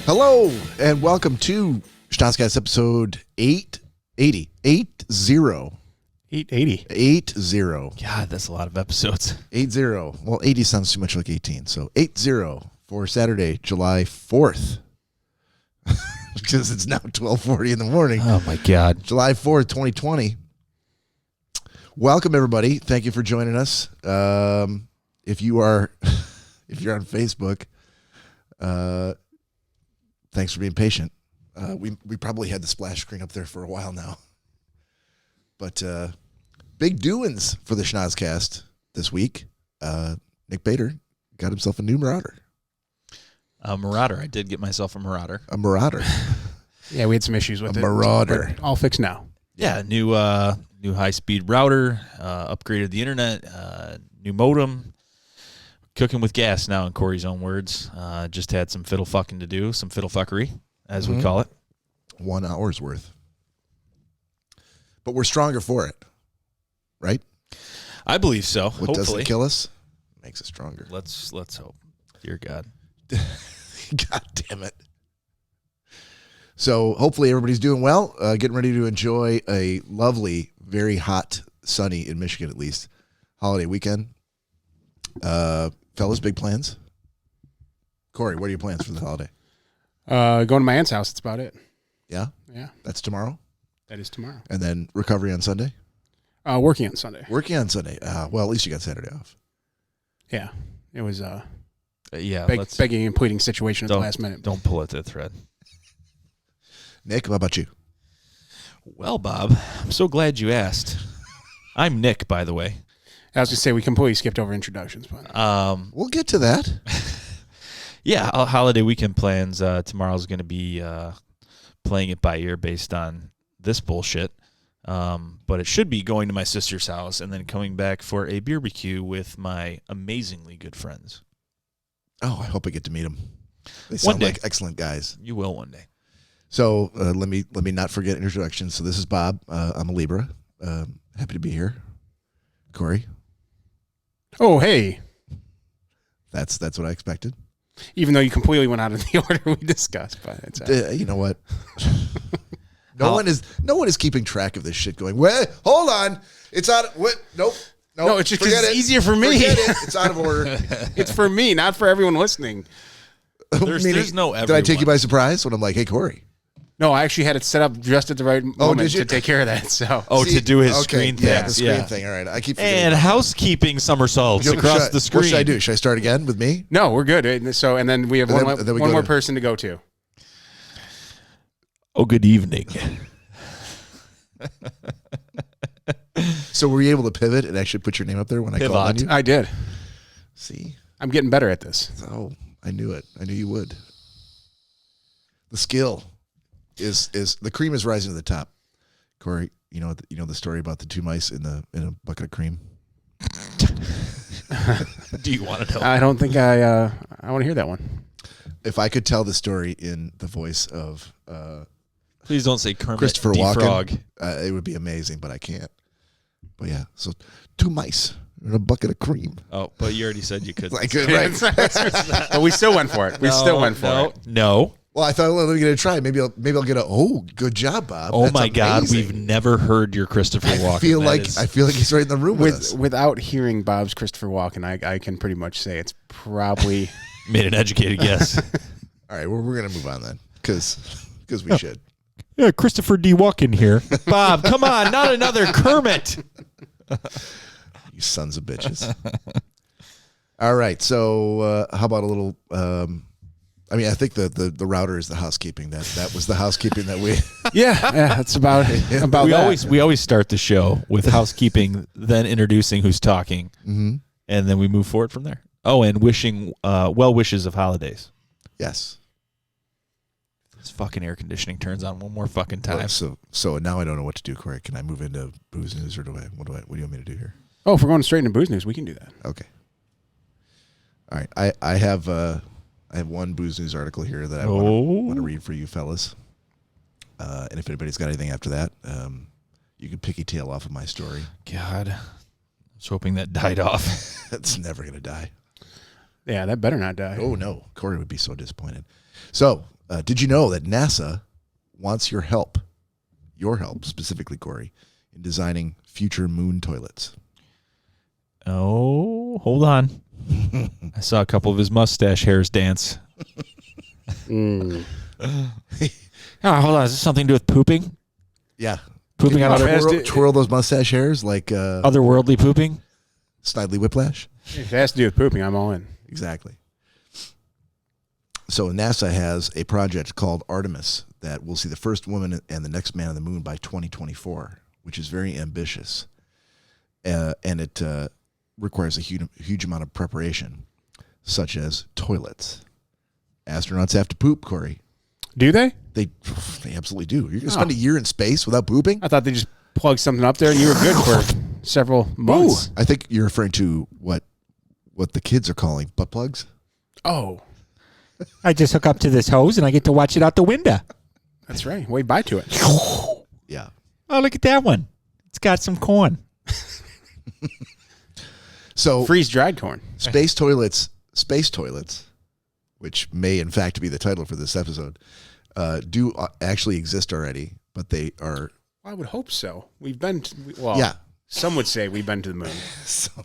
Hello, and welcome to Schnozzcast episode 880. 880. God, that's a lot of episodes. 80. Well, 80 sounds too much like 18, so 80 for Saturday, July 4th. Because it's now 12:40 in the morning. Oh, my God. July 4th, 2020. Welcome, everybody. Thank you for joining us. If you're on Facebook, thanks for being patient. We probably had the splash screen up there for a while now. But big doings for the Schnozzcast this week. Nick Bader got himself a new Marauder. A Marauder. I did get myself a Marauder. A Marauder. Yeah, we had some issues with a Marauder. All fixed now. Yeah, new high-speed router, upgraded the internet, new modem. Cooking with gas now, in Cory's own words. Just had some fiddle fucking to do, some fiddle fuckery, as we call it. 1 hour's worth. But we're stronger for it, right? I believe so. What hopefully doesn't kill us makes us stronger. Let's hope. Dear God. God damn it. So hopefully everybody's doing well, getting ready to enjoy a lovely, very hot, sunny, in Michigan at least, holiday weekend. Fellas, big plans? Cory, what are your plans for the holiday? Going to my aunt's house. That's about it. Yeah? Yeah. That's tomorrow? That is tomorrow. And then recovery on Sunday? Working on Sunday. Working on Sunday. Well, at least you got Saturday off. Yeah. It was Yeah, begging and pleading situation at the last minute. Don't pull at the thread. Nick, what about you? Well, Bob, I'm so glad you asked. I'm Nick, by the way. I was going to say we completely skipped over introductions. But We'll get to that. Yeah, holiday weekend plans. Tomorrow's going to be playing it by ear based on this bullshit. But it should be going to my sister's house and then coming back for a barbecue with my amazingly good friends. Oh, I hope I get to meet them. They sound like excellent guys. You will one day. So let me not forget introductions. So this is Bob. I'm a Libra. Happy to be here. Cory. oh, hey. That's what I expected. Even though you completely went out of the order we discussed, but it's You know what? No one is keeping track of this shit. Going, wait, hold on, it's out. What? Nope. No, it's just because it's easier for me. Forget it. It's out of order. It's for me, not for everyone listening. There's no everyone. Did I take you by surprise when I'm like, hey, Cory? No, I actually had it set up just at the right moment to take care of that. So, to do his screen thing. Yeah, the screen thing. All right, I keep forgetting. And housekeeping somersaults across the screen. What should I do? Should I start again with me? No, we're good. So, and then we have one more person to go to. Oh, good evening. So were you able to pivot and actually put your name up there when I called on you? I did. See? I'm getting better at this. Oh, I knew it. I knew you would. The skill is the cream is rising to the top. Cory, you know the story about the two mice in a bucket of cream? Do you want to know? I don't think I want to hear that one. If I could tell the story in the voice of Please don't say Kermit Christopher the Walken, Frog. It would be amazing, but I can't. But yeah, so two mice in a bucket of cream. Oh, but you already said you could. I could, right? But we still went for it. We still went for it. No. Well, I thought, let me get a try. Maybe I'll get good job, Bob. Oh, that's my God, amazing. we've never heard your Christopher Walken. I feel like he's right in the room with us. Without hearing Bob's Christopher Walken, I can pretty much say it's probably made an educated guess. All right, well, we're gonna move on then, because we should. Yeah, Christopher D. Walken here. Bob, come on, not another Kermit. You sons of bitches. All right, so how about a little? I think the router is the housekeeping. That was the housekeeping that we. yeah, that's about that. We always start the show with housekeeping, then introducing who's talking, and then we move forward from there. Oh, and wishing well wishes of holidays. Yes. This fucking air conditioning turns on one more fucking time. Well, so now I don't know what to do, Cory. Can I move into booze news, or what do you want me to do here? Oh, if we're going straight into booze news, we can do that. Okay. All right. I have one booze news article here that I want to read for you fellas. And if anybody's got anything after that, you can picky tail off of my story. God, I was hoping that died off. It's never gonna die. Yeah, that better not die. Oh no, Cory would be so disappointed. So Did you know that NASA wants your help specifically, Cory, in designing future moon toilets? Oh, hold on. I saw a couple of his mustache hairs dance. Mm. Oh, hold on. Is this something to do with pooping? Yeah. Pooping out twirl those mustache hairs like otherworldly pooping? Snidely Whiplash? If it has to do with pooping, I'm all in. Exactly. So NASA has a project called Artemis that will see the first woman and the next man on the moon by 2024, which is very ambitious. And it requires a huge amount of preparation, such as toilets. Astronauts have to poop, Cory. Do they? They absolutely do. You're going to spend a year in space without pooping? I thought they just plugged something up there and you were good for several months. I think you're referring to what the kids are calling butt plugs. Oh, I just hook up to this hose and I get to watch it out the window. that's right. Wave bye to it. Yeah. Oh, look at that one. It's got some corn. So Freeze-dried corn. space toilets, which may in fact be the title for this episode, do actually exist already, but they are. I would hope so. We've been to, Yeah. Some would say we've been to the moon. Some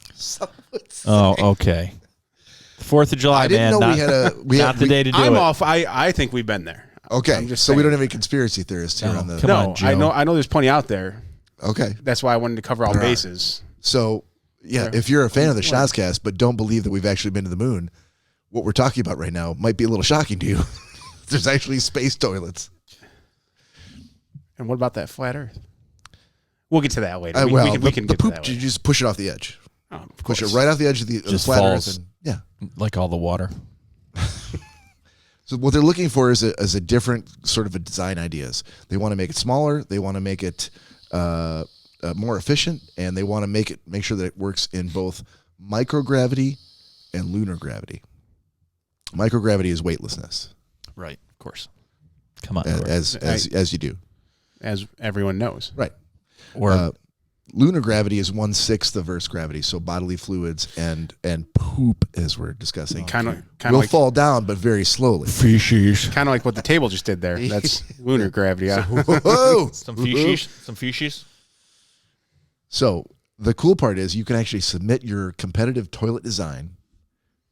would say. Oh, okay. 4th of July, I didn't man. know we had not the day to do I'm it. off. I think we've been there. Okay, I'm just so we saying. don't have any conspiracy theorists here on the. Come on, Joe. I know there's plenty out there. Okay, That's why I wanted to cover all There are. bases. so yeah, if you're a fan of the Schnozzcast but don't believe that we've actually been to the moon, what we're talking about right now might be a little shocking to you. There's actually space toilets. And what about that flat Earth? We'll get to that later. The we can get to poop, that you later. just push it off the edge. Oh, of Push it course. right off the edge of the Just flat falls. Earth. And, yeah. Like all the water. So what they're looking for is a different sort of a design ideas. They want to make it smaller. They want to make it more efficient, and they want to make sure that it works in both microgravity and lunar gravity. Microgravity is weightlessness, Right, of course. Come on. as you do. As everyone knows. Right. Or Lunar gravity is 1/6 of Earth's gravity, so bodily fluids and poop, as we're discussing, Kind of will like fall down, but very slowly. feces. kind of like what the table just did there. That's lunar gravity. Yeah. Whoa! Some feces. Some feces. So the cool part is you can actually submit your competitive toilet design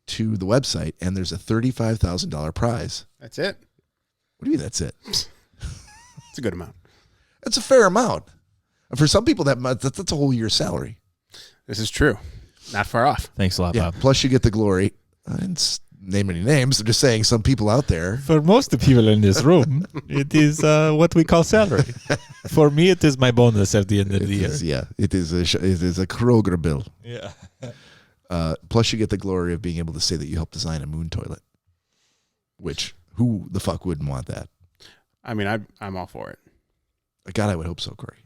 to the website, and there's a $35,000 prize. That's it. What do you mean that's it? It's a good amount. That's a fair amount. And for some people, that's a whole year's salary. This is true. Not far off. Thanks a lot, Yeah. Bob. Plus, you get the glory. I didn't name any names. I'm just saying some people out there. For most of the people in this room, it is what we call salary. For me, it is my bonus at the end of the year. It is a Kroger bill. Yeah. Plus, you get the glory of being able to say that you helped design a moon toilet. Which, who the fuck wouldn't want that? I mean, I'm all for it. God, I would hope so, Cory.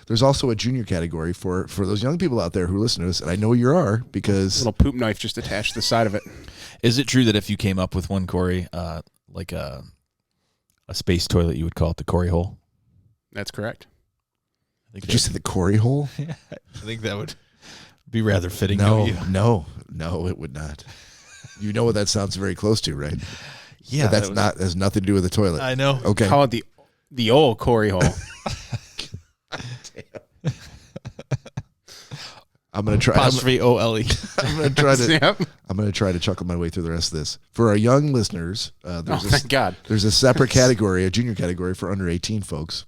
There's also a junior category for those young people out there who listen to us, and I know you are A because little poop knife just attached to the side of it. Is it true that if you came up with one, Cory, like a space toilet, you would call it the Cory hole? That's correct. I think did you say the Cory hole? I think that would be rather fitting. No, don't you? no, it would not. You know what that sounds very close to, right? Yeah, But that's has nothing to do with the toilet. I know. Okay. Call it the old Cory hole. I'm gonna try. Apostrophe OLE. I'm gonna try to. Yep. I'm gonna try to chuckle my way through the rest of this. For our young listeners, Oh, thank God. there's a separate category, a junior category for under 18 folks,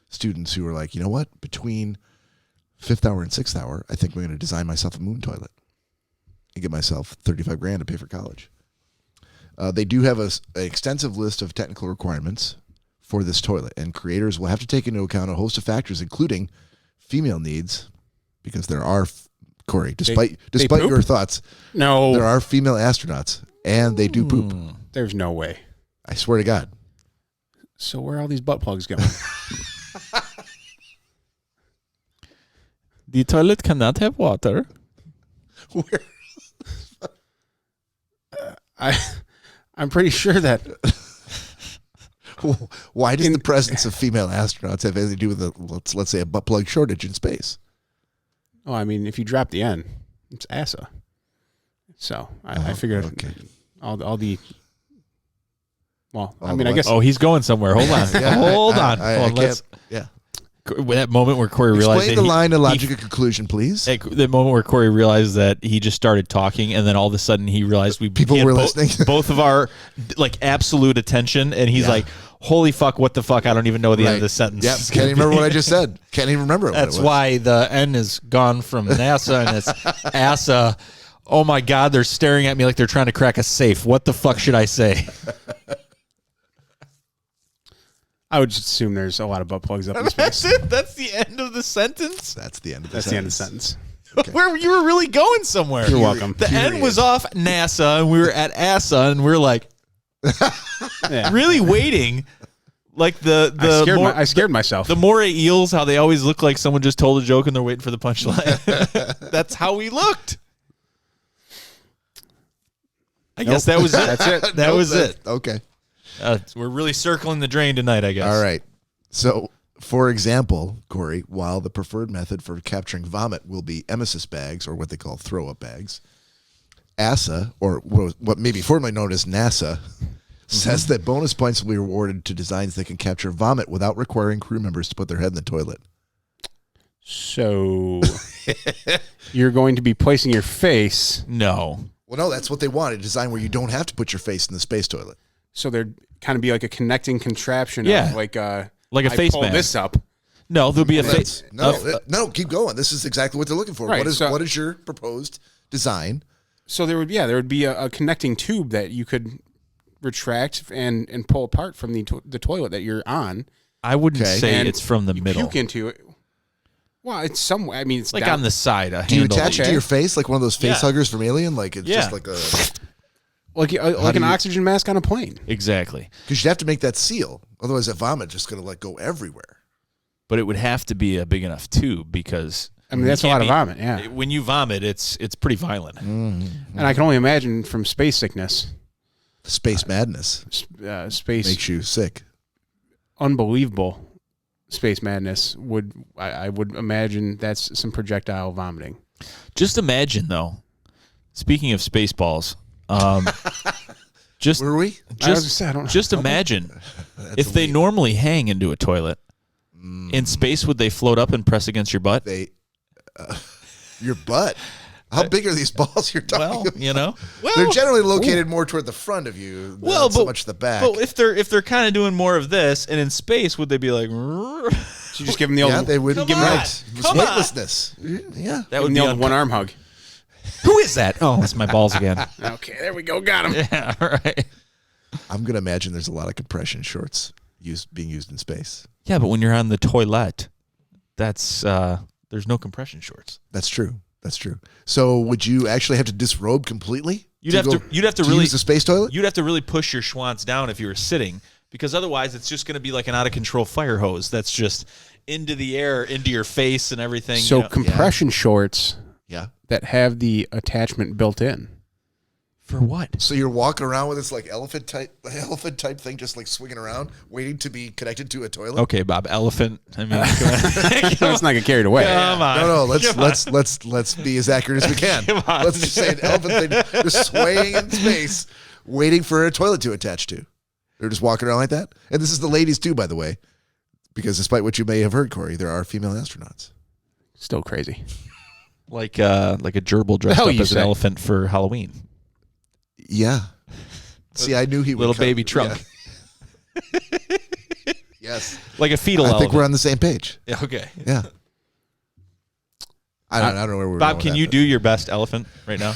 students who are like, you know what, between 5th hour and 6th hour, I think I'm going to design myself a moon toilet and get myself $35,000 to pay for college. They do have an extensive list of technical requirements for this toilet, and creators will have to take into account a host of factors, including female needs, because there are, Cory, despite poop? your thoughts, No. there are female astronauts, and they do poop. There's no way. I swear to God. So where are all these butt plugs going? The toilet cannot have water. Where? I'm pretty sure that Why does the presence of female astronauts have anything to do with let's say a butt plug shortage in space? Oh, I mean, if you drop the N, it's ASA. So I figured okay. all the Well, All I mean, the I way. guess. Oh, he's going somewhere. Hold on. Hold on. I Hold on. can't. Yeah. That moment where Corey realized Explain that the line of logic and conclusion, please. the moment where Corey realized that he just started talking, and then all of a sudden he realized People had were listening. both of our like absolute attention, and he's like, "Holy fuck! What the fuck? I don't even know the end of the sentence." Yeah, can't even remember what I just said. Can't even remember. That's why the N is gone from NASA and it's ASA. Oh my God! They're staring at me like they're trying to crack a safe. What the fuck should I say? I would just assume there's a lot of butt plugs up in That's space. it. That's the end of the sentence. That's the end of the That's sentence. the end of the sentence. Okay. Where you were really going somewhere. You're welcome. The N was off NASA, and we were at ASA, and we are like Yeah. really waiting. Like I scared myself. The moray eels, how they always look like someone just told a joke and they're waiting for the punchline. That's how we looked. I guess that was it. That's it. That was it. Okay. We're really circling the drain tonight, I guess. All right. So, for example, Corey, while the preferred method for capturing vomit will be emesis bags, or what they call throw-up bags, ASA, or what may be formerly known as NASA, says that bonus points will be awarded to designs that can capture vomit without requiring crew members to put their head in the toilet. So you're going to be placing your face. No. Well, no, that's what they want, a design where you don't have to put your face in the space toilet. So there'd kind of be like a connecting contraption. Yeah. Of like a face pull mask. this up. No, there'll be a face. No, keep going. This is exactly what they're looking for. Right, What is your proposed design? So there would be a connecting tube that you could retract and pull apart from the toilet that you're on. I wouldn't say And it's from the you middle. Puke into it. Well, it's somewhere. I mean, it's Like down. on the side. Do you attach it to your face like one of those face Yeah. huggers from Alien? Like it's Yeah. just like a... like an oxygen mask on a plane. Exactly. Because you'd have to make that seal. Otherwise, that vomit just going to go everywhere. But it would have to be a big enough tube because I mean, that's a lot of vomit. Yeah, when you vomit, it's pretty violent. and I can only imagine from space sickness, Space madness space makes you sick. unbelievable. Space madness I would imagine that's some projectile vomiting. Just imagine, though. Speaking of Spaceballs, just Were we? I was gonna say, I don't know. just imagine if they normally hang into a toilet in space, would they float up and press against your butt? Your butt. How big are these balls you're talking Well, about? you know, They're generally located more toward the front of you, not so much the back. But if they're kind of doing more of this, and in space, would they be like? You just give them the old, yeah, they would Come give on. them Come on. weightlessness. Yeah. That give would them be the old one arm hug. Who is that? Oh, that's my balls again. Okay, there we go. Got him. Yeah, all right. I'm going to imagine there's a lot of compression shorts being used in space. Yeah, but when you're on the toilet, that's there's no compression shorts. That's true. That's true. So would you actually have to disrobe completely? You'd have to really use the space toilet? You'd have to really push your schwanz down if you were sitting, because otherwise it's just going to be like an out of control fire hose that's just into the air, into your face and everything. So you know. compression shorts Yeah. that have the attachment built in. For what? So you're walking around with this like elephant type thing, just like swinging around, waiting to be connected to a toilet. Okay, Bob. Elephant. I mean, Let's not get carried away. come on. No, let's be as accurate as we can. Come on. Let's just say an elephant thing just swaying in space, waiting for a toilet to attach to. They're just walking around like that. And this is the ladies too, by the way, because despite what you may have heard, Corey, there are female astronauts. Still crazy. like a gerbil dressed hell up you as an say? elephant for Halloween. Yeah. See, I knew he would Little come- baby trunk. Yeah. Yes. Like a fetal I elephant. think we're on the same page. Yeah, okay. Yeah. I don't know where we're Bob, going can with you that, do your best elephant right now?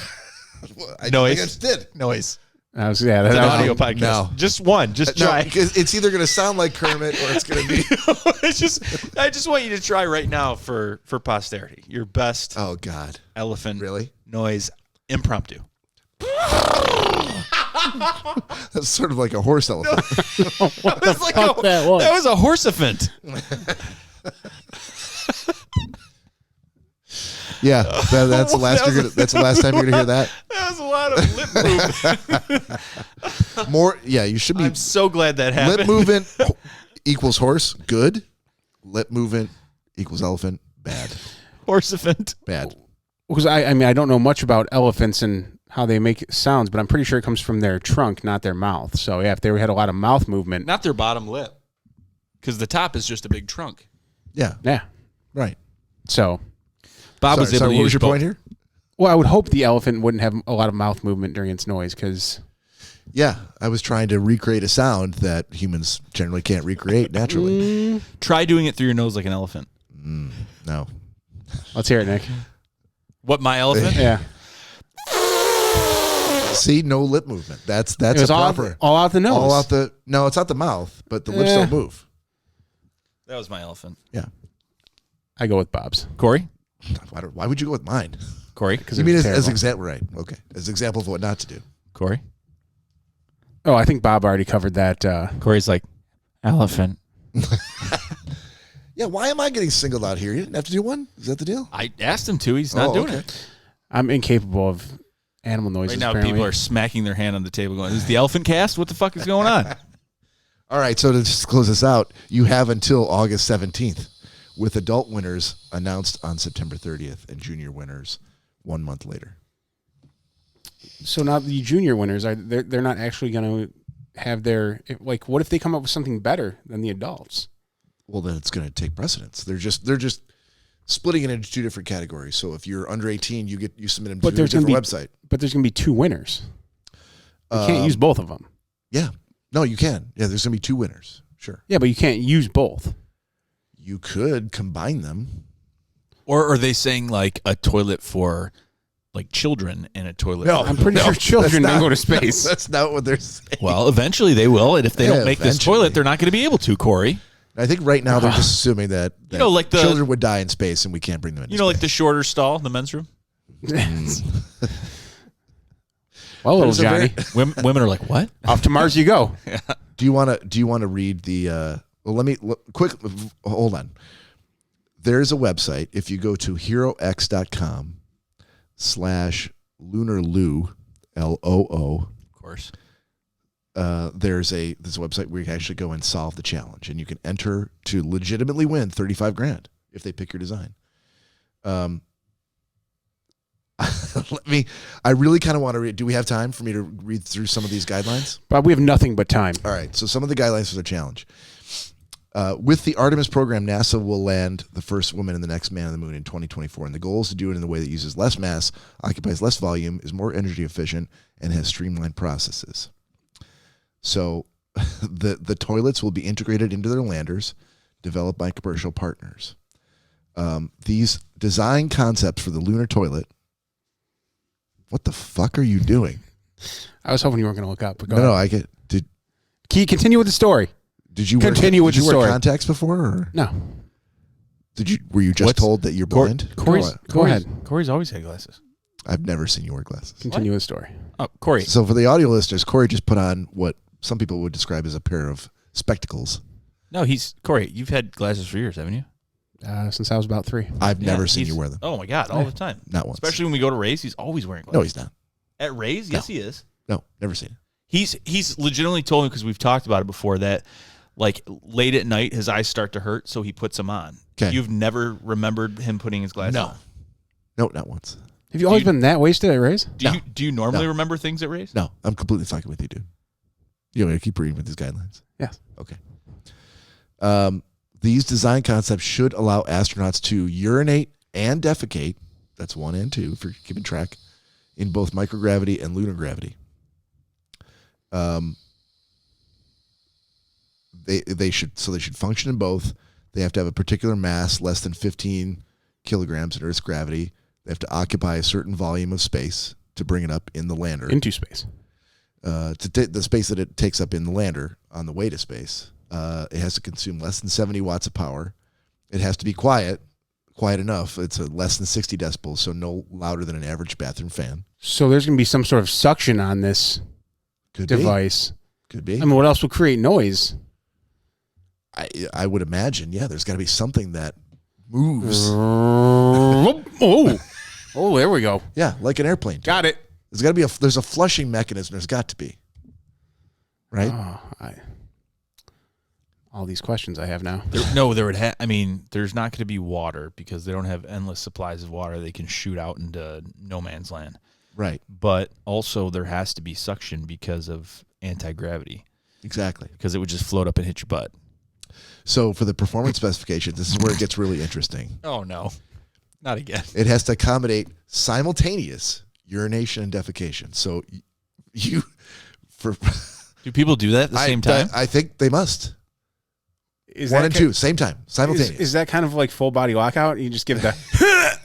but- I noise? think I just did. Noise. That's It's an no. audio podcast. no. Just one. Just No, try. because it's either going to sound like Kermit or it's going to be. I just want you to try right now for posterity. Your best Oh, God. elephant Really? noise impromptu. That's sort of like a horse elephant. That was like fuck that was? that was a horsephant. Yeah, that's the last. That's the last time you're gonna hear that. That was a lot of lip movement. More. Yeah, you should be. I'm so glad that happened. Lip movement equals horse. Good. Lip movement equals elephant. Bad. Horsephant. Bad. Because I mean, I don't know much about elephants and how they make sounds, but I'm pretty sure it comes from their trunk, not their mouth. So yeah, if they had a lot of mouth movement, Not their bottom lip, because the top is just a big trunk. Yeah. yeah. Right. So, Bob was able to what use was your both. point here? well, I would hope the elephant wouldn't have a lot of mouth movement during its noise because Yeah, I was trying to recreate a sound that humans generally can't recreate naturally. Try doing it through your nose like an elephant. No. let's hear it, Nick. What, my elephant? Yeah, See, no lip movement. That's it was a all proper out the nose. all out the. No, it's out the mouth, but the lips don't move. That was my elephant. Yeah. I go with Bob's. Corey? Why would you go with mine? Corey? You mean as example, right? Okay, as example of what not to do. Corey? Oh, I think Bob already covered that. Corey's like, elephant. Yeah, why am I getting singled out here? You didn't have to do one. Is that the deal? I asked him to. He's not doing okay. it. I'm incapable of animal noises. Right now, apparently. people are smacking their hand on the table going, is the elephant cast? What the fuck is going on? All right, so to just close this out, you have until August 17th, with adult winners announced on September 30th and junior winners 1 month later. So now the junior winners are they're not actually going to have their like. What if they come up with something better than the adults? Well, then it's going to take precedence. They're just splitting it into two different categories. So if you're under 18, you submit them to a different website. But there's going to be two winners. You can't use both of them. Yeah, no, you can. Yeah, there's going to be two winners. Sure, Yeah, but you can't use both. you could combine them. Or are they saying like a toilet for like children and a toilet? No. I'm pretty sure children don't go to space. That's not what they're saying. Well, eventually they will. And if they Yeah, don't make this eventually. toilet, they're not going to be able to, Corey. I think right now they're just assuming that like the- children would die in space and we can't bring them in. You know, like the shorter stall in the men's room? Well, little There's a Johnny, Women are like, what? off to Mars you go. Do you want to read the? Well, let me quick. Hold on. There's a website. If you go to herox.com/lunarloo, LOO. Of course. There's this website where you can actually go and solve the challenge, and you can enter to legitimately win $35,000 if they pick your design. I really kind of want to read. Do we have time for me to read through some of these guidelines? Bob, we have nothing but time. All right. So some of the guidelines for the challenge. With the Artemis program, NASA will land the first woman and the next man on the moon in 2024. And the goal is to do it in a way that uses less mass, occupies less volume, is more energy efficient, and has streamlined processes. So the toilets will be integrated into their landers, developed by commercial partners. These design concepts for the lunar toilet. What the fuck are you doing? I was hoping you weren't going to look up. But go No, ahead. I get. Continue with the story. Did you Continue with did the you wear story. contacts before? Or No. were you just told that you're blind? Go ahead. Corey's always had glasses. I've never seen you wear glasses. Continue with the story. Oh, Corey. So for the audio listeners, Corey just put on what some people would describe as a pair of spectacles. No, Corey, you've had glasses for years, haven't you? Since I was about 3. I've never Yeah, seen he's- you wear them. Oh, my God, all the time. Not once. Especially when we go to Ray's, he's always wearing glasses. No, he's not. At Ray's? Yes, he is. No, never seen it. He's legitimately told me, because we've talked about it before, that like late at night his eyes start to hurt, so he puts them on. Okay. You've never remembered him putting his glasses on? No, not once. Have you always been that wasted at Ray's? Do you normally remember things at Ray's? No, I'm completely fucking with you, dude. You want me to keep reading with these guidelines? Yes. Okay. These design concepts should allow astronauts to urinate and defecate. That's 1 and 2 for keeping track in both microgravity and lunar gravity. They should function in both. They have to have a particular mass, less than 15 kilograms in Earth's gravity. They have to occupy a certain volume of space to bring it up in the lander. Into space. The space that it takes up in the lander on the way to space. It has to consume less than 70 watts of power. It has to be quiet enough. It's less than 60 decibels, so no louder than an average bathroom fan. So there's going to be some sort of suction on this device. Could be. I mean, what else will create noise? I would imagine, yeah, there's got to be something that moves. Oh, there we go. Yeah, like an airplane. Got it. There's got to be there's a flushing mechanism. There's got to be. Right? All these questions I have now. There's not going to be water because they don't have endless supplies of water they can shoot out into no man's land. Right. But also there has to be suction because of anti-gravity. Exactly. Because it would just float up and hit your butt. So for the performance specifications, this is where it gets really interesting. Oh, no. Not again. It has to accommodate simultaneous urination and defecation. So do people do that at the same time? I think they must. Is One that and two, same time, simultaneous. Is that kind of like full body lockout? You just give it the.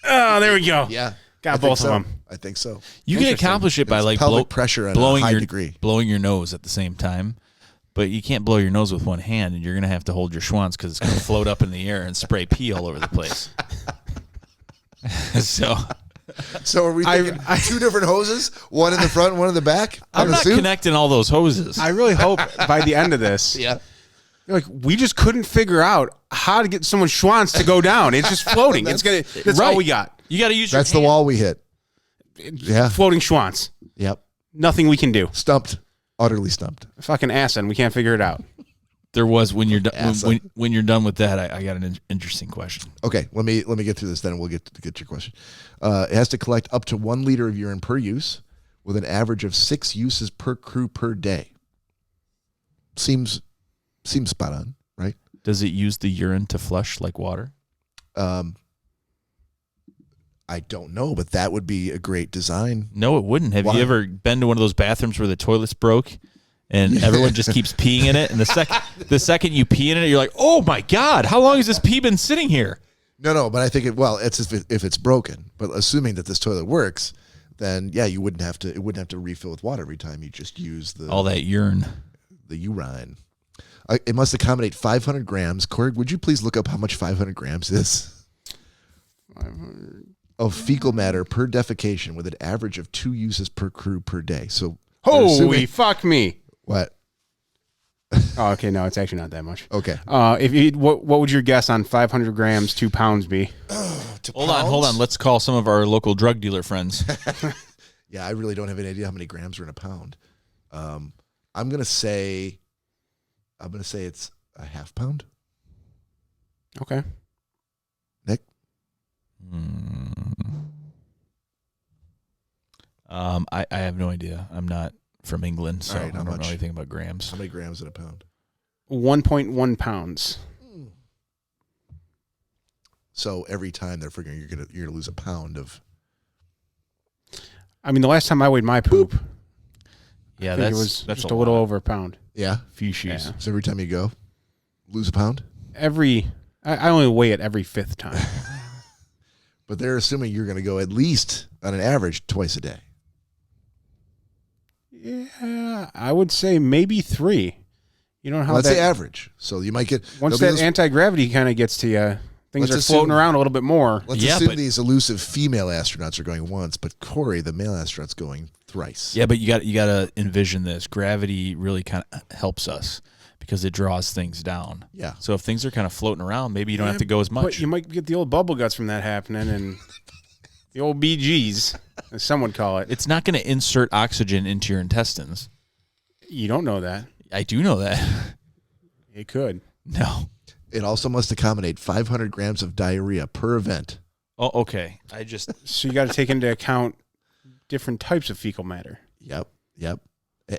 Oh, there we go. Yeah. Got both of them. I think so. You can accomplish it by It's like pelvic pressure at a blowing high your degree. blowing your nose at the same time, but you can't blow your nose with one hand, and you're gonna have to hold your schwanz because it's gonna float up in the air and spray pee all over the place. So are we thinking two different hoses, one in the front, one in the back? I'm not connecting all those hoses. I really hope by the end of this, Yeah. like we just couldn't figure out how to get someone's schwanz to go down. It's just floating. That's all we got. You got to use. That's your the hand. wall we hit. Yeah. Floating schwanz. Yep. Nothing we can do. Stumped. Utterly stumped. Fucking ass, and we can't figure it out. There was when you're done. Awesome. When you're done with that, I got an interesting question. Okay, let me get through this, then we'll get your question. It has to collect up to 1 liter of urine per use, with an average of 6 uses per crew per day. Seems spot on, right? Does it use the urine to flush like water? I don't know, but that would be a great design. No, it wouldn't. Have Why? you ever been to one of those bathrooms where the toilet's broke and everyone just keeps peeing in it? And the second you pee in it, you're like, oh my God, how long has this pee been sitting here? No, but I think it's if it's broken. But assuming that this toilet works, then yeah, it wouldn't have to refill with water every time. You just use all that urine. The urine. It must accommodate 500 grams. Cory, would you please look up how much 500 grams is? 500. Of fecal matter per defecation, with an average of 2 uses per crew per day. So, Holy fuck me! What? Oh, okay, no, it's actually not that much. Okay. What would your guess on 500 grams, 2 pounds be? Hold on. Let's call some of our local drug dealer friends. Yeah, I really don't have any idea how many grams are in a pound. I'm gonna say it's a half pound. Okay. Nick? I have no idea. I'm not from England, so Right, I don't know anything about grams. How many grams in a pound? 1.1 pounds. So every time they're figuring you're gonna lose a pound of. I mean, the last time I weighed my poop, Yeah, I think that's it was that's just a little over a pound. Yeah. few shoes. Yeah. So every time you go, lose a pound. I only weigh it every 5th time. But they're assuming you're going to go at least on an average twice a day. Yeah, I would say maybe 3. You don't know how Let's say that average. So you might get once that anti-gravity kind of gets to you, things Let's are floating assume- around a little bit more. Let's Yeah, assume but- these elusive female astronauts are going once, but Cory, the male astronaut's going thrice. Yeah, but you got to envision this. Gravity really kind of helps us because it draws things down. Yeah. So if things are kind of floating around, maybe you don't have to go as much. But you might get the old bubble guts from that happening, and the old BGs, as some would call it. It's not going to insert oxygen into your intestines. You don't know that. I do know that. It could. No. It also must accommodate 500 grams of diarrhea per event. Oh, okay. So you got to take into account different types of fecal matter. Yep.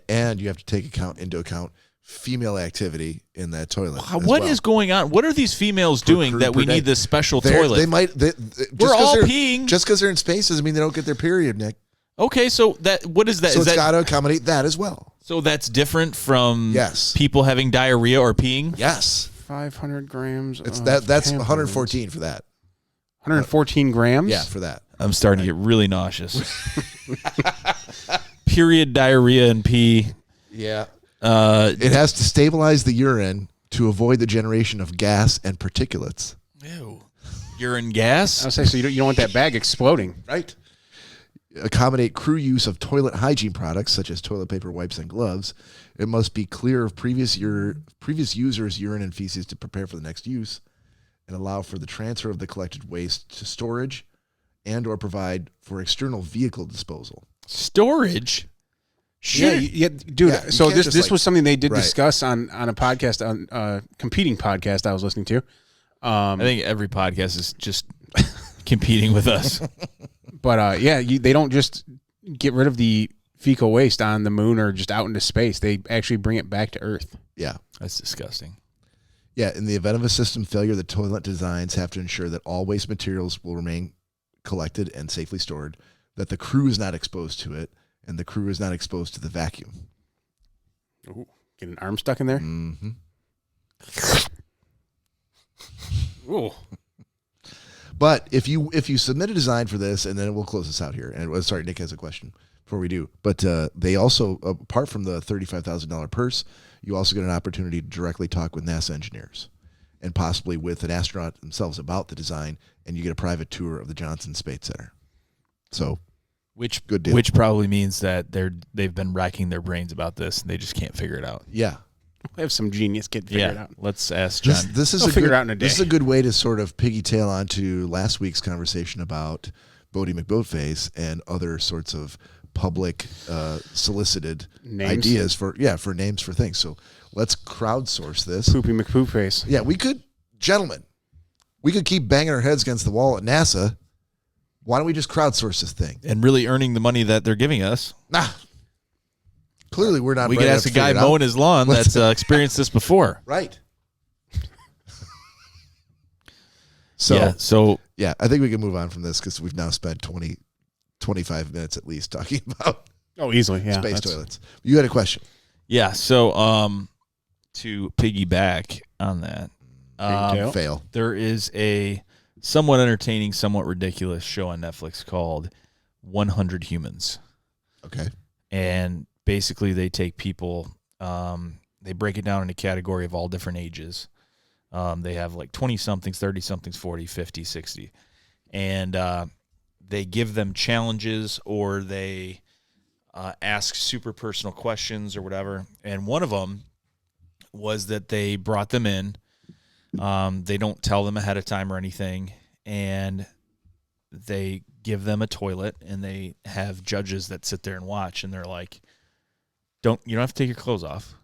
And you have to take into account female activity in that toilet. What is going on? What are these females doing that we need this special toilet? We're all peeing. Just because they're in space doesn't mean they don't get their period, Nick. Okay, so what is that? So Is it's that got to accommodate that as well. so that's different from Yes. people having diarrhea or peeing? Yes. 500 grams. It's of that's tampons. 114 for that. 114 grams? Yeah, for that. I'm starting to get really nauseous. Period, diarrhea, and pee. Yeah. It has to stabilize the urine to avoid the generation of gas and particulates. Ew. Urine gas? I was saying, so you don't want that bag exploding. Right. Accommodate crew use of toilet hygiene products such as toilet paper, wipes, and gloves. It must be clear of previous users' urine and feces to prepare for the next use, and allow for the transfer of the collected waste to storage, and or provide for external vehicle disposal. Storage? Shit. Dude. Yeah, you so can't this just, was something they did Right. discuss on a podcast, on a competing podcast I was listening to. I think every podcast is just competing with us. But they don't just get rid of the fecal waste on the moon or just out into space. They actually bring it back to Earth. Yeah. That's disgusting. Yeah, in the event of a system failure, the toilet designs have to ensure that all waste materials will remain collected and safely stored, that the crew is not exposed to it, and the crew is not exposed to the vacuum. Ooh, get an arm stuck in there? Mm-hmm. Ooh. But if you submit a design for this, and then we'll close this out here. And sorry, Nick has a question before we do. But they also, apart from the $35,000 purse, you also get an opportunity to directly talk with NASA engineers and possibly with an astronaut themselves about the design, and you get a private tour of the Johnson Space Center. So, good deal. Which probably means that they've been racking their brains about this and they just can't figure it out. Yeah. I have some genius kid figure it out. Let's ask John. This is figure it out in a day. This is a good way to sort of piggytail onto last week's conversation about Bodie McBoatface and other sorts of public solicited Names? ideas for names for things. So let's crowdsource this. Poopy McPoopface. Yeah, we could keep banging our heads against the wall at NASA. Why don't we just crowdsource this thing? And really earning the money that they're giving us. Nah. Clearly, we're not. We could ask a guy mowing his lawn that's experienced this before. Right. So I think we can move on from this because we've now spent 25 minutes at least talking about easily, yeah, space toilets. You had a question. Yeah, so to piggyback on that, Fail. there is a somewhat entertaining, somewhat ridiculous show on Netflix called 100 Humans. Okay. And basically they take people, they break it down in a category of all different ages. They have like 20-somethings, 30-somethings, 40, 50, 60. And they give them challenges or they ask super personal questions or whatever. And one of them was that they brought them in. They don't tell them ahead of time or anything. And they give them a toilet and they have judges that sit there and watch. And they're like, you don't have to take your clothes off,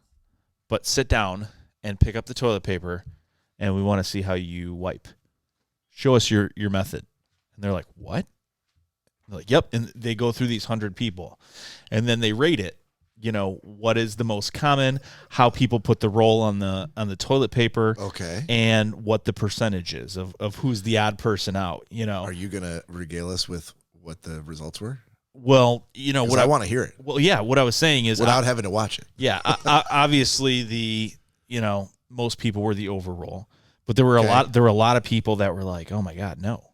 but sit down and pick up the toilet paper. And we want to see how you wipe. Show us your method. And they're like, what? They're like, yep. And they go through these 100 people. And then they rate it. What is the most common, how people put the roll on the toilet paper. Okay. And what the percentage is of who's the odd person out, Are you going to regale us with what the results were? Well, what I want to hear it. Well, yeah, what I was saying is without having to watch it. Yeah. Obviously most people were the overroll, but there were a lot of people that were like, oh my God, no.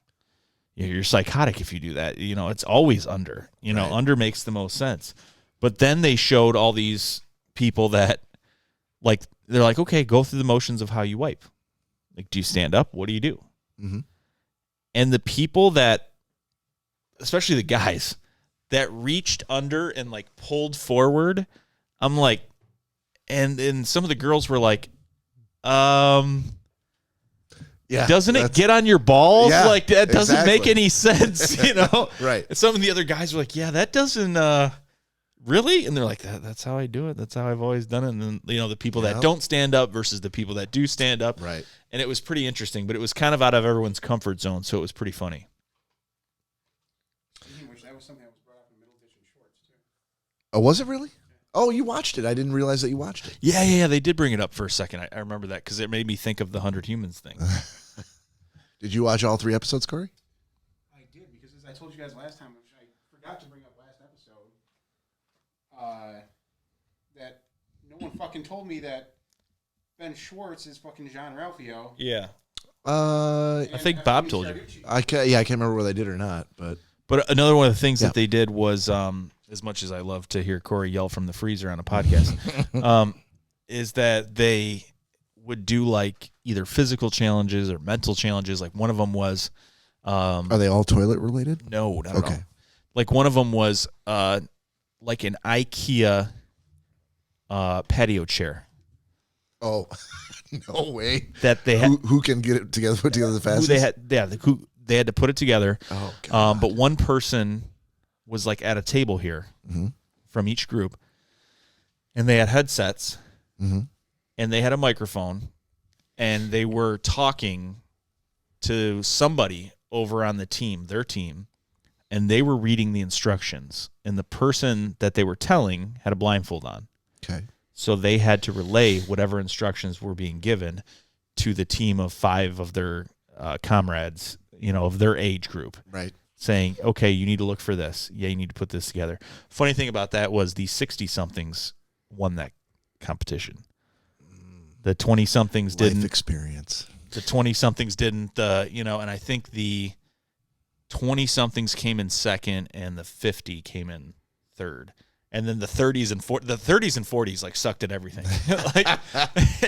You're psychotic if you do that. It's always under. Right. Under makes the most sense. But then they showed all these people that, like, they're like, okay, go through the motions of how you wipe. Like, do you stand up? What do you do? Mm-hmm. And the people that, especially the guys, that reached under and, like, pulled forward, I'm like, and some of the girls were like, yeah, doesn't it get on your balls? Yeah, like, that doesn't make any sense, Right. And some of the other guys were like, yeah, that doesn't, really? And they're like, that's how I do it. That's how I've always done it. And then, the people that don't stand up versus the people that do stand up. Right. And it was pretty interesting, but it was kind of out of everyone's comfort zone, so it was pretty funny. Which that was something that was brought up in Middle Edition Shorts, too. Oh, was it really? Oh, you watched it. I didn't realize that you watched it. Yeah. They did bring it up for a second. I remember that because it made me think of the 100 Humans thing. Did you watch all 3 episodes, Cory? I did, because as I told you guys last time, which I forgot to bring up last episode, that no one fucking told me that Ben Schwartz is fucking Jean-Ralphio. Yeah. I think Bob told you. I can't remember whether they did or not, but another one of the things that they did was, as much as I love to hear Cory yell from the freezer on a podcast, is that they would do like either physical challenges or mental challenges. Like one of them was, are they all toilet related? No, not at all. Like one of them was like an IKEA patio chair. Oh, no way! That they had, who can get it together, put together the fastest? They had to put it together. Oh, God. But one person was like at a table here from each group, and they had headsets, and they had a microphone, and they were talking to somebody over on their team, and they were reading the instructions, and the person that they were telling had a blindfold on. Okay. So they had to relay whatever instructions were being given to the team of 5 of their comrades, of their age group. Right. Saying, okay, you need to look for this. Yeah, you need to put this together. Funny thing about that was the 60-somethings won that competition. The 20-somethings didn't. Life experience. The 20-somethings didn't, and I think the 20-somethings came in second and the 50 came in third. And then the 30s and 40s like sucked at everything.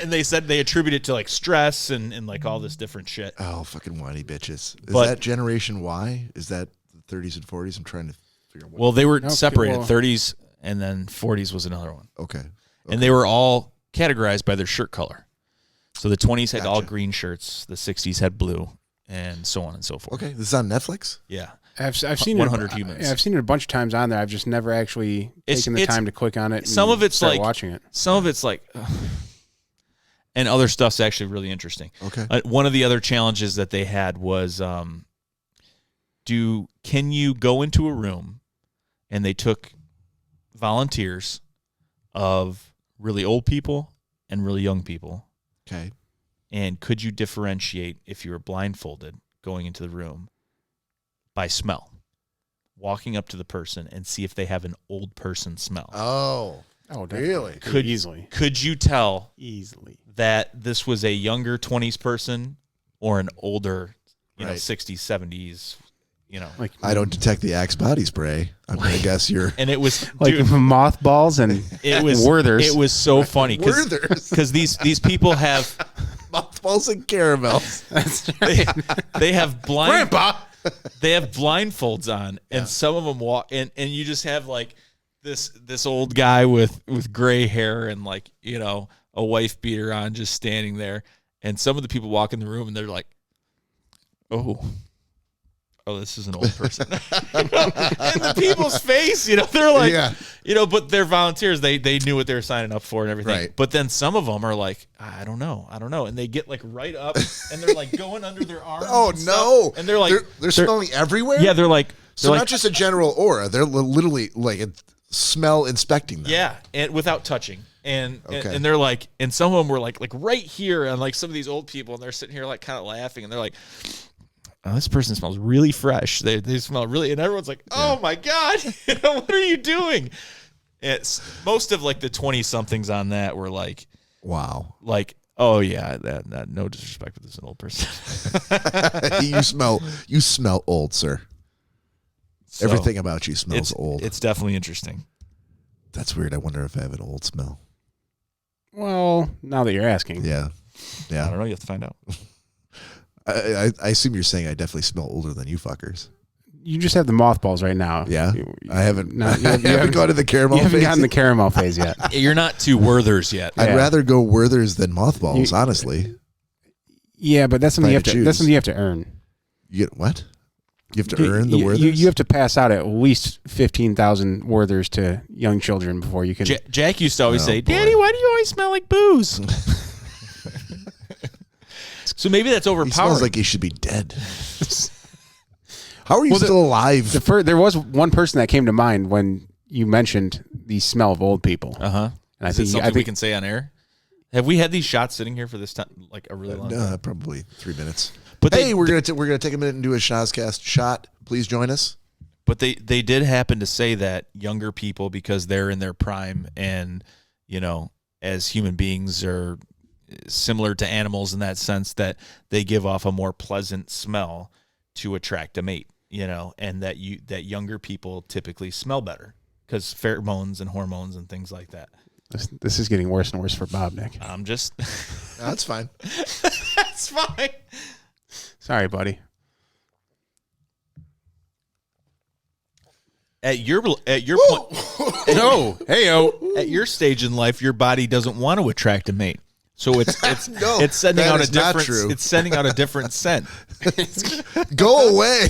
And they said they attribute it to like stress and like all this different shit. Oh, fucking whiny bitches. Is that Generation Y? Is that the 30s and 40s? I'm trying to figure out. Well, they were separated. 30s and then 40s was another one. Okay. And they were all categorized by their shirt color. So the 20s had all green shirts, the 60s had blue, and so on and so forth. Okay, this is on Netflix? Yeah. I've seen 100 Humans. I've seen it a bunch of times on there. I've just never actually taken the time to click on it. Some of it's start like watching it. Some of it's like, and other stuff's actually really interesting. Okay. One of the other challenges that they had was, can you go into a room, and they took volunteers of really old people and really young people. Okay. And could you differentiate if you were blindfolded going into the room by smell? Walking up to the person and see if they have an old person smell. Oh, really? Could you tell easily that this was a younger 20s person or an older, right. 60s, 70s, Like I don't detect the Axe body spray. I'm going to guess you're... And it was... like mothballs and Werthers. It was so funny. Werthers. Because these people have... mothballs and caramels. That's right. They have Grandpa! They have blindfolds on, and some of them walk, and you just have like this old guy with gray hair and like a wife beater on, just standing there, and some of the people walk in the room and they're like, oh, this is an old person. In the people's face, they're like, but they're volunteers. They knew what they were signing up for and everything. Right. But then some of them are like, I don't know. And they get like right up and they're like going under their arms. Oh, no. And they're like, they're smelling everywhere? Yeah, they're like, so not just a general aura. They're literally like smell inspecting them. Yeah, and without touching. And they're like, and some of them were like right here, and like some of these old people, and they're sitting here like kind of laughing, and they're like, oh, this person smells really fresh. They smell really, and everyone's like, oh my God, what are you doing? It's most of like the 20-somethings on that were like, wow, like, oh yeah, that no disrespect, but this is an old person. you smell old, sir. So everything about you smells old. It's definitely interesting. That's weird. I wonder if I have an old smell. Well, now that you're asking. Yeah. I don't know. You have to find out. I assume you're saying I definitely smell older than you fuckers. You just have the mothballs right now. Yeah. I haven't. You haven't gone to the caramel phase. You haven't gotten the caramel phase yet. You're not two Werthers yet. I'd rather go Werthers than mothballs, honestly. Yeah, but that's something that's something you have to earn. You get what? You have to earn the Werthers? You have to pass out at least 15,000 Werthers to young children before you can. Jack used to always say, boy. Daddy, why do you always smell like booze? So maybe that's overpowering. He smells like he should be dead. How are you still alive? There was one person that came to mind when you mentioned the smell of old people. And I think we can say on air. Have we had these shots sitting here for this time, like a really long time? Probably 3 minutes. But we're gonna take a minute and do a Schnozzcast shot. Please join us. But they did happen to say that younger people, because they're in their prime, and as human beings are similar to animals in that sense, that they give off a more pleasant smell to attract a mate. And that younger people typically smell better because pheromones and hormones and things like that. This is getting worse and worse for Bob, Nick. I'm just. That's fine. That's fine. Sorry, buddy. At your point, at your stage in life, your body doesn't want to attract a mate, so it's sending out a different. It's sending out a different scent. Go away.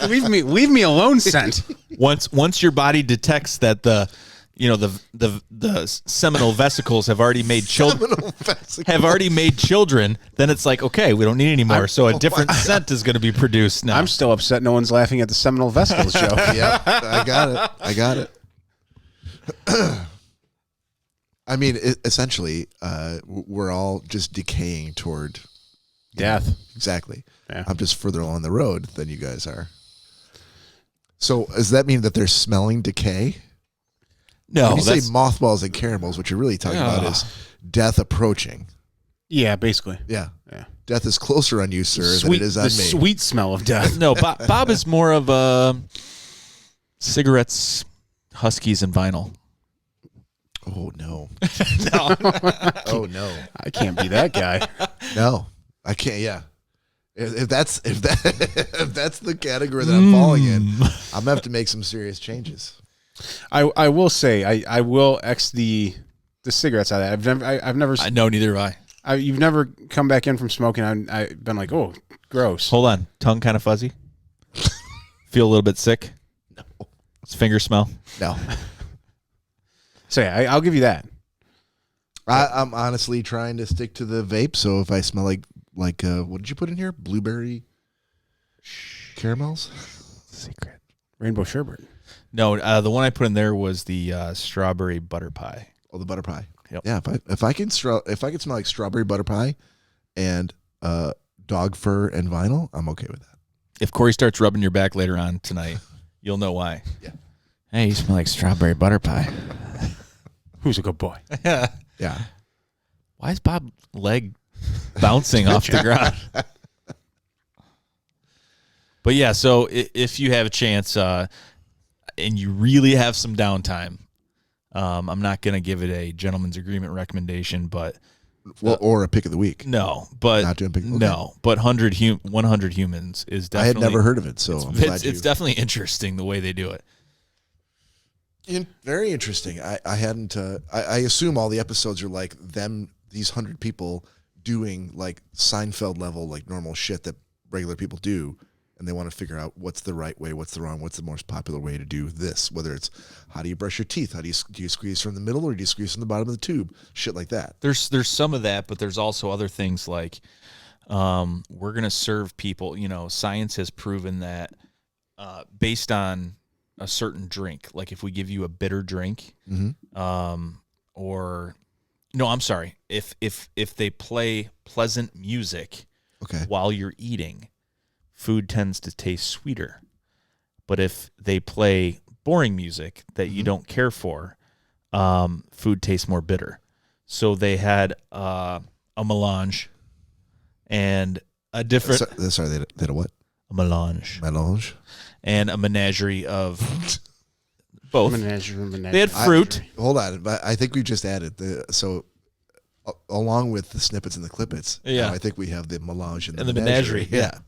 Leave me alone, scent. Once your body detects that the the seminal vesicles have already made children. Seminal vesicles. Have already made children. Then it's like, okay, we don't need any more. So a different scent is going to be produced now. I'm still upset no one's laughing at the seminal vesicles joke. Yep, I got it. I mean, essentially, we're all just decaying toward Death. Exactly. Yeah. I'm just further along the road than you guys are. So does that mean that they're smelling decay? No, when you say mothballs and caramels, what you're really talking about is death approaching. Yeah, basically. Yeah. Yeah. Death is closer on you, sir, than it is on the me. sweet smell of death. No, Bob is more of a cigarettes, Huskies, and vinyl. Oh no. No. Oh no. I can't be that guy. No. I can't. Yeah. If that's the category that I'm falling in, I'm gonna have to make some serious changes. I will say I will X the cigarettes out of that. I've never. I know, neither have I. You've never come back in from smoking. I've been like, oh, gross. Hold on, tongue kind of fuzzy. Feel a little bit sick. No. Does finger smell? No. So yeah, I'll give you that. I'm honestly trying to stick to the vape. So if I smell like what did you put in here? Blueberry caramels? Secret. Rainbow sherbet. No, the one I put in there was the strawberry butter pie. Oh, the butter pie. Yep. Yeah, if I can smell like strawberry butter pie and dog fur and vinyl, I'm okay with that. If Cory starts rubbing your back later on tonight, you'll know why. Yeah. Hey, you smell like strawberry butter pie. Who's a good boy? Yeah. Yeah. Why is Bob's leg bouncing off the ground? But yeah, so if you have a chance and you really have some downtime, I'm not going to give it a gentleman's agreement recommendation, but or a pick of the week. no, but Not doing pick. Okay. no, but 100 humans is definitely. I had never heard of it, so I'm glad it's definitely interesting the way they do it. Very interesting. I hadn't. I assume all the episodes are like these 100 people doing like Seinfeld level, like normal shit that regular people do, and they want to figure out what's the right way, what's the wrong, what's the most popular way to do this. Whether it's how do you brush your teeth, do you squeeze from the middle or do you squeeze from the bottom of the tube, shit like that. There's some of that, but there's also other things like we're gonna serve people. Science has proven that based on a certain drink, like if we give you a bitter drink, or no, I'm sorry, if they play pleasant music while you're eating, food tends to taste sweeter. But if they play boring music that you don't care for, food tastes more bitter. So they had a melange and a different. Sorry, they had a what? A melange. Melange. And a menagerie of both. Menagerie. They had fruit. Hold on, but I think we just added along with the snippets and the clippets. Yeah, I think we have the melange and the menagerie. Yeah.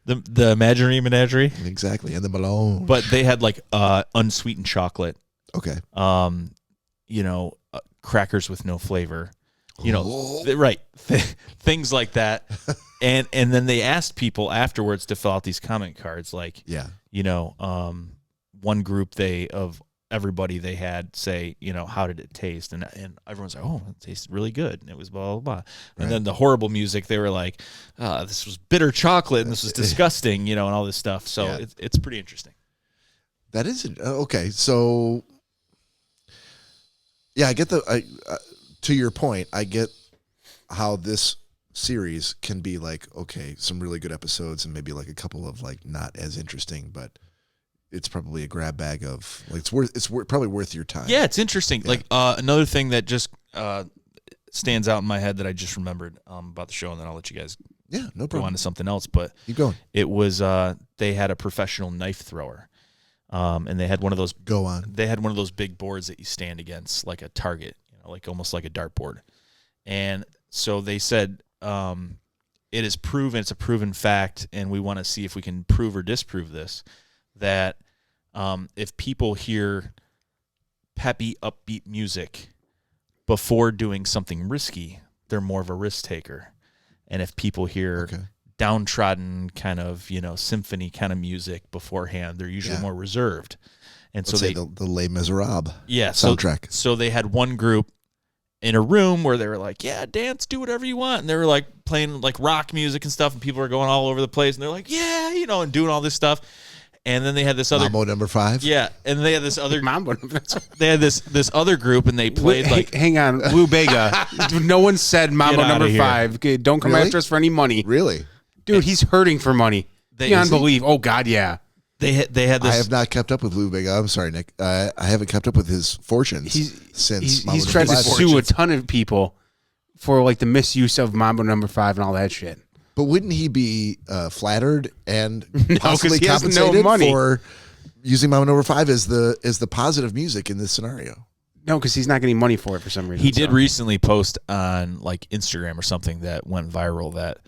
The imaginary menagerie. Exactly, and the melange. But they had like unsweetened chocolate. Okay. Crackers with no flavor. Right. Things like that. And then they asked people afterwards to fill out these comment cards. Like, one group of everybody they had say, how did it taste? And everyone's like, oh, it tasted really good. And it was blah, blah, blah. And then the horrible music, they were like, this was bitter chocolate and this was disgusting, and all this stuff. So it's pretty interesting. That is okay. So, yeah, I get to your point, I get how this series can be like, okay, some really good episodes and maybe like a couple of like not as interesting, but it's probably a grab bag of like it's probably worth your time. Yeah, it's interesting. Yeah. Like another thing that just stands out in my head that I just remembered about the show, and then I'll let you guys go on to something else. But keep going. It was they had a professional knife thrower, and they had one of those. Go on. They had one of those big boards that you stand against, like a target, like almost like a dartboard. And so they said it is proven. It's a proven fact, and we want to see if we can prove or disprove this. That if people hear peppy, upbeat music before doing something risky, they're more of a risk taker. And if people hear downtrodden kind of, symphony kind of music beforehand, they're usually more reserved. And Let's so say the Les Miserables soundtrack. So they had one group in a room where they were like, yeah, dance, do whatever you want. And they were like playing like rock music and stuff, and people were going all over the place. And they're like, yeah, and doing all this stuff. And then they had this other Mambo number 5. Yeah, and they had this other Mambo. they had this other group, and they played like hang on, Lou Bega. No one said Mambo Get outta number here. 5. Okay, don't come Really? after us for any money, Really? dude. He's hurting for money. Beyond belief. Oh God, yeah. they had this. I have not kept up with Lou Bega. I'm sorry, Nick. I haven't kept up with his fortunes since Mambo He's number tried to 5. sue a ton of people for like the misuse of Mambo number 5 and all that shit. But wouldn't he be flattered and 'cause possibly he has no compensated money. for using Mambo number 5 as the positive music in this scenario? No, because he's not getting money for it for some reason. He did recently post on like Instagram or something that went viral that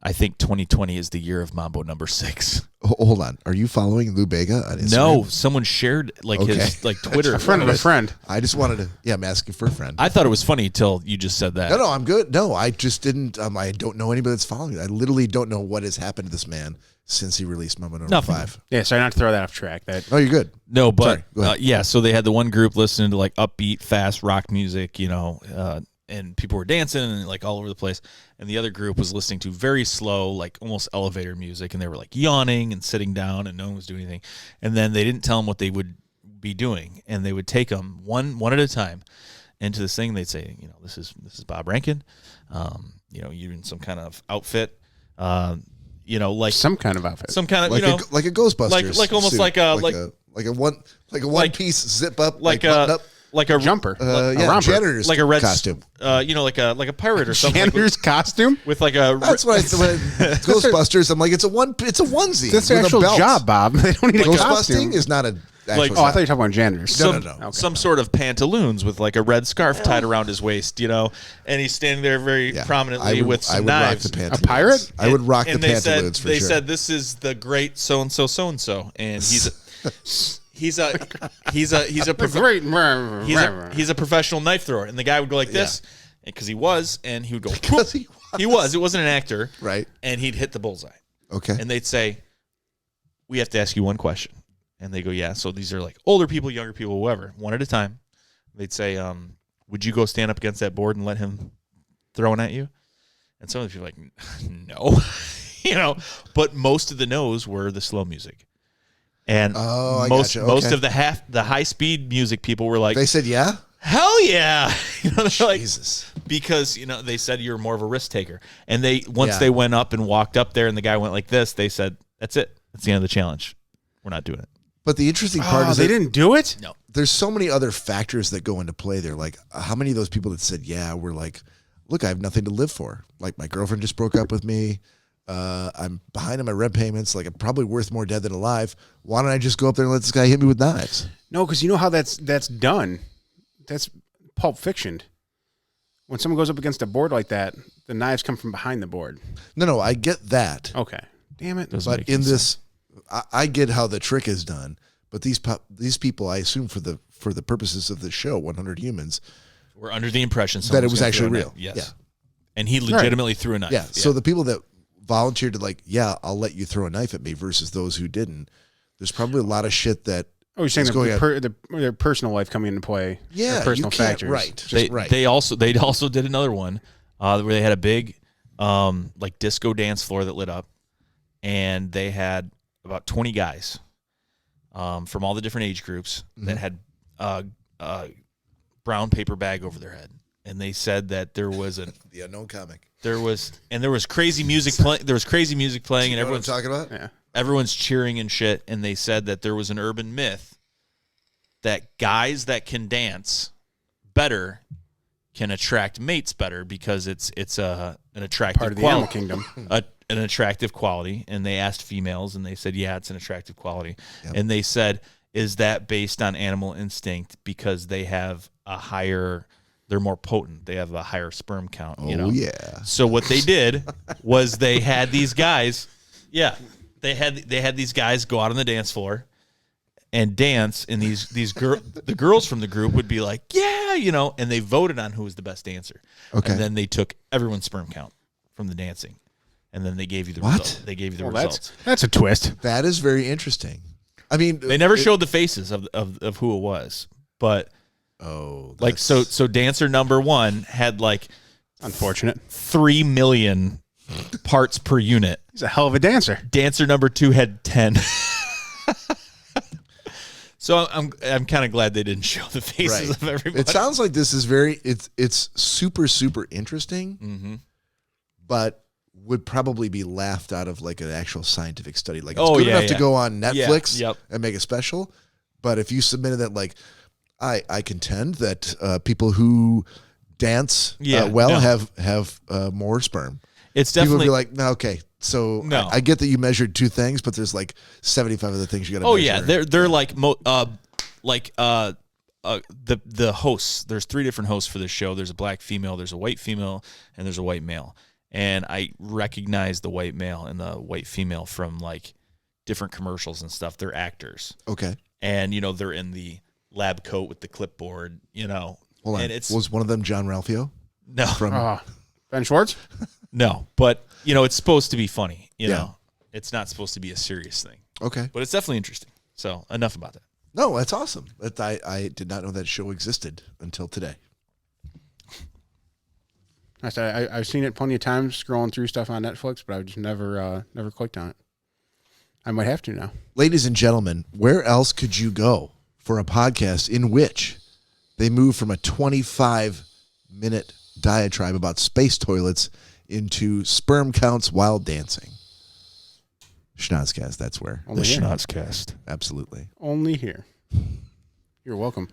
I think 2020 is the year of Mambo number 6. Hold on. Are you following Lou Bega on Instagram? No, someone shared like his like Twitter. a friend of a friend. I just wanted to. Yeah, I'm asking for a friend. I thought it was funny till you just said that. No, I'm good. No, I just didn't. I don't know anybody that's following it. I literally don't know what has happened to this man since he released Mambo number Nothing. 5. Yeah, sorry not to throw that off track. That Oh, you're good. No, but Sorry, go ahead. yeah, so they had the one group listening to like upbeat, fast rock music, and people were dancing and like all over the place. And the other group was listening to very slow, like almost elevator music, and they were like yawning and sitting down, and no one was doing anything. And then they didn't tell them what they would be doing, and they would take them one at a time into this thing. They'd say, this is Bob Rankin, you're in some kind of outfit, like some kind of outfit. some kind of Like a Ghostbusters, like almost suit. like a one piece zip up, like button a up. like a jumper. Yeah, a romper. janitor's like a red costume. like a pirate or something. Janitor's costume. with like a That's what I thought. Ghostbusters. I'm like, it's a onesie. That's their with a actual belt. job, Bob. They don't need a costume. Ghostbusting is not a. Actual Oh, I job. thought you were talking about janitors. some sort of pantaloons with like a red scarf tied around his waist, and he's standing there very Yeah. prominently with some I would knives. Rock the pantaloons. A pirate? I would rock the and they pantaloons said for they sure. said this is the great so and so, and he's a professional knife thrower, and the guy would go like this, because he was, and he would go. Because he He was. It wasn't an actor, right. and he'd hit the bullseye. Okay. And they'd say, we have to ask you one question. And they go, yeah. So these are like older people, younger people, whoever, one at a time. They'd say, would you go stand up against that board and let him throw it at you? And some of the people are like, no. But most of the no's were the slow music. And I most gotcha. Okay. of the high speed music people were like, They said, yeah. hell yeah. They're like, Jesus. because they said you're more of a risk taker, and once Yeah. they went up and walked up there and the guy went like this, they said, that's it, that's the end of the challenge, we're not doing it. But the interesting part is they that didn't do it? No. there's so many other factors that go into play there. Like, how many of those people that said, yeah, were like, look, I have nothing to live for. Like, my girlfriend just broke up with me. I'm behind on my rent payments. Like, I'm probably worth more dead than alive. Why don't I just go up there and let this guy hit me with knives? No, because you know how that's done. That's Pulp Fiction. When someone goes up against a board like that, the knives come from behind the board. No, I get that. Okay. Damn it. Doesn't But make in any this, I get how the trick is done. But these people, I assume for the purposes of the show, 100 Humans, We're under the impression that it was gonna actually throw a real. knife. Yes. Yeah. And he legitimately threw a knife. Yeah. So the people that volunteered to like, yeah, I'll let you throw a knife at me versus those who didn't. There's probably a lot of shit that. Oh, you're saying is going on. their personal life coming into play. Yeah, their personal you can't, factors. right. They they also did another one where they had a big like disco dance floor that lit up, and they had about 20 guys from all the different age groups that had brown paper bag over their head, and they said that there was The unknown comic. there was crazy music playing. There was crazy music playing, and You know what I'm everyone's talking about? Yeah. everyone's cheering and shit. And they said that there was an urban myth that guys that can dance better can attract mates better because it's an attractive Part of the quality. animal kingdom. An attractive quality. And they asked females, and they said, yeah, it's an attractive quality. Yep. And they said, is that based on animal instinct because they have they're more potent, they have a higher sperm count. Oh, yeah. So what they did was they had these guys, they had these guys go out on the dance floor and dance, and the girls from the group would be like, yeah, and they voted on who was the best dancer. Okay. And then they took everyone's sperm count from the dancing, and then they gave you the What? results. They gave you the Well, results. that's a twist. That is very interesting. I mean, They never showed the faces of who it was, but like so dancer number 1 had like Unfortunate. 3 million parts per unit. He's a hell of a dancer. Dancer number 2 had 10. So I'm kind of glad they didn't show the faces of everybody. It sounds like this is it's super, super interesting, but would probably be laughed out of like an actual scientific study. Like it's good enough to go on Netflix and make a special. But if you submitted that, like, I contend that people who dance have more sperm. It's people definitely would be like, no, okay. So I get that you measured 2 things, but there's like 75 other things you got to measure. Oh yeah, they're like the hosts. There's 3 different hosts for this show. There's a black female, there's a white female, and there's a white male. And I recognize the white male and the white female from like different commercials and stuff. They're actors. Okay. And they're in the lab coat with the clipboard. Hold on. And Was one of them John Ralphio? No. From Ben Schwartz? No, but it's supposed to be funny. You know, it's not supposed to be a serious thing. Okay. But it's definitely interesting. So enough about that. No, that's awesome. I did not know that show existed until today. I've seen it plenty of times scrolling through stuff on Netflix, but I've just never clicked on it. I might have to now. Ladies and gentlemen, where else could you go for a podcast in which they move from a 25-minute diatribe about space toilets into sperm counts while dancing? Schnozzcast, that's where. Only the here. Schnozzcast. Absolutely. Only here. You're welcome.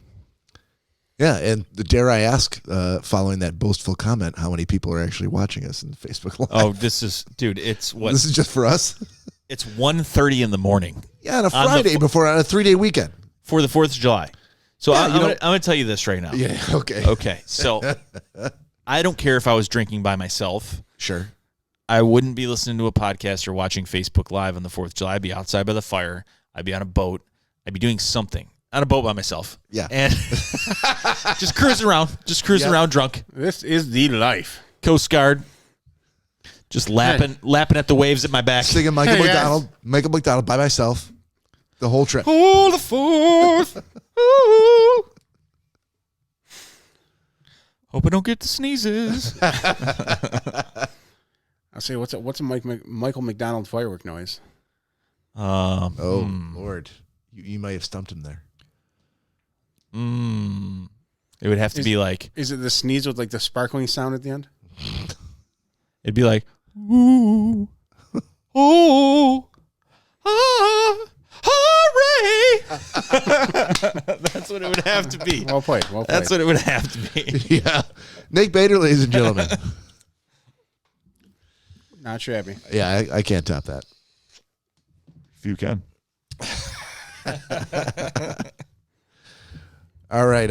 Yeah, and dare I ask, following that boastful comment, how many people are actually watching us in Facebook Live? Oh, this is, dude, it's what? This is just for us? It's 1:30 in the morning. Yeah, on a Friday before on a 3-day weekend. For the 4th of July. So Yeah, I'm going to tell you this right now. Yeah, okay. Okay, so I don't care if I was drinking by myself. Sure. I wouldn't be listening to a podcast or watching Facebook Live on the 4th of July. I'd be outside by the fire. I'd be on a boat. I'd be doing something. On a boat by myself. Yeah. And just cruising around. Just cruising around drunk. This is the life. Coast Guard. Just lapping at the waves at my back. Singing Michael McDonald by myself the whole trip. Oh, the 4th. Ooh. Hope I don't get the sneezes. I'll say, what's a Michael McDonald firework noise? Lord. You might have stumped him there. It would have to be like... Is it the sneeze with like the sparkling sound at the end? It'd be like... Ooh. Oh. Ah. Hooray! That's what it would have to be. Well played. That's what it would have to be. Yeah. Nick Bader, ladies and gentlemen. Not shabby. Yeah, I can't top that. If you can. All right.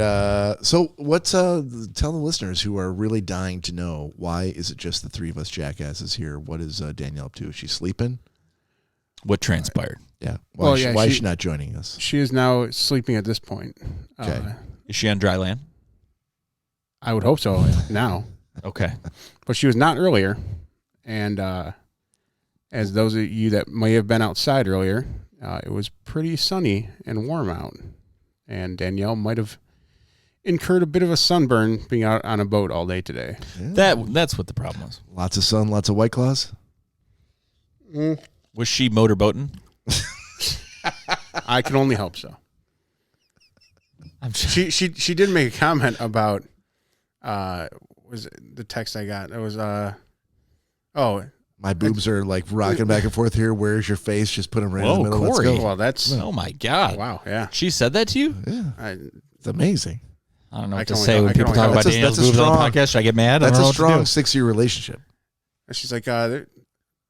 So what's tell the listeners who are really dying to know, why is it just the 3 of us jackasses here? What is Danielle up to? Is she sleeping? What transpired? Yeah. Why is she not joining us? She is now sleeping at this point. Okay. Is she on dry land? I would hope so now. Okay. But she was not earlier. And as those of you that may have been outside earlier, it was pretty sunny and warm out. And Danielle might have incurred a bit of a sunburn being out on a boat all day today. Yeah. That's what the problem was. Lots of sun, lots of White Claws? Was she motorboating? I can only hope so. She did make a comment about was it the text I got? It was my boobs are like rocking back and forth here. Where's your face? Just put them right in the middle. Cory. Let's go. Well, that's Oh my God. wow, yeah. She said that to you? Yeah. It's amazing. I don't know I what to can only say hope- when I can people only talk hope. about That's a Daniel's boobs on the strong- podcast. Should I get mad? I That's don't know a what to strong do. 6-year relationship. And she's like, there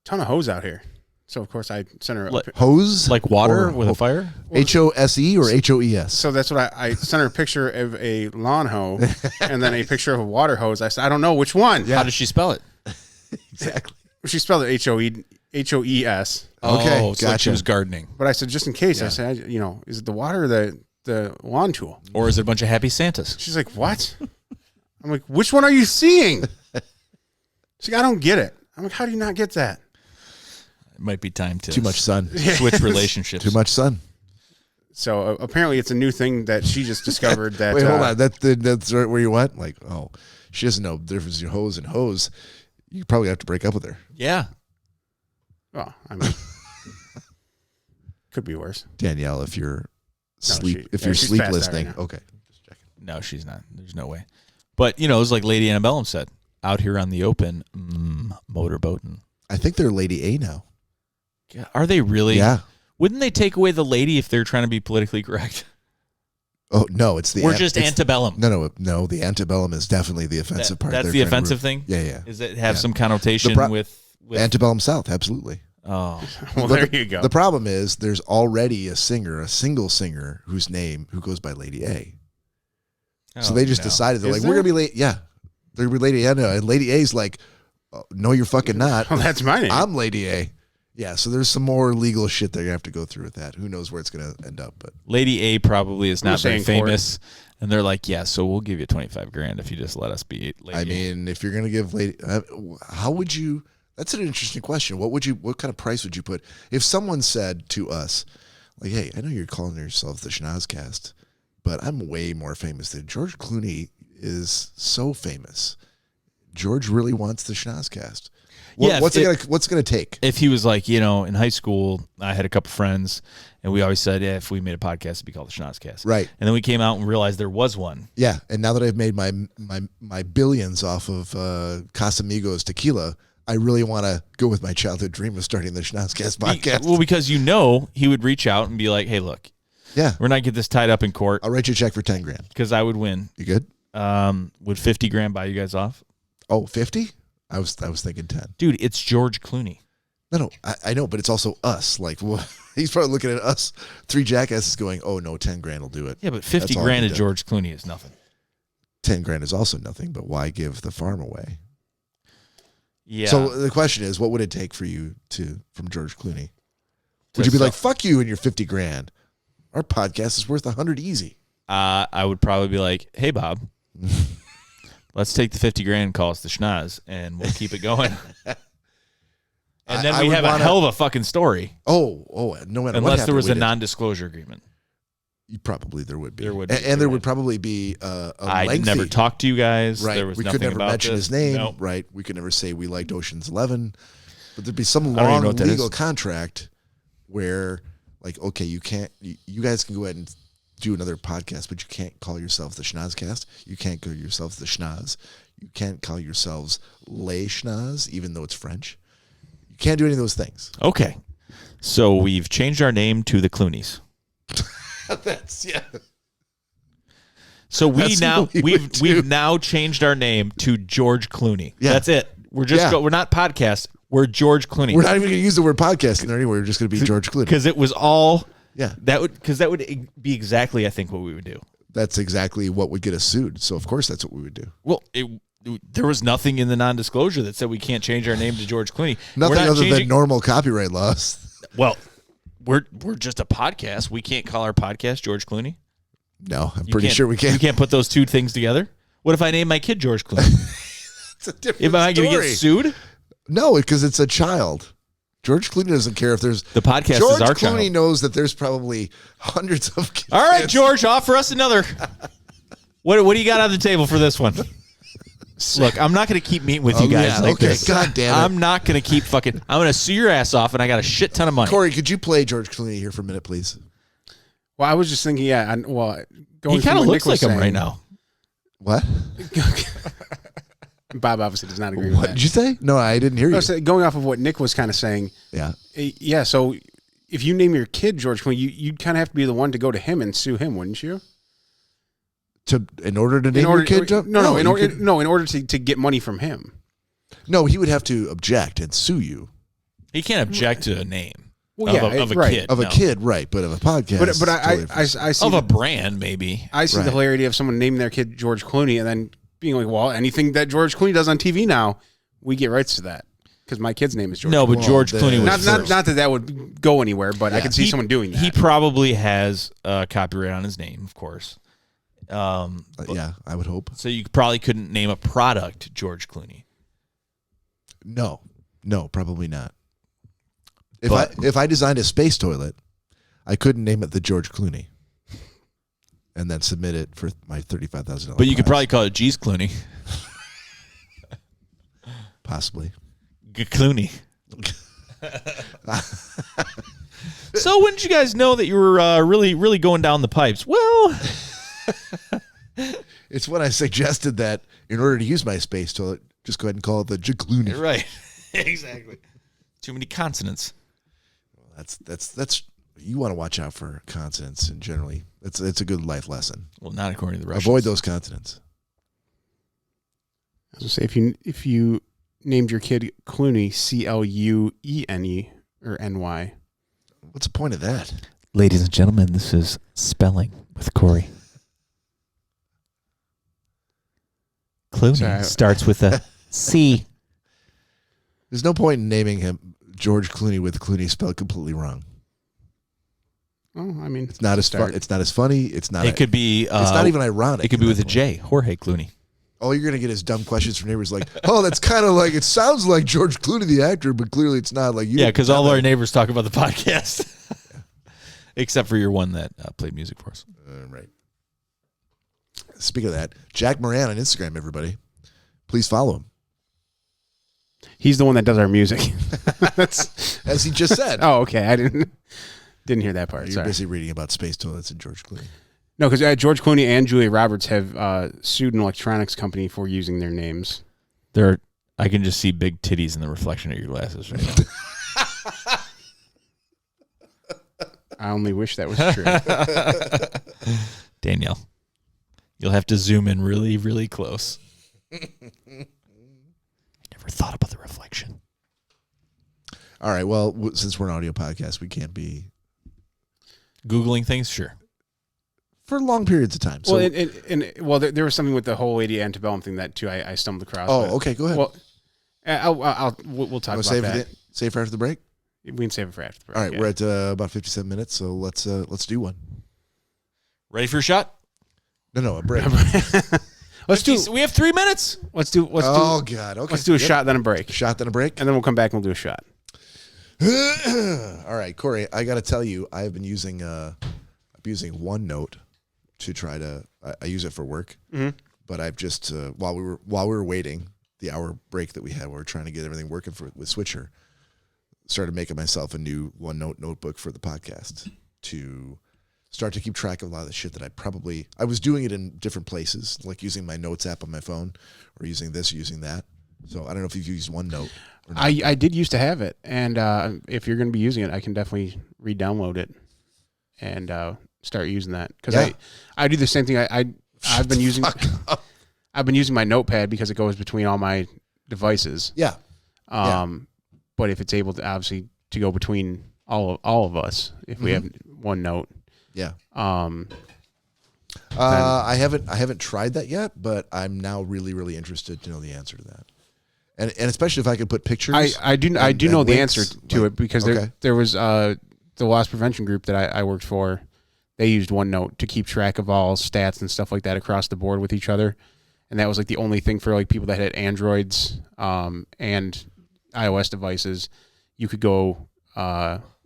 ton of hose out here. So of course I sent her. Hose? Like water Or with a fire? HOSE or HOES? So that's what I sent her a picture of a lawn hoe and then a picture of a water hose. I said, I don't know which one. How does she spell it? Exactly. She spelled it HOES. Okay, Oh, it's like gotcha. she was gardening. But I said, just in case, I said, is it the water or the lawn tool? Or is it a bunch of happy Santas? She's like, what? I'm like, which one are you seeing? She's like, I don't get it. I'm like, how do you not get that? It might be time to Too much sun. switch relationships. Too much sun. So apparently it's a new thing that she just discovered. That Wait, hold on. That's right where you went? Like, oh, she doesn't know the difference between hose and hose. You probably have to break up with her. Yeah. Well, I mean, could be worse. Danielle, if you're she's sleep past that listening. right now. Okay. Just checking. No, she's not. There's no way. But, it was like Lady Antebellum said, out here on the open, motorboating. I think they're Lady A now. Yeah, are they really? Yeah. Wouldn't they take away the lady if they're trying to be politically correct? Oh, no, it's the... We're just antebellum. No, the antebellum is definitely the offensive part. That's They're the trying to offensive thing? Yeah. Is it have some connotation with... Antebellum South, absolutely. Oh. Well, there you go. The problem is there's already a single singer who goes by Lady A. So they just decided, they're Is we're going to there? be late. Yeah. They're going to be Lady A. And Lady A's like, oh, no, you're fucking not. Well, that's my name. I'm Lady A. Yeah, so there's some more legal shit they're going to have to go through with that. Who knows where it's going to end up. But Lady A probably is not very saying famous. And they're like, yeah, so we'll give you $25,000 if you just let us be Lady A. I mean, if you're going to give Lady... how would you... That's an interesting question. What kind of price would you put if someone said to us, like, hey, I know you're calling yourself the Schnozzcast, but I'm way more famous than George Clooney is so famous. George really wants the Schnozzcast. What's it gonna take? If he was like, in high school, I had a couple friends, and we always said, if we made a podcast, it'd be called the Schnozzcast. Right. And then we came out and realized there was one. Yeah, and now that I've made my billions off of Casamigos tequila, I really want to go with my childhood dream of starting the Schnozzcast podcast. Well, because he would reach out and be like, hey, look, yeah, we're not get this tied up in court. I'll write you a check for $10,000 because I would win. You good? Would $50,000 buy you guys off? Oh, 50? I was thinking 10. Dude, it's George Clooney. No, I know, but it's also us. Like, well, he's probably looking at us, three jackasses, going, "Oh no, $10,000 will do it." Yeah, but $50,000 to George Clooney is nothing. $10,000 is also nothing, but why give the farm away? Yeah. So the question is, what would it take for you from George Clooney? Would you be like, "Fuck you and your $50,000"? Our podcast is worth $100 easy. I would probably be like, "Hey, Bob, let's take the $50,000 and call us the Schnoz, and we'll keep it going." And then we have a hell of a fucking story. Oh, no matter what. Unless there was a non-disclosure agreement. Probably there would be. There would be. And there would probably be a I lengthy... never talked to you guys. Right. There was we nothing could never about mention this. his name. Nope. Right. We could never say we liked Ocean's 11. But there'd be some I don't even long know what that legal is. contract where, like, okay, you guys can go ahead and do another podcast, but you can't call yourselves the Schnozzcast. You can't call yourselves the Schnoz. You can't call yourselves Les Schnoz, even though it's French. You can't do any of those things. Okay. So we've changed our name to the Clooneys. Yeah. So That's what we would do. we've now changed our name to George Clooney. Yeah. That's it. We're just we're not podcast. We're George Clooney. We're not even going to use the word podcast in there anyway. We're just going to be George Clooney. Because it was all that would be exactly I think what we would do. That's exactly what would get us sued. So of course that's what we would do. Well, there was nothing in the non-disclosure that said we can't change our name to George Clooney. Nothing other than normal copyright laws. Well, we're just a podcast. We can't call our podcast George Clooney. No, I'm pretty sure we can't. You can't put those two things together. What if I name my kid George Clooney? It's a different Am I going to get sued? No, because it's a child. George Clooney doesn't care if there's... The podcast George is our Clooney child. knows that there's probably hundreds of kids. All right, George, offer us another. What do you got on the table for this one? Look, I'm not going to keep meeting with you guys like this. God damn it. I'm not going to keep fucking... I'm going to sue your ass off, and I got a shit ton of money. Corey, could you play George Clooney here for a minute, please? Well, I was just thinking, going he kind of looks like him right now. What? Bob obviously does not agree with What that. did you say? No, I didn't hear you. No, going off of what Nick was kind of saying. Yeah. So if you name your kid George Clooney, you'd kind of have to be the one to go to him and sue him, wouldn't you? In order to name your kid? In order to get money from him. No, he would have to object and sue you. He can't object to a name. Well, of a right. kid. Of a kid, right, but of a podcast. But I see of a brand, maybe. I see the hilarity of someone naming their kid George Clooney and then being like, well, anything that George Clooney does on TV now, we get rights to that. Because my kid's name is George Clooney. No, but George Clooney was not that would go anywhere, but I could see someone doing that. He probably has copyright on his name, of course. Yeah, I would hope. So you probably couldn't name a product George Clooney. No, probably not. If I designed a space toilet, I couldn't name it the George Clooney and then submit it for my $35,000. But you could probably call it G's Clooney. Possibly. Clooney. So when did you guys know that you were really going down the pipes? Well, it's when I suggested that in order to use my space toilet, just go ahead and call it the Clooney. Right. Exactly. Too many consonants. That's you want to watch out for consonants, and generally it's a good life lesson. Well, not according to the Russians. Avoid those consonants. I was gonna say if you named your kid Clooney, Cluene or NY. What's the point of that? Ladies and gentlemen, this is Spelling with Cory. Clooney Sorry. starts with a C. There's no point in naming him George Clooney with Clooney spelled completely wrong. Oh, I mean, It's not as fun. It's not as funny. It's not. It could be. It's not even ironic. It could be with a J. Jorge Clooney. Oh, you're gonna get his dumb questions from neighbors like, "Oh, that's kind of like it sounds like George Clooney the actor, but clearly it's not." Like you. Yeah, because all our neighbors talk about the podcast, except for your one that played music for us. Right. Speaking of that, Jack Moran on Instagram, everybody, please follow him. he's the one that does our music. That's As he just said. oh, okay. I didn't hear that part. You're Sorry. busy reading about space toilets and George Clooney. No, because George Clooney and Julia Roberts have sued an electronics company for using their names. I can just see big titties in the reflection of your glasses right now. I only wish that was true. Danielle, you'll have to zoom in really, really close. Never thought about the reflection. All right. Well, since we're an audio podcast, we can't be Googling things, sure. for long periods of time. So, Well, there was something with the whole Lady Antebellum thing that too I stumbled across. oh, but- okay. Go ahead. Well, we'll talk about save that. Save for after the break. We can save it for after the break. All right. yeah. We're at about 57 minutes, so let's do one. Ready for a shot? No, a break. Let's do. We have 3 minutes. Let's do. Oh God. Okay. Let's do a Yep. shot, then a break, Shot, then a break. and then we'll come back and we'll do a shot. All right, Cory. I got to tell you, I've been using OneNote to try to. I use it for work, but I've just while we were waiting the hour break that we had, we were trying to get everything working with Switcher. Started making myself a new OneNote notebook for the podcast to start to keep track of a lot of the shit that I was doing it in different places, like using my notes app on my phone or using this or using that. So I don't know if you've used OneNote or not. I did used to have it, and if you're going to be using it, I can definitely re-download it and start using that because Yeah. I do the same thing. I've been using my Notepad because it goes between all my devices. Yeah. But if it's able to obviously to go between all of us, if we have OneNote, Yeah. then- I haven't tried that yet, but I'm now really, really interested to know the answer to that. And especially if I could put pictures. I do know and the links, answer to like- it because okay. there was the loss prevention group that I worked for. They used OneNote to keep track of all stats and stuff like that across the board with each other, and that was like the only thing for like people that had Androids and iOS devices. You could go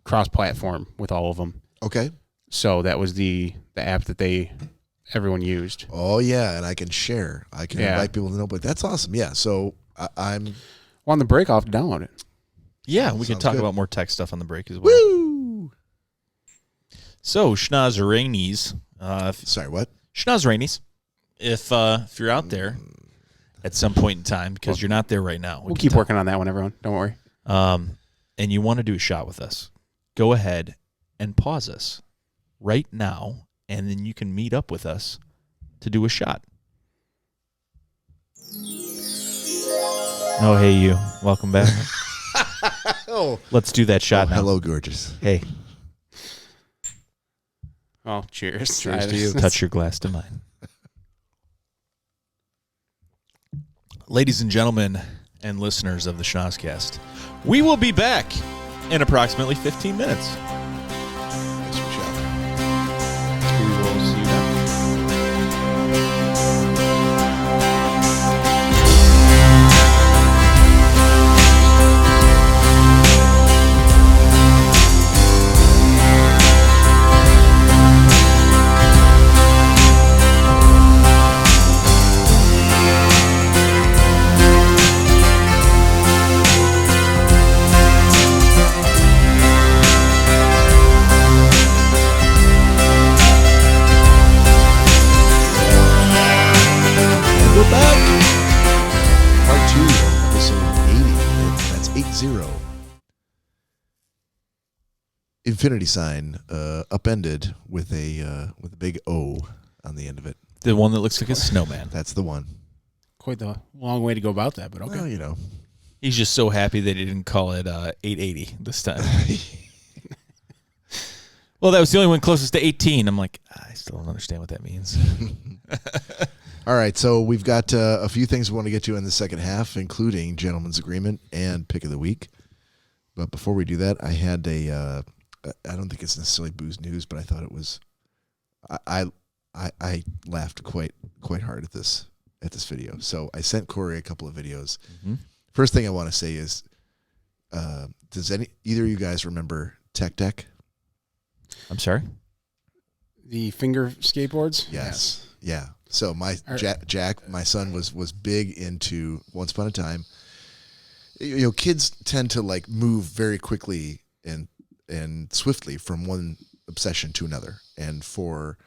cross-platform with all of them. Okay. So that was the app that everyone used. Oh yeah, and I can share. I can invite people to know. But that's awesome. Yeah. So I'm. Well, on the break, I'll have to download it. Yeah, we can Sounds talk good. about more tech stuff on the break as well. Woo! So, Schnozzcast, Sorry, what? Schnozzcast, if you're out there at some point in time, because you're not there right now. We'll keep working on that one, everyone. Don't worry. And you want to do a shot with us, go ahead and pause us right now, and then you can meet up with us to do a shot. Oh, hey, you. Welcome back. Oh, Let's do that shot now. hello, gorgeous. Hey, Oh, cheers. Cheers to you. touch your glass to mine. Ladies and gentlemen and listeners of the Schnozzcast, we will be back in approximately 15 minutes. Thanks for the shot. We will see you then. infinity sign upended with a big O on the end of it. The one that looks like a snowman. That's the one. Quite the long way to go about that, but okay. Well, you know. He's just so happy that he didn't call it 880 this time. Well, that was the only one closest to 18. I'm like, I still don't understand what that means. All right, so we've got a few things we want to get to in the second half, including Gentleman's Agreement and Pick of the Week. But before we do that, I had I don't think it's necessarily booze news, but I thought it was. I laughed quite hard at this video. So I sent Cory a couple of videos. Mm-hmm. First thing I want to say is, does either of you guys remember Tech Deck? I'm sorry? The finger skateboards? Yes. Yeah. So my Jack, my son was big into Once Upon a Time. You know, kids tend to like move very quickly and swiftly from one obsession to another. And for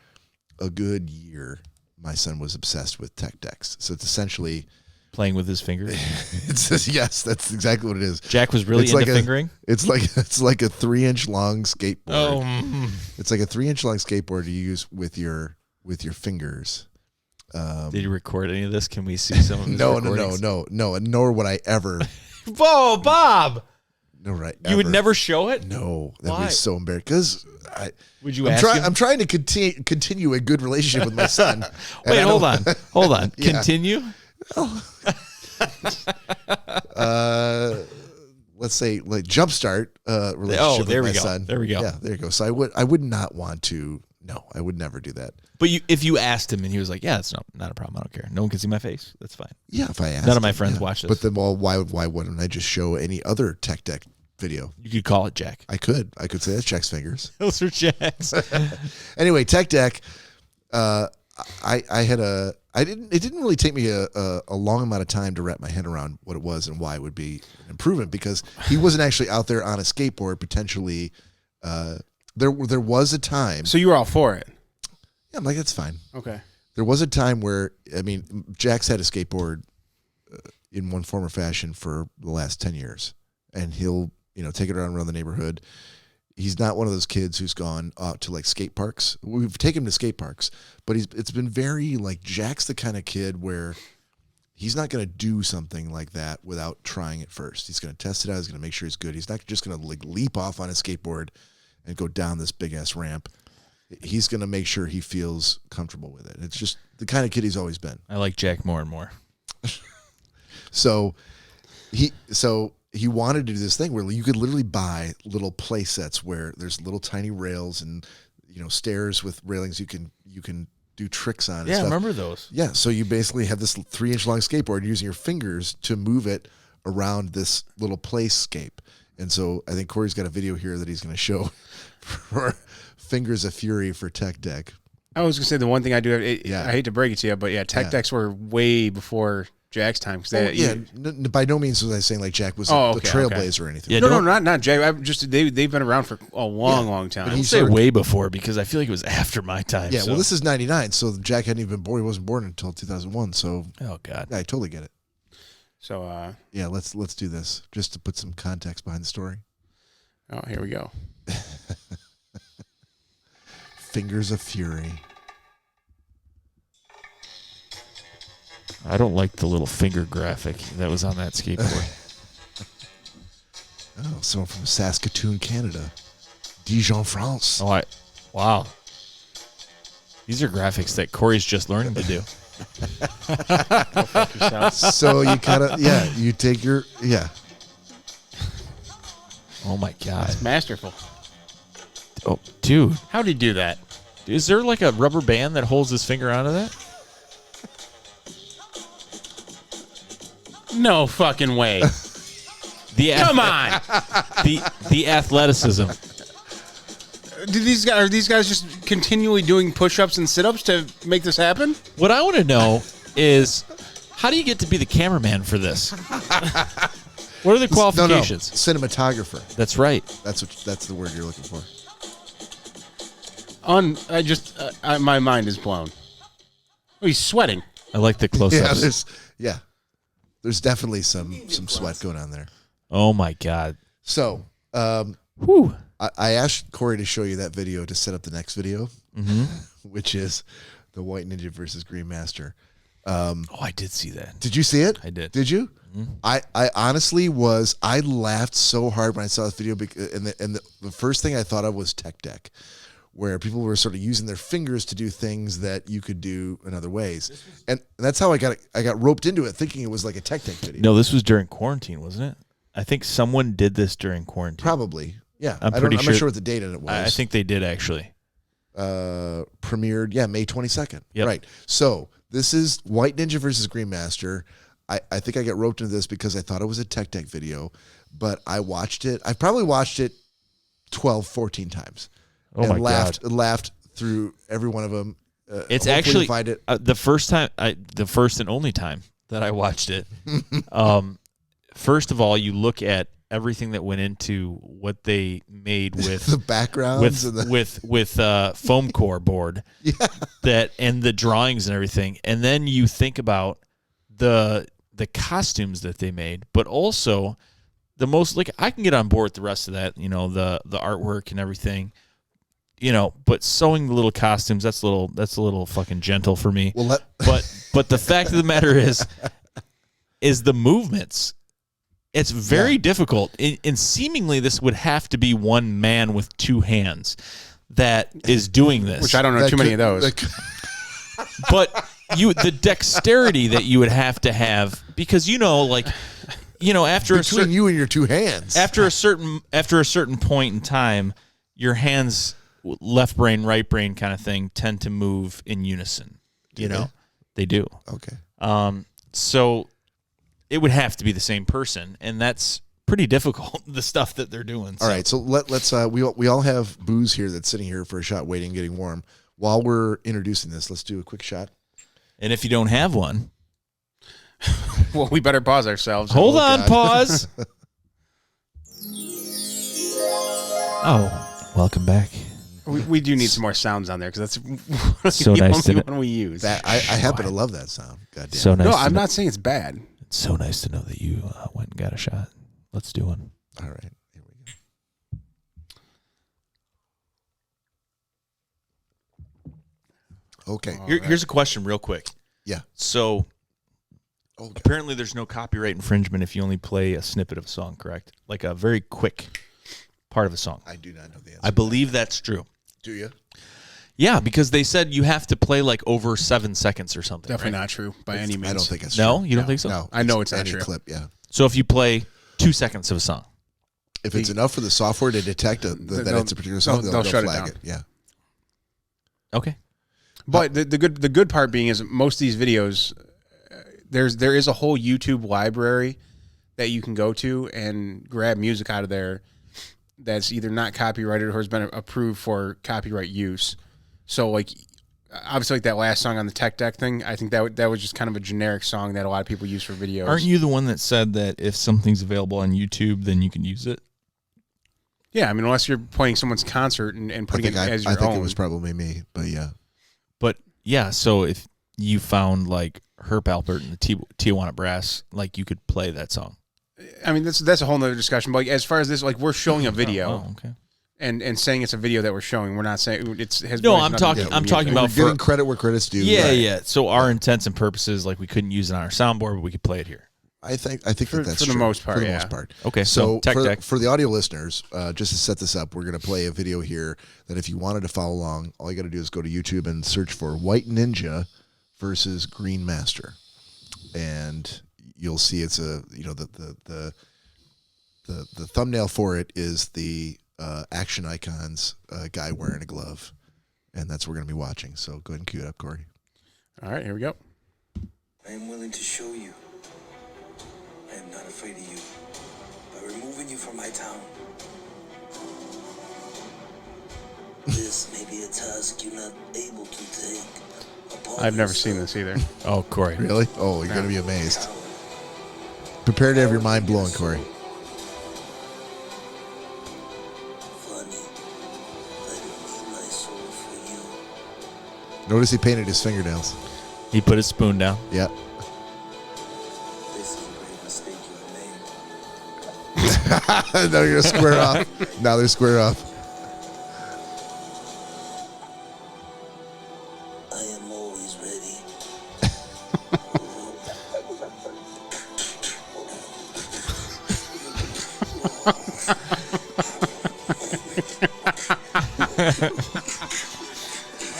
a good year, my son was obsessed with Tech Decks. So it's essentially playing with his fingers. Yes, that's exactly what it is. Jack was really into fingering. It's like a 3-inch long skateboard. Oh, it's like a 3-inch long skateboard you use with your fingers. Did you record any of this? Can we see some of his recordings? No. Nor would I ever. Whoa, Bob! No, right. You would never show it? No, that would be so embarrassing. Because would you ask him? I'm trying to continue a good relationship with my son. Wait, hold on. Yeah. Continue. Let's say like jumpstart relationship with my son. There we go. Yeah, there you go. So I would not want to. No, I would never do that. But if you asked him and he was like, "Yeah, it's not a problem. I don't care. No one can see my face. That's fine." Yeah, if I asked. None of my friends watch this. But then, well, why wouldn't I just show any other Tech Deck video? You could call it Jack. I could say that's Jack's fingers. Those are Jack's. Anyway, Tech Deck. It didn't really take me a long amount of time to wrap my head around what it was and why it would be an improvement, because he wasn't actually out there on a skateboard potentially. There was a time. So you were all for it? Yeah, I'm like, that's fine. Okay. There was a time where, I mean, Jack's had a skateboard in one form or fashion for the last 10 years, and he'll take it around the neighborhood. He's not one of those kids who's gone out to like skate parks. We've taken him to skate parks, but it's been very like Jack's the kind of kid where he's not going to do something like that without trying it first. He's going to test it out. He's going to make sure he's good. He's not just going to like leap off on a skateboard and go down this big ass ramp. He's going to make sure he feels comfortable with it. It's just the kind of kid he's always been. I like Jack more and more. So he wanted to do this thing where you could literally buy little play sets where there's little tiny rails and stairs with railings you can do tricks on. And yeah, stuff. I remember those. Yeah, so you basically have this 3-inch long skateboard using your fingers to move it around this little playscape. And so I think Cory's got a video here that he's going to show for Fingers of Fury for Tech Deck. I was going to say the one thing I do have, I hate to break it to you, but Tech Decks were way before Jack's time. By no means was I saying like Jack was a trailblazer or anything. Yeah, no, not Jack. They've been around for a long time. I would say way before because I feel like it was after my time. Yeah, well, this is 99, so Jack hadn't even been born. He wasn't born until 2001. So, oh god, I totally get it. So, yeah, let's do this just to put some context behind the story. Oh, here we go. Fingers of Fury. I don't like the little finger graphic that was on that skateboard. Oh, someone from Saskatoon, Canada. Dijon, France. Oh, wow. These are graphics that Cory's just learning to do. So you kind of, you take your, Oh, my God. That's masterful. Oh, dude. How'd he do that? Is there like a rubber band that holds his finger onto that? No fucking way. Come on. The athleticism. Are these guys just continually doing push-ups and sit-ups to make this happen? What I want to know is, how do you get to be the cameraman for this? What are the qualifications? No. Cinematographer. That's right. That's the word you're looking for. My mind is blown. Oh, he's sweating. I like the close-ups. There's definitely some sweat going on there. Oh my God. So, I asked Cory to show you that video to set up the next video, which is the White Ninja versus Green Master. I did see that. Did you see it? I did. Did you? Mm-hmm. I honestly I laughed so hard when I saw this video, and the first thing I thought of was Tech Deck, where people were sort of using their fingers to do things that you could do in other ways. And that's how I got roped into it, thinking it was like a Tech Deck video. No, this was during quarantine, wasn't it? I think someone did this during quarantine. Probably. Yeah. I'm not sure what the date on it was. I think they did actually. Premiered, May 22nd. Yep. Right. So this is White Ninja versus Green Master. I think I got roped into this because I thought it was a Tech Deck video, but I watched it. I've probably watched it 12, 14 times. Oh my God. Laughed through every one of them. It's actually find it. The first and only time that I watched it. First of all, you look at everything that went into what they made with the backgrounds with foam core board, and the drawings and everything, and then you think about the costumes that they made, but also the most I can get on board with the rest of that, the artwork and everything. But sewing the little costumes, that's a little fucking gentle for me. Well, but the fact of the matter is the movements. It's very difficult. And seemingly this would have to be one man with two hands that is doing this. Which I don't know too many of those. But the dexterity that you would have to have, because after between you and your two hands. After a certain point in time, your hands, left brain, right brain kind of thing, tend to move in unison. They do. Okay. So it would have to be the same person, and that's pretty difficult, the stuff that they're doing. All right, so let's we all have booze here that's sitting here for a shot waiting, getting warm. While we're introducing this, let's do a quick shot. And if you don't have one, well, we better pause ourselves. Hold on, pause. Welcome back. We do need some more sounds on there because that's so the nice only one we use. I happen to love that sound. Goddamn. So nice. No, I'm not saying it's bad. It's so nice to know that you went and got a shot. Let's do one. All right. Here we go. Okay. Here's a question real quick. Yeah. So apparently there's no copyright infringement if you only play a snippet of a song, correct? Like a very quick part of a song. I do not know the answer. I believe that's true. Do you? Yeah, because they said you have to play like over 7 seconds or something. Definitely right? not true by any means. I don't think it's true. No, you don't think so? No, I know it's not any true. Clip, yeah. So if you play 2 seconds of a song, if it's enough for the software to detect that it's a particular song, they'll shut flag it down. it. Yeah. okay. But the good part being is most of these videos, there is a whole YouTube library that you can go to and grab music out of there that's either not copyrighted or has been approved for copyright use. So obviously that last song on the Tech Deck thing, I think that was just kind of a generic song that a lot of people use for videos. Aren't you the one that said that if something's available on YouTube, then you can use it? Yeah, I mean, unless you're playing someone's concert and putting it as your own. I think it was probably me, but yeah. But yeah, so if you found like Herb Alpert and the Tijuana Brass, you could play that song. I mean, that's a whole nother discussion. But as far as this, we're showing a video. Oh, okay. And saying it's a video that we're showing, we're not saying it's has. No, has I'm nothing to talking. do I'm with talking music. about Giving credit where credit's due. Yeah, right. yeah. So our intents and purposes, we couldn't use it on our soundboard, but we could play it here. I think For that's the true. most part, For the yeah. most part. Okay, so Tech Deck. For the audio listeners, just to set this up, we're going to play a video here that if you wanted to follow along, all you got to do is go to YouTube and search for White Ninja versus Green Master, and you'll see it's the thumbnail for it is the Action Icons guy wearing a glove, and that's what we're going to be watching. So go ahead and cue it up, Cory. All right, here we go. I am willing to show you. I am not afraid of you. By removing you from my town. This may be a task you're not able to take. I've never seen this either. Oh, Cory. Really? Oh, you're going to be amazed. Prepare to have your mind blown, Cory. Notice he painted his fingernails. He put his spoon down. Yeah. This is a great mistake you have made. Now you're gonna square off. Now they're square off. I am always ready.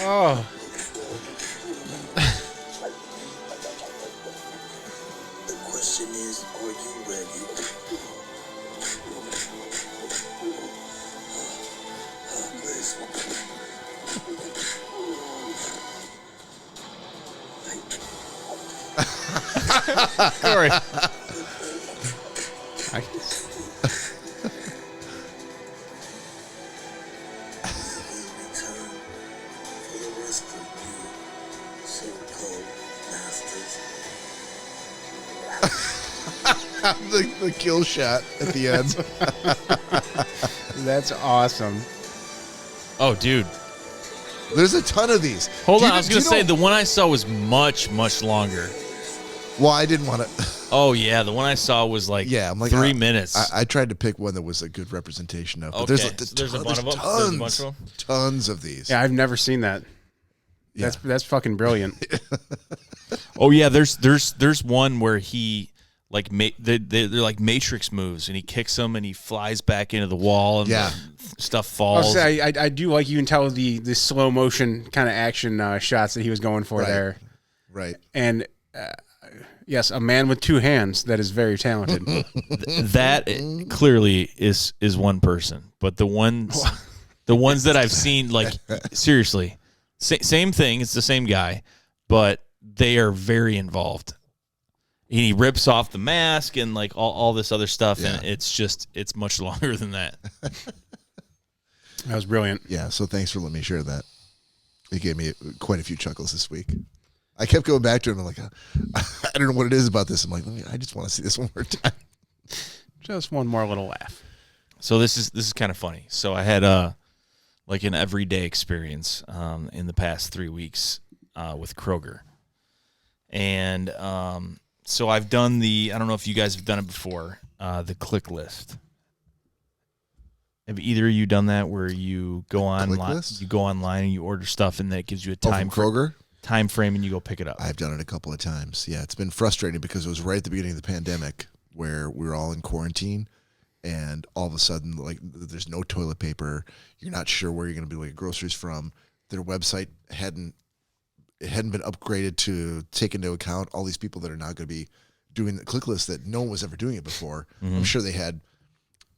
Oh. The question is, are you ready? Please. Cory. In return for the rest of you, so-called masters. The kill shot at the end. That's awesome. Oh, dude. There's a ton of these. Hold Do on. you- I was do going to you say know- the one I saw was much, much longer. Well, I didn't want to. Oh, yeah. The one I saw was like, Yeah, I'm like 3 minutes. I tried to pick one that was a good representation of. But Okay, there's so there's a bunch of them? tons, There's a bunch of them? tons of these. Yeah, I've never seen that. Yeah. That's fucking brilliant. Oh, yeah. There's one where he, like, they're like Matrix moves, and he kicks them, and he flies back into the wall, and Yeah. stuff I'll falls. say I do like you can tell the slow motion kind of action shots that he was going for Right. there. Right. And yes, a man with two hands that is very talented. That clearly is one person, but the ones that I've seen, like, seriously, same thing. It's the same guy, but they are very involved. And he rips off the mask and like all this other stuff, Yeah. and it's much longer than that. That was brilliant. Yeah. So thanks for letting me share that. It gave me quite a few chuckles this week. I kept going back to him. I'm like, I don't know what it is about this. I'm like, I just want to see this one more time. Just one more little laugh. So this is kind of funny. So I had like an everyday experience in the past 3 weeks with Kroger, and so I've done I don't know if you guys have done it before, the click list. Have either of you done that where you go online, list? you go online and you order stuff, and then it gives you a Oh, time from Kroger? time frame, and you go pick it up? I've done it a couple of times. Yeah, it's been frustrating because it was right at the beginning of the pandemic where we were all in quarantine, and all of a sudden, like, there's no toilet paper. You're not sure where you're going to be getting groceries from. Their website hadn't been upgraded to take into account all these people that are now going to be doing the click list that no one was ever doing it before. I'm sure they had,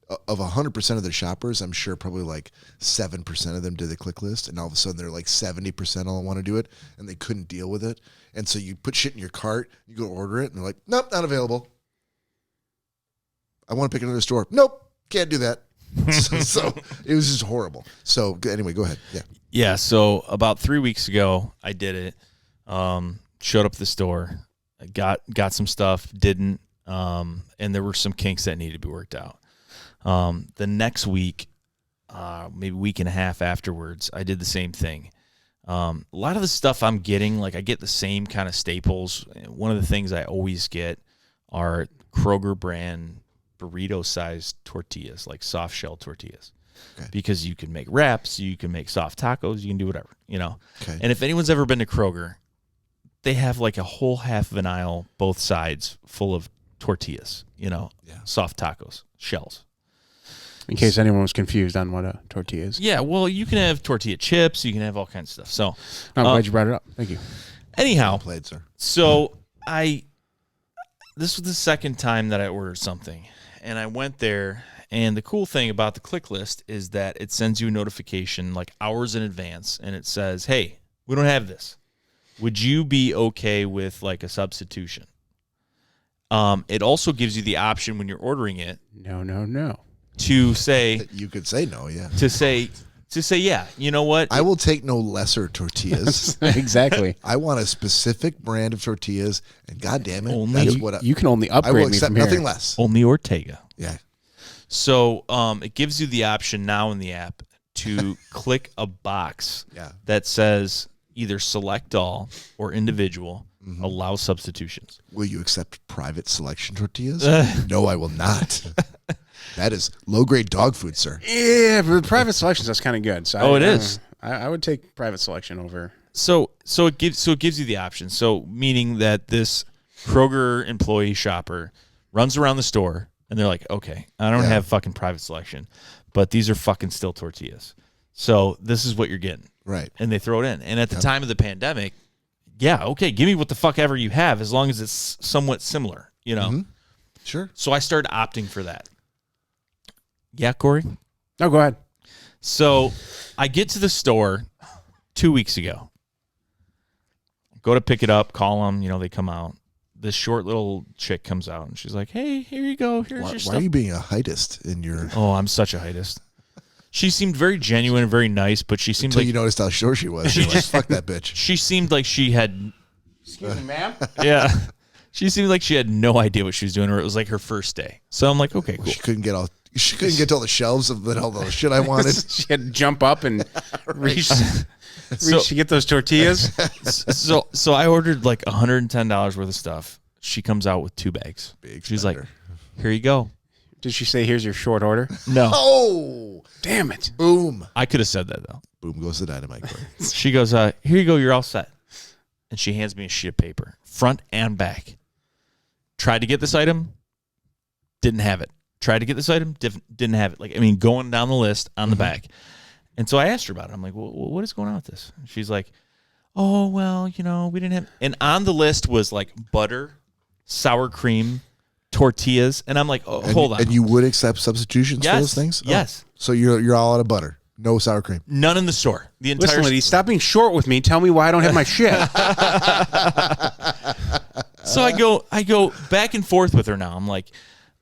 of 100% of their shoppers, I'm sure probably like 7% of them did the click list, and all of a sudden they're like 70% all want to do it, and they couldn't deal with it. And so you put shit in your cart, you go order it, and they're like, nope, not available. I want to pick it in the store. Nope, can't do that. so it was just horrible. So anyway, go ahead. Yeah. Yeah, so about 3 weeks ago, I did it. Showed up at the store, got some stuff, didn't, and there were some kinks that needed to be worked out. The next week, maybe week and a half afterwards, I did the same thing. A lot of the stuff I'm getting, like, I get the same kind of staples. One of the things I always get are Kroger brand burrito-sized tortillas, like soft shell tortillas. Okay. Because you can make wraps, you can make soft tacos, you can do whatever, you know. Okay. And if anyone's ever been to Kroger, they have like a whole half of an aisle, both sides, full of tortillas, you know, soft tacos, shells. In case anyone was confused on what a tortilla is. Yeah, well, you can have tortilla chips, you can have all kinds of stuff. So I'm glad you brought it up. Thank you. anyhow, Well played, sir. so this was the second time that I ordered something, and I went there. And the cool thing about the click list is that it sends you a notification like hours in advance, and it says, hey, we don't have this. Would you be okay with like a substitution? It also gives you the option when you're ordering it No. to say, You could say no, yeah. to say, yeah, you know what? I will take no lesser tortillas. Exactly. I want a specific brand of tortillas, and God damn it, Only- that's what You can only I will upgrade me accept. from here. Nothing less. Only Ortega. Yeah. So it gives you the option now in the app to click a box Yeah. that says either select all or individual, allow substitutions. Will you accept private selection tortillas? No, I will not. That is low-grade dog food, sir. Yeah, but private selections, that's kind of good. So it is. I would take private selection over. So it gives you the option. So meaning that this Kroger employee shopper runs around the store and they're like, okay, I don't have fucking private selection, but these are fucking still tortillas. So this is what you're getting. Right. And they throw it in. And at the time of the pandemic, okay, give me what the fuck ever you have as long as it's somewhat similar, you know? Mm-hmm. Sure. So I started opting for that. Yeah, Corey? No, go ahead. So I get to the store 2 weeks ago. Go to pick it up, call them, they come out. This short little chick comes out, and she's like, hey, here you go. Here's your stuff. Why are you being a heightist in your... Oh, I'm such a heightist. She seemed very genuine and very nice, but she seemed Until like... you noticed how short she was. You're like, fuck that bitch. She seemed like she had... Excuse me, ma'am? Yeah. She seemed like she had no idea what she was doing, or it was like her first day. So I'm like, okay, cool. She couldn't get to all the shelves of all the shit I wanted. She had to jump up and reach to get those tortillas. So I ordered like $110 worth of stuff. She comes out with 2 bags. She's like, here you go. Did she say, here's your short order? No. Oh, damn it. Boom. I could have said that, though. Boom goes the dynamite. She goes, here you go. You're all set. And she hands me a sheet of paper, front and back. Tried to get this item, didn't have it. Tried to get this item, didn't have it. Going down the list on the back. And so I asked her about it. I'm like, well, what is going on with this? And she's like, oh, well, we didn't have. And on the list was like butter, sour cream, tortillas. And I'm like, hold on. And you would accept substitutions for those things? Yes. Oh. So you're all out of butter. No sour cream. None in the store. The entire Listen, lady, stop being short with me. Tell me why I don't have my shit. So I go back and forth with her now. I'm like,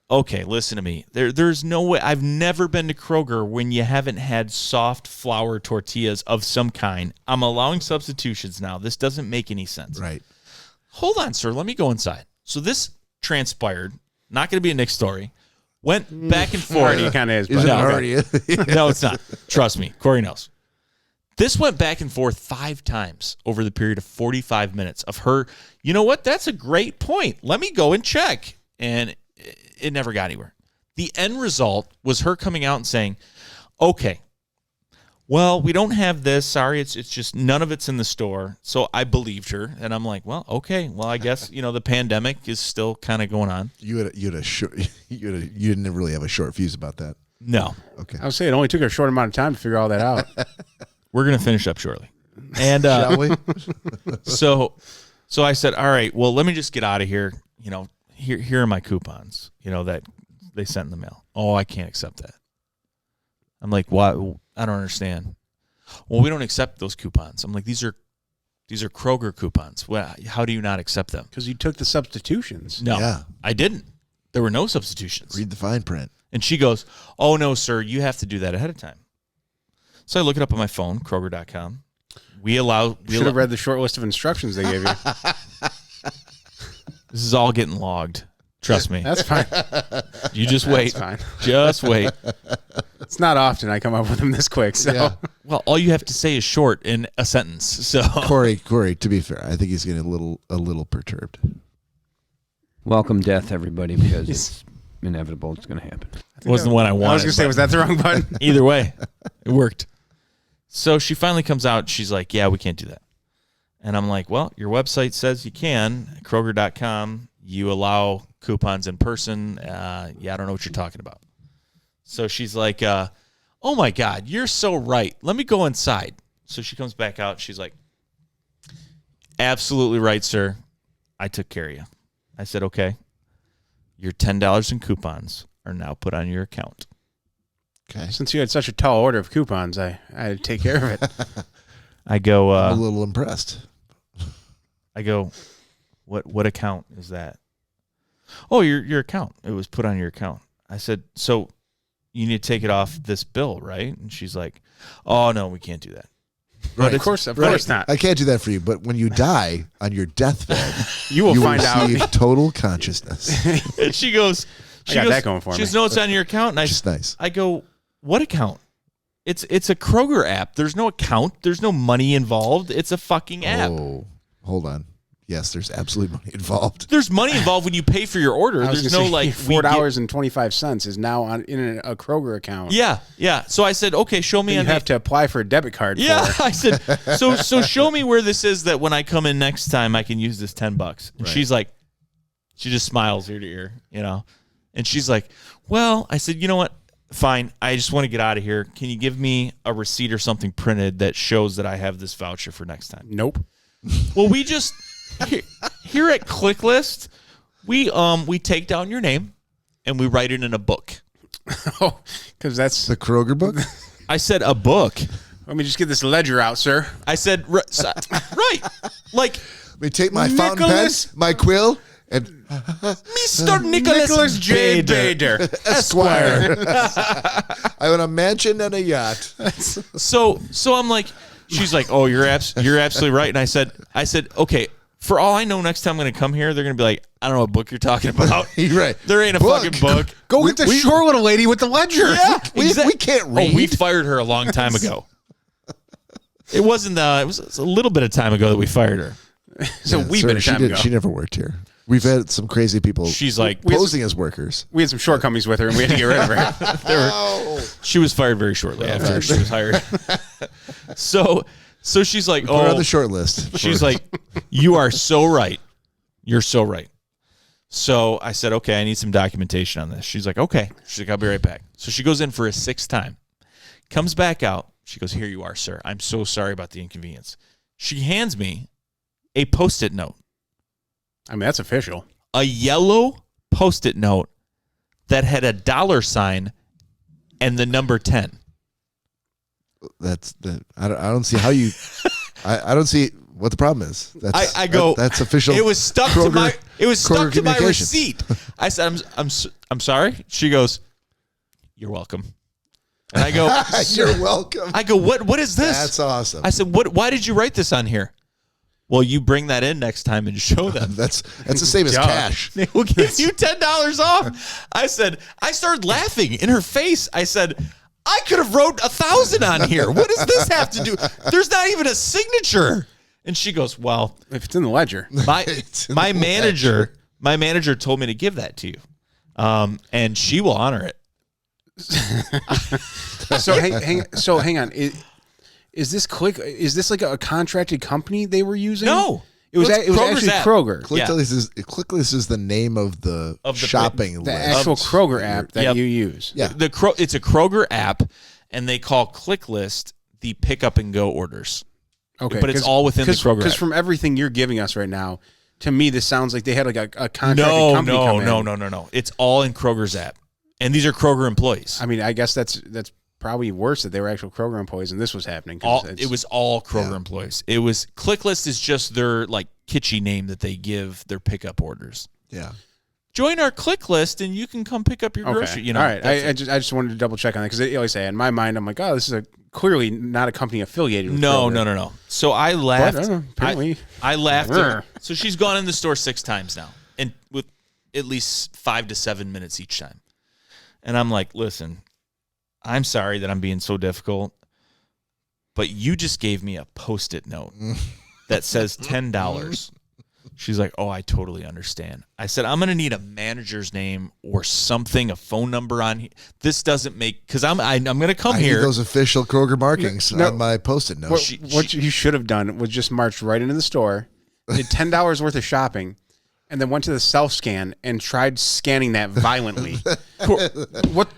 okay, listen to me. There's no way. I've never been to Kroger when you haven't had soft flour tortillas of some kind. I'm allowing substitutions now. This doesn't make any sense. Right. Hold on, sir. Let me go inside. So this transpired. Not going to be a Nick story. Went back and forth. Already kind of is. Is it But already? No, it's not. Trust me. Corey knows. This went back and forth 5 times over the period of 45 minutes of her, you know what? That's a great point. Let me go and check. And it never got anywhere. The end result was her coming out and saying, okay, well, we don't have this. Sorry, it's just none of it's in the store. So I believed her. And I'm like, well, okay. Well, I guess, the pandemic is still kind of going on. You didn't really have a short fuse about that. No. Okay. I would say it only took her a short amount of time to figure all that out. We're going to finish up shortly. And Shall we? So I said, all right, well, let me just get out of here. Here are my coupons, that they sent in the mail. Oh, I can't accept that. I'm like, why? I don't understand. Well, we don't accept those coupons. I'm like, these are Kroger coupons. Well, how do you not accept them? Because you took the substitutions. No, Yeah. I didn't. There were no substitutions. Read the fine print. And she goes, oh, no, sir, you have to do that ahead of time. So I look it up on my phone, Kroger.com. We should have read the short list of instructions they gave you. This is all getting logged. Trust me. That's fine. You just wait. That's fine. Just wait. It's not often I come up with them this quick. So Yeah. Well, all you have to say is short in a sentence. So Corey, to be fair, I think he's getting a little perturbed. Welcome death, everybody, because it's inevitable. It's going to happen. wasn't the one I wanted. I was going to say, was that the wrong button? Either way, it worked. So she finally comes out. She's like, yeah, we can't do that. And I'm like, well, your website says you can, Kroger.com. You allow coupons in person. I don't know what you're talking about. So she's like, oh, my God, you're so right. Let me go inside. So she comes back out. She's like, absolutely right, sir. I took care of you. I said, okay. Your $10 in coupons are now put on your account. Okay. Since you had such a tall order of coupons, I had to take care of it. I go, I'm a little impressed. what account is that? Oh, your account. It was put on your account. I said, so you need to take it off this bill, right? And she's like, oh, no, we can't do that. Right. Of course not. I can't do that for you, but when you die on your deathbed, You will find out. receive total consciousness. And she goes, that going for she me. goes, no, it's on your account. And Just nice. I go, what account? It's a Kroger app. There's no account. There's no money involved. It's a fucking app. Oh, hold on. Yes, there's absolutely money involved. There's money involved when you pay for your order. There's no like $4.25 is now in a Kroger account. Yeah. So I said, okay, show me. You have to apply for a debit card. Yeah, for. I said, so show me where this is that when I come in next time I can use this $10. And right. she's like, she just smiles ear to ear, and she's like, well, I said, you know what? Fine. I just want to get out of here. Can you give me a receipt or something printed that shows that I have this voucher for next time? Nope. Well, we just here at ClickList, we take down your name and we write it in a book. Oh, because that's the Kroger book. I said a book. Let me just get this ledger out, sir. I said right, like. Let me take my fountain pen, my quill, and Mr. Nicholas J. Bader, Esquire. I own a mansion and a yacht. So I'm like, she's like, oh, you're absolutely right. And I said, okay, for all I know, next time I'm going to come here, they're going to be like, I don't know what book you're talking about. You're right. There ain't a fucking book. Go get the short little lady with the ledger. Yeah, we can't read. Oh, we fired her a long time ago. It wasn't. It was a little bit of time ago that we fired her. So we've been a time ago. She never worked here. We've had some crazy people. She's like posing as workers. We had some shortcomings with her, and we had to get rid of her. She was fired very shortly after she was hired. So she's like, Put her on the short list. She's like, you are so right. You're so right. So I said, okay, I need some documentation on this. She's like, okay. She's like, I'll be right back. So she goes in for a 6th time. Comes back out. She goes, here you are, sir. I'm so sorry about the inconvenience. She hands me a Post-it note. I mean, that's official. A yellow Post-it note that had a $sign and the number 10. I don't see how you. I don't see what the problem is. That's official. It was stuck Kroger, to my. It was stuck to my communications. receipt. I said, I'm sorry. She goes, you're welcome. And I go, you're welcome. I go, what is this? That's awesome. I said, why did you write this on here? Well, you bring that in next time and show them. That's the same as cash. They will give you $10 off. I said, I started laughing in her face. I said, I could have wrote 1,000 on here. What does this have to do? There's not even a signature. And she goes, well, if it's in the ledger, my manager told me to give that to you. And she will honor it. So hang on. Is this like a contracted company they were using? No. It was actually app. Kroger. ClickList is the name of the shopping the list. actual Kroger app that you use. Yeah. It's a Kroger app, and they call ClickList the pick up and go orders. Okay. But it's all within the Kroger app. Because from everything you're giving us right now, to me, this sounds like they had like a contracted company come in. No. It's all in Kroger's app. And these are Kroger employees. I mean, I guess that's probably worse that they were actual Kroger employees and this was happening. It was all Kroger employees. It was ClickList is just their like kitschy name that they give their pickup orders. Yeah. Join our ClickList and you can come pick up your grocery. All right. I just wanted to double check on that because they always say in my mind, I'm like, oh, this is clearly not a company affiliated with Kroger. No. So I laughed. But, apparently. I laughed at her. So she's gone in the store 6 times now, and with at least 5 to 7 minutes each time. And I'm like, listen, I'm sorry that I'm being so difficult, but you just gave me a Post-it note that says $10. She's like, oh, I totally understand. I said, I'm going to need a manager's name or something, a phone number on here. This doesn't make, because I'm going to come here. Need those official Kroger markings on my Post-it note. What you should have done was just march right into the store, did $10 worth of shopping, and then went to the self-scan and tried scanning that violently. What?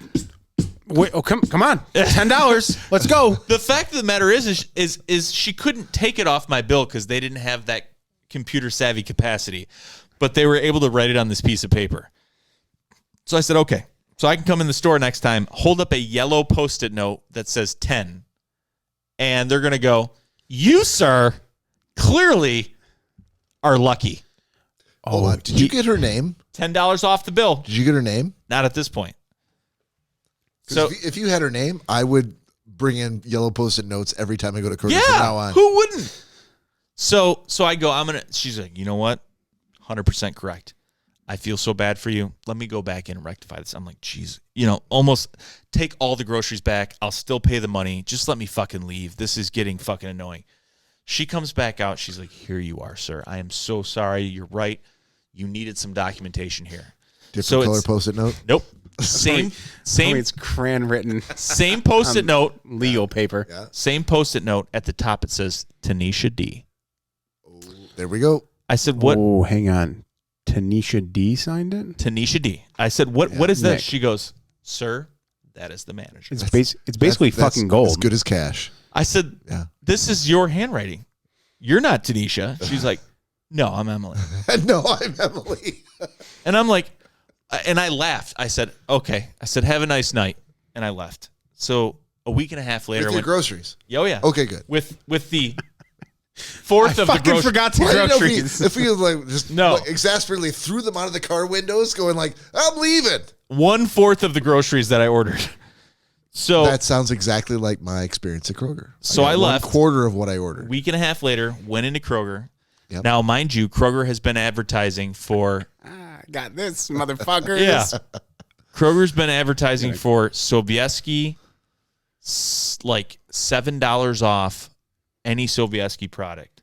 Wait, come on. $10. Let's go. The fact of the matter is she couldn't take it off my bill because they didn't have that computer savvy capacity, but they were able to write it on this piece of paper. So I said, okay. So I can come in the store next time, hold up a yellow Post-it note that says 10, and they're going to go, you, sir, clearly are lucky. Hold on. Did you get her name? $10 off the bill. Did you get her name? Not at this point. So if you had her name, I would bring in yellow Post-it notes every time I go to Kroger from now on. Who wouldn't? So I go, she's like, you know what? 100% correct. I feel so bad for you. Let me go back in and rectify this. I'm like, geez, almost take all the groceries back. I'll still pay the money. Just let me fucking leave. This is getting fucking annoying. She comes back out. She's like, here you are, sir. I am so sorry. You're right. You needed some documentation here. Different color Post-it note? Nope. Same. It's crayon written. Same Post-it note. Legal paper. Yeah. Same Post-it note. At the top, it says Tanisha D. There we go. I said, what? Oh, hang on. Tanisha D signed it? Tanisha D. I said, what is this? Nick. She goes, sir, that is the manager. It's basically That's fucking gold. As good as cash. I said, this is your handwriting. You're not Tanisha. She's like, no, I'm Emily. No, I'm Emily. And I'm like, and I laughed. I said, okay. I said, have a nice night. And I left. So a week and a half later. With your groceries. Oh, yeah. Okay, good. With the fourth of the groceries. Forgot the groceries. If we like just exasperately threw them out of the car windows, going like, I'm leaving. 1/4 of the groceries that I ordered. So that sounds exactly like my experience at Kroger. So I left. 1/4 of what I ordered. Week and a half later, went into Kroger. Yep. Now, mind you, Kroger has been advertising for. Got this, motherfuckers. Yeah. Kroger's been advertising for Sobieski, like $7 off any Sobieski product.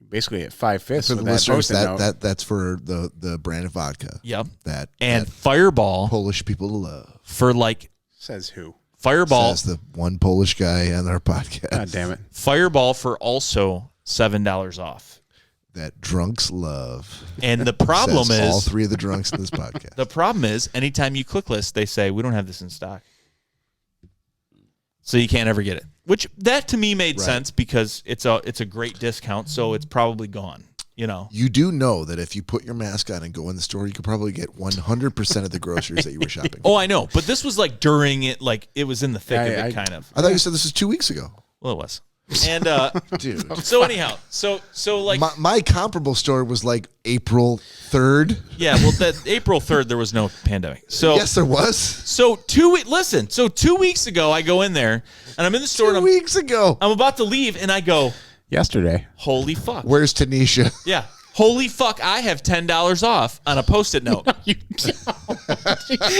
Basically at 5/5 For the of that listeners, Post-it note. that's for the brand of vodka. Yep. That Fireball Polish people love. for like Says who? Fireball. Says the one Polish guy on our podcast. God damn it. Fireball for also $7 off. That drunks love. And the problem Says is all three of the drunks in this podcast. the problem is anytime you click list, they say we don't have this in stock. So you can't ever get it. Which that to me made sense because it's a great discount, so it's probably gone. You know. You do know that if you put your mask on and go in the store, you could probably get 100% of the groceries that you were shopping for. Oh, I know. But this was like during it, like it was in the thick of it, kind of. I thought you said this was 2 weeks ago. Well, it was. And dude. So anyhow, so like my comparable store was like April 3rd. Yeah, well, that April 3rd there was no pandemic. So yes, there was. So 2 weeks ago I go in there and I'm in the store. 2 weeks ago, I'm about to leave and I go, yesterday. Holy fuck! Where's Tanisha? Yeah. Holy fuck, I have $10 off on a Post-it note. You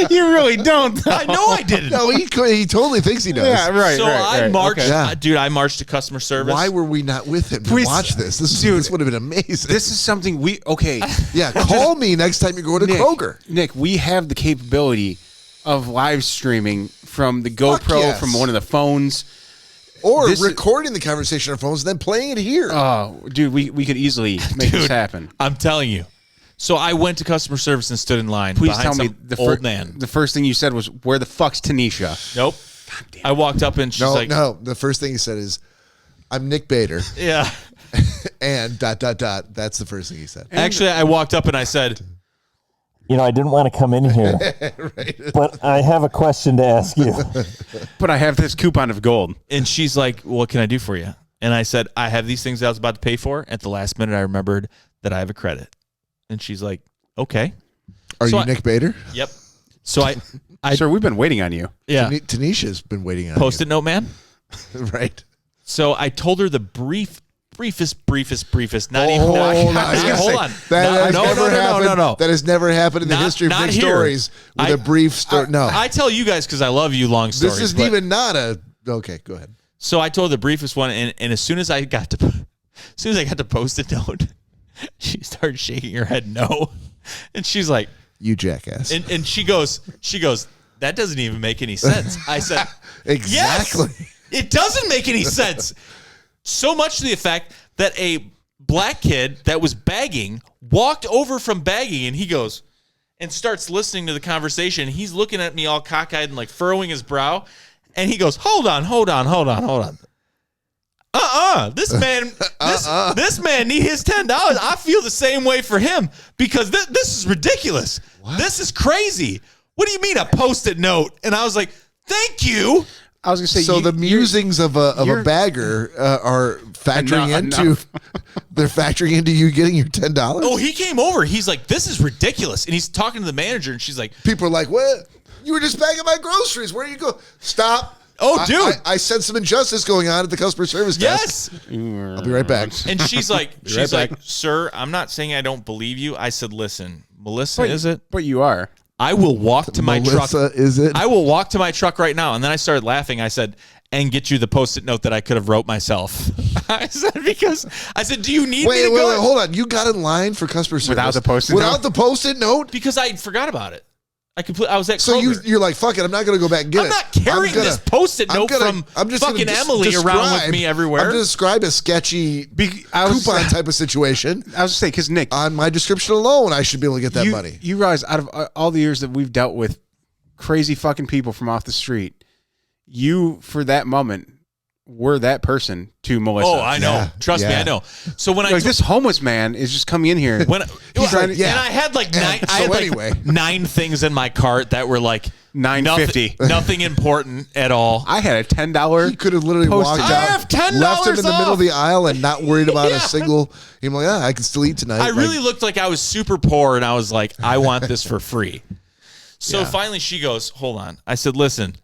really don't, though. I know I didn't. No, he totally thinks he does. Yeah, right. So I marched, okay. Yeah. dude, I marched to customer service. Why were we not with him to Please, watch this? dude, This would have been amazing. This is something okay. Yeah, call me next time you go to Kroger. Nick, we have the capability of live streaming from the GoPro, yes. from one of the phones. Or This- recording the conversation on phones and then playing it here. Oh, dude, we could easily make this happen. I'm telling you. So I went to customer service and stood in line Please behind tell me some old man. The first thing you said was, "Where the fuck's Tanisha?" Nope. I walked up and she's like, no. The first thing he said is, "I'm Nick Bader," yeah. and ... That's the first thing he said. Actually, I walked up and I said, You know, I didn't want to come in here, but I have a question to ask you. But I have this coupon of gold. and she's like, what can I do for you? And I said, I have these things I was about to pay for. At the last minute, I remembered that I have a credit. And she's like, okay. Are So you Nick Bader? Yep. So I Sir, we've been waiting on you. yeah, Tanisha's been waiting on Post-it note man. you. Right. So I told her the briefest, not Oh, even, hold on. hold on. That has never happened. No. That has never happened in the history of Not big here. stories with a brief story. No. I tell you guys because I love you long stories. This isn't but- even not a... Okay, go ahead. So I told her the briefest one, and as soon as I got to Post-it note, she started shaking her head no, and she's like, You jackass. and she goes, that doesn't even make any sense. I said, Exactly. yes, it doesn't make any sense. So much to the effect that a black kid that was bagging walked over from bagging, and he goes and starts listening to the conversation. He's looking at me all cockeyed and like furrowing his brow. And he goes, hold on. This man need his $10. I feel the same way for him because this is ridiculous. What? This is crazy. What do you mean a Post-it note? And I was like, thank you. I was going to say, So the musings of a bagger are factoring into they're factoring into you getting your $10. Oh, he came over. He's like, this is ridiculous. And he's talking to the manager, and she's like, People are like, "What? You were just bagging my groceries. Where you go? Stop." Oh, dude. I sense some injustice going on at the customer service desk. yes. I'll be right back. And she's like, back. sir, I'm not saying I don't believe you. I said, listen, Melissa, is it? But you are. I will walk to my truck. Melissa, is it? I will walk to my truck right now. And then I started laughing. I said, and get you the Post-it note that I could have wrote myself. I said, do you need me to Wait, go? hold on. You got in line for customer service Without the Post-it without note? the Post-it note? Because I forgot about it. I was at So Kroger. you're like, fuck it, I'm not going to go back and get it. I'm not carrying this Post-it note from fucking Emily around with me everywhere. I'm going to describe a sketchy coupon type of situation. I was going to say, because Nick, On my description alone, I should be able to get that money. You realize out of all the years that we've dealt with crazy fucking people from off the street, you, for that moment, were that person to Melissa. Oh, I know. Trust me, I know. So when this homeless man is just coming in here. and I had like nine things in my cart that were like $9.50. nothing important at all. I had a $10. He could have literally walked I have out, $10 left him in the middle of off. the aisle, and not worried about a single. He's like, I can still eat tonight. I really looked like I was super poor, and I was like, I want this for free. So Yeah. finally she goes, hold on. I said, listen.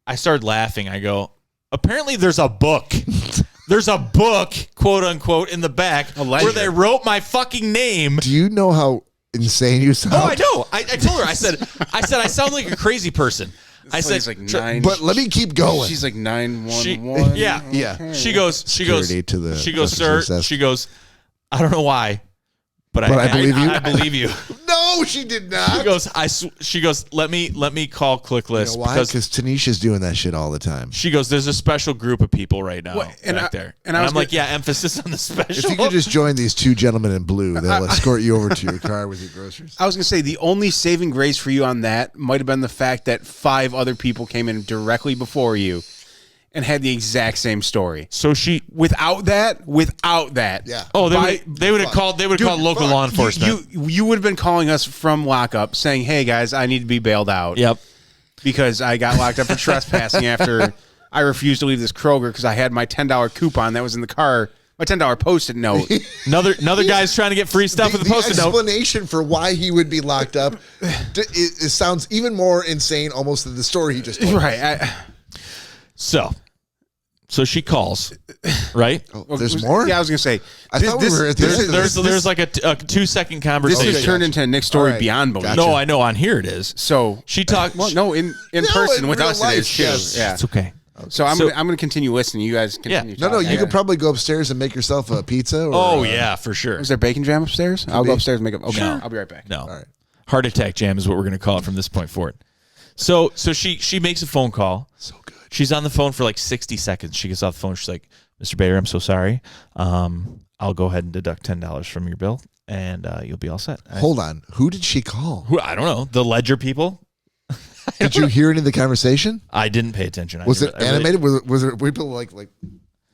I started laughing. I go, apparently there's a book. There's a book, quote unquote, in the back where they wrote my fucking name. Do you know how insane you sound? Oh, I know. I told her. I said I sound like a crazy person. I said, like 9. But let me keep going. She's like 911. yeah. Okay. She goes, Security to the she goes, customer sir. success. She goes, I don't know why, but I believe you. I believe you. No, she did not. She goes, she goes, let me call ClickList. You know why? Because Tanisha's doing that shit all the time. She goes, there's a special group of people right now and back there. and I'm like, yeah, emphasis on the special. If you could just join these two gentlemen in blue, they'll escort you over to your car with your groceries. I was going to say the only saving grace for you on that might have been the fact that 5 other people came in directly before you and had the exact same story. So without that, Yeah. Oh, they would have called local law enforcement. You would have been calling us from lockup saying, "Hey guys, I need to be bailed out." Yep. Because I got locked up for trespassing after I refused to leave this Kroger because I had my $10 coupon that was in the car, my $10 Post-it note. Another guy's trying to get free stuff with a Post-it note. The explanation for why he would be locked up it sounds even more insane almost than the story he just told. Right. So she calls, right? Oh, there's more? Yeah, I was going to say. I thought we were at the end of this. There's like a 2-second conversation. This has turned into a Nick's story All right. beyond belief. Gotcha. No, I know. On here it is. So She talked. well, no, in person in with real us it life, is too. yes. Yeah. It's okay. So I'm going to continue listening. You guys continue. No, talking. you could probably go upstairs and make yourself a pizza. Or, Oh yeah, for sure. Is there bacon jam upstairs? I'll go be. upstairs and make it. Okay, Sure. I'll be right back. No. All right. Heart attack jam is what we're going to call it from this point forward. So she makes a phone call. So good. She's on the phone for like 60 seconds. She gets off the phone. She's like, Mr. Bader, I'm so sorry. I'll go ahead and deduct $10 from your bill, and you'll be all set. Hold on. Who did she call? I don't know. The Ledger people? Did you hear any of the conversation? I didn't pay attention. Was it animated? Was there people like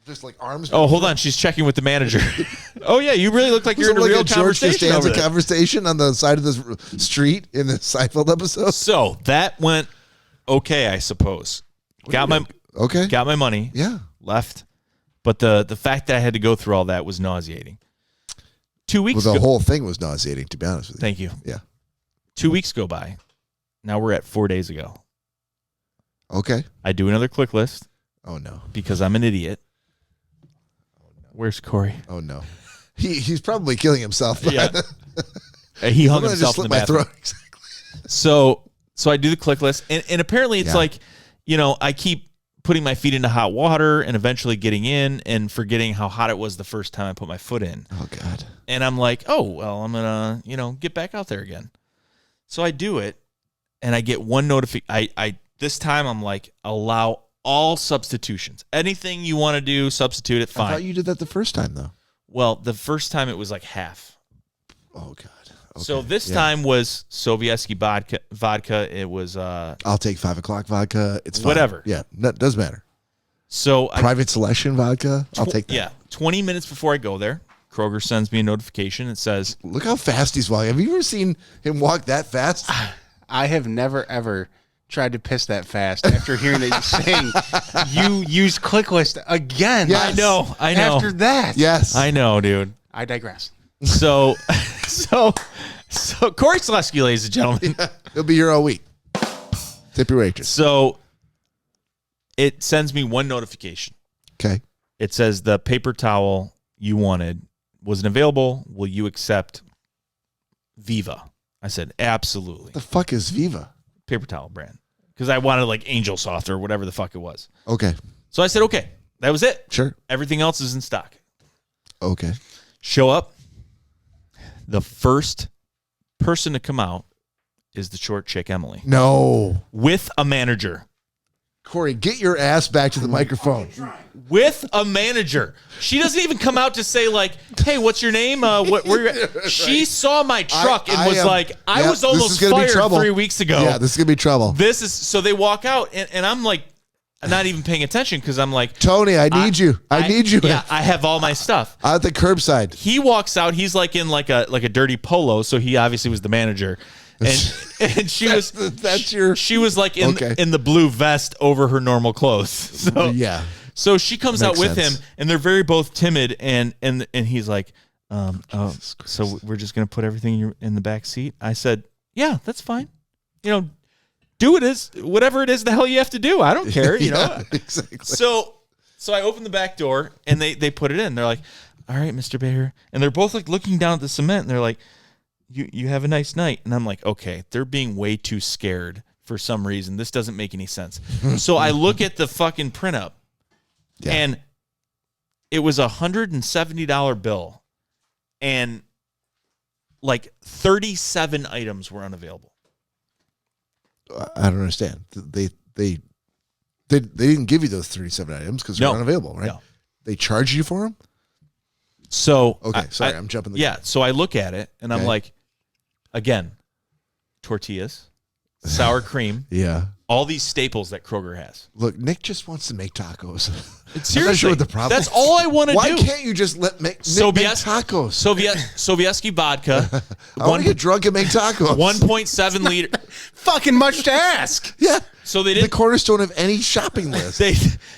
just like arms? Oh, hold on. She's checking with the manager. Oh, yeah. You really look like Was you're it in a like real a George conversation over Costanza there. conversation on the side of the street in the Seinfeld episode? So that went okay, I suppose. Got my money. Yeah. Left. But the fact that I had to go through all that was nauseating. 2 weeks Well, the ago. whole thing was nauseating, to be honest with you. Thank you. Yeah. 2 weeks go by. Now we're at 4 days ago. Okay. I do another click list Oh no. because I'm an idiot. Where's Cory? Oh no. He's probably killing himself. Yeah. He hung I'm gonna himself just in slit the my bathroom. throat. Exactly. So I do the click list, and apparently it's Yeah. like, I keep putting my feet into hot water and eventually getting in and forgetting how hot it was the first time I put my foot in. Oh God. And I'm like, oh, well, I'm going to, get back out there again. So I do it, and I get one notification. I this time I'm like, allow all substitutions. Anything you want to do, substitute it, I fine. thought you did that the first time though. Well, the first time it was like half. Oh God. Okay. So this Yeah. time was Sovietsky vodka. It was I'll take 5 o'clock vodka. It's fine. Whatever. Yeah. That doesn't matter. so Private selection vodka. I'll take that. Yeah, 20 minutes before I go there, Kroger sends me a notification. It says, Look how fast he's walking. Have you ever seen him walk that fast? I have never ever tried to piss that fast after hearing that you're saying you used ClickList again. Yes. I know. After that, Yes. I know, dude. I digress. So Cory Selesky, ladies and gentlemen. He'll be here all week. Tip your waitress. So it sends me one notification. Okay. It says the paper towel you wanted wasn't available. Will you accept Viva? I said, absolutely. The fuck is Viva? Paper towel brand. because I wanted like Angel Soft or whatever the fuck it was. Okay. So I said, okay, that was it. Sure. Everything else is in stock. Okay. Show up. The first person to come out is the short chick, Emily, No. with a manager. Corey, get your ass back to the microphone. With a manager. She doesn't even come out to say like, hey, what's your name? Where you at? She saw my truck and was like, I was almost fired 3 weeks ago. Yeah, this is going to be trouble. So they walk out and I'm like, not even paying attention because I'm like, Tony, I need you. I need you. Yeah, I have all my stuff. Out at the curbside. He walks out. He's like in like a dirty polo. So he obviously was the manager. And she she was like in the blue vest over her normal clothes. So yeah. So she comes out with sense. him, and they're very both timid, and he's like, so we're just gonna put everything in the back seat. I said, yeah, that's fine. Do whatever it is the hell you have to do. I don't care. You know. Exactly. So I open the back door, and they put it in. They're like, all right, Mr. Bayer, and they're both like looking down at the cement, and they're like, you have a nice night. And I'm like, okay, they're being way too scared for some reason. This doesn't make any sense. So I look at the fucking print-up, and it was $170 bill, and like 37 items were unavailable. I don't understand. They didn't give you those 37 items because they're unavailable, right? No. They charged you for them? So okay, sorry, I'm jumping the gun. So I look at it, and I'm like, again, tortillas, sour cream, all these staples that Kroger has. Look, Nick just wants to make tacos. Seriously, I'm not sure what the problem that's all I want to do. Why can't you just make tacos? Sovietsky vodka. I want to get drunk and make tacos. 1.7 liter. Fucking much to ask. Yeah. So they didn't. The cornerstone of any shopping list. They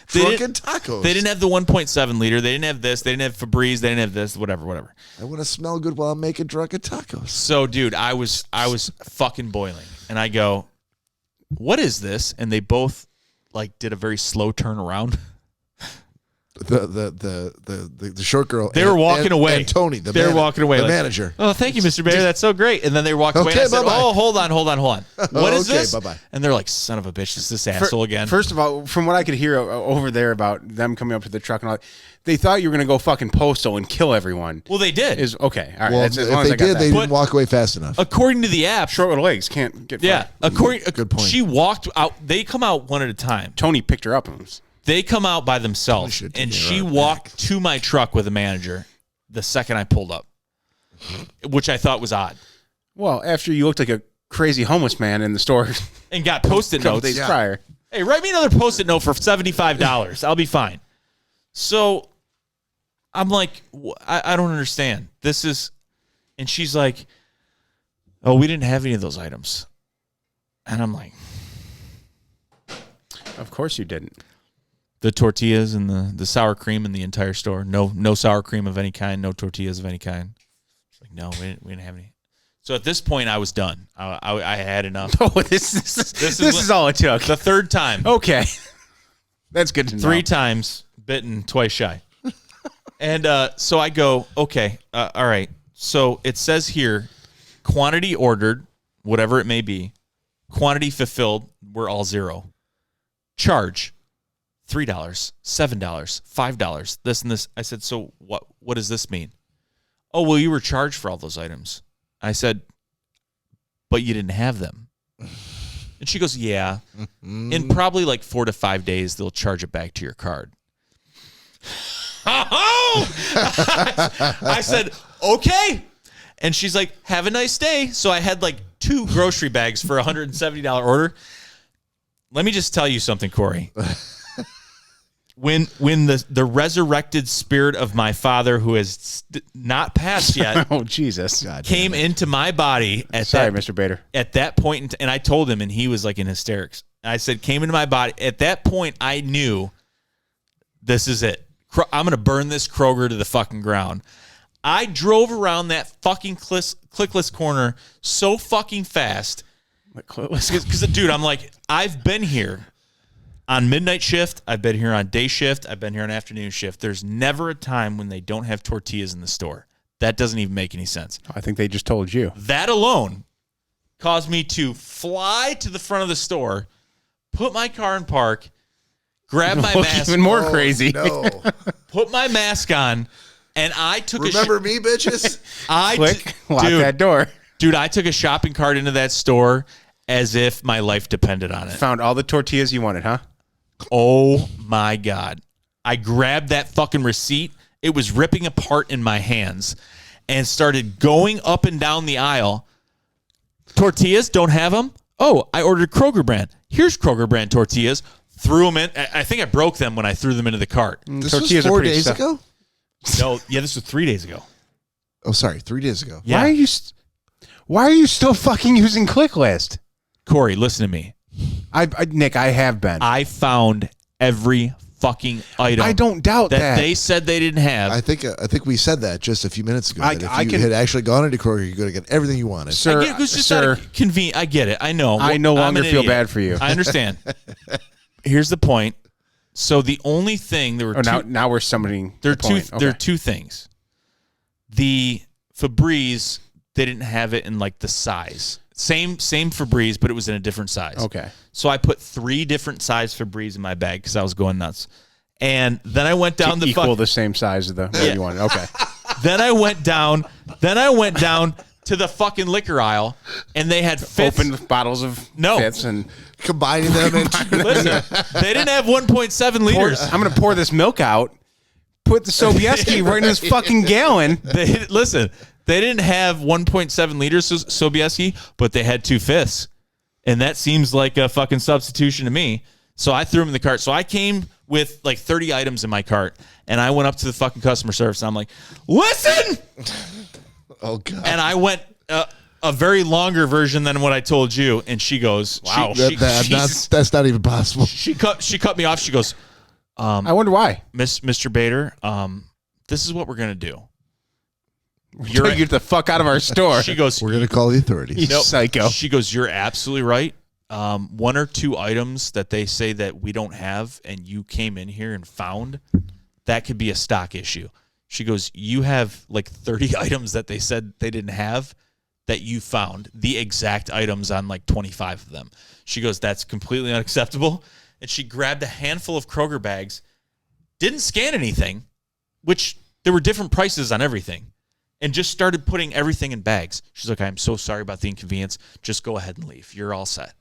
Drunken tacos. They didn't have the 1.7 liter. They didn't have this. They didn't have Febreze. They didn't have this. Whatever. I want to smell good while I'm making drunken tacos. So, dude, I was fucking boiling, and I go, "What is this?" And they both like did a very slow turnaround. The short girl. They were walking away. And Tony, they were walking away. The like, manager. Oh, thank you, Mr. Bayer. That's so great. And then they walked away. And I said, bye-bye. oh, hold on. What is this? Bye-bye. And they're like, son of a bitch, is this asshole again? First of all, from what I could hear over there about them coming up to the truck and all, they thought you were going to go fucking postal and kill everyone. Well, they did. Okay. All right. Well, That's, as if long as they I got did, that. they didn't walk away fast enough. According to the app, Short little legs can't get yeah. Good point. She walked out. They come out one at a time. Tony picked her up. They come out by themselves, and she walked to my truck with a manager the second I pulled up, which I thought was odd. Well, after you looked like a crazy homeless man in the store and got Post-it notes days prior. Hey, write me another Post-it note for $75. I'll be fine. So I'm like, I don't understand. This is, and she's like, oh, we didn't have any of those items. And I'm like, of course you didn't. The tortillas and the sour cream in the entire store. No sour cream of any kind. No tortillas of any kind. It's like, no, we didn't have any. So at this point, I was done. I had enough. Oh, this is all it took. The third time. Okay. That's good to know. 3 times, bitten, twice shy. And so I go, okay, all right. So it says here, quantity ordered, whatever it may be. Quantity fulfilled, we're all 0. Charge. $3, $7, $5, this and this. I said, so what does this mean? Oh, well, you were charged for all those items. I said, but you didn't have them. And she goes, yeah. In probably like 4 to 5 days, they'll charge it back to your card. Oh! I said, okay. And she's like, have a nice day. So I had like 2 grocery bags for a $170 order. Let me just tell you something, Corey. When the resurrected spirit of my father, who has not passed yet, oh Jesus, came into my body at Mr. Bader. At that point, and I told him, and he was like in hysterics. I said, came into my body. At that point, I knew this is it. I'm gonna burn this Kroger to the fucking ground. I drove around that fucking clickless corner so fucking fast. Because, dude, I'm like, I've been here on midnight shift, I've been here on day shift, I've been here on afternoon shift. There's never a time when they don't have tortillas in the store. That doesn't even make any sense. I think they just told you. That alone caused me to fly to the front of the store, put my car in park, grab my mask. Even more crazy. No. Put my mask on, and I took Remember me, bitches? Click, lock dude, that door. Dude, I took a shopping cart into that store as if my life depended on it. Found all the tortillas you wanted, huh? Oh, my God. I grabbed that fucking receipt. It was ripping apart in my hands and started going up and down the aisle. Tortillas, don't have them? Oh, I ordered Kroger brand. Here's Kroger brand tortillas. Threw them in. I think I broke them when I threw them into the cart. This Tortillas was are 4 pretty days stuff- ago? No, yeah, this was 3 days ago. Oh, sorry, 3 days ago. Yeah. Why are you still fucking using ClickList? Corey, listen to me. Nick, I have been. I found every fucking item. I don't doubt that. they said they didn't have. I think we said that just a few minutes ago. I That if you can- had actually gone into Kroger, you could have got everything you wanted. Sir, I get it, 'cause it's just sir, not convenient. I get it. I know. I no I'm longer an feel idiot. bad for you. I understand. Here's the point. So the only thing there were now we're summoning. there are the two point. there are Okay. two things. The Febreze, they didn't have it in like the size. Same Febreze, but it was in a different size. Okay. So I put 3 different size Febreze in my bag because I was going nuts. And then I went down To the equal the same size of the one you wanted. Okay. Then I went down to the fucking liquor aisle, and they had fifths. Open bottles of No. fifths and Combining them into Listen, they didn't have 1.7 pour, liters. I'm going to pour this milk out, put the Sobieski right in this fucking gallon. They didn't have 1.7 liters Sobieski, but they had 2/5, and that seems like a fucking substitution to me. So I threw them in the cart. So I came with like 30 items in my cart, and I went up to the fucking customer service, and I'm like, "Listen!" Oh god. And I went a very longer version than what I told you, and she goes, "Wow, That's not even possible. she cut me off. She goes, I wonder why. Mr. Bader, this is what we're gonna do. You're get the fuck out of our store. She goes, We're gonna call the authorities. You psycho. She goes, you're absolutely right. 1 or 2 items that they say that we don't have, and you came in here and found, that could be a stock issue. She goes, you have like 30 items that they said they didn't have that you found, the exact items on like 25 of them. She goes, that's completely unacceptable. And she grabbed a handful of Kroger bags, didn't scan anything, which there were different prices on everything, and just started putting everything in bags. She's like, I'm so sorry about the inconvenience. Just go ahead and leave. You're all set.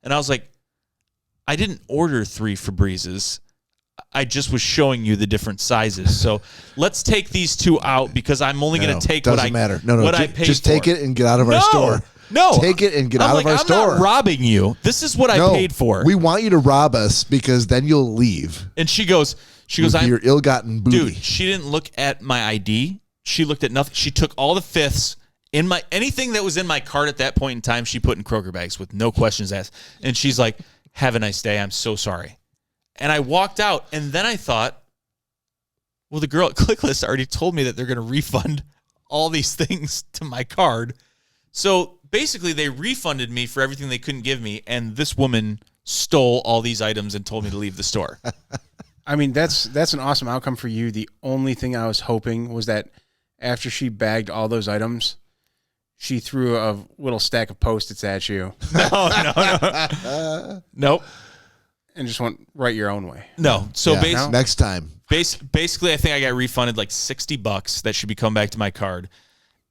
And I was like, I didn't order 3 Febrezes. I just was showing you the different sizes. So let's take these 2 out because I'm only going to take what I matter. No, what I paid just for. take it and get out of our store. No, Take it and get I'm out like, of our I'm store. not robbing you. This is what I paid for. We want you to rob us because then you'll leave. And she goes, with your ill-gotten booty. Dude, she didn't look at my ID. She looked at nothing. She took all the 5ths in my anything that was in my cart at that point in time. She put in Kroger bags with no questions asked. And she's like, "Have a nice day. I'm so sorry." And I walked out. And then I thought, well, the girl at ClickList already told me that they're going to refund all these things to my card. So basically, they refunded me for everything they couldn't give me. And this woman stole all these items and told me to leave the store. I mean, that's an awesome outcome for you. The only thing I was hoping was that after she bagged all those items, she threw a little stack of Post-its at you. No. Nope. And just went right your own way. No. So Yeah, next time. basically, I think I got refunded like $60 that should be coming back to my card,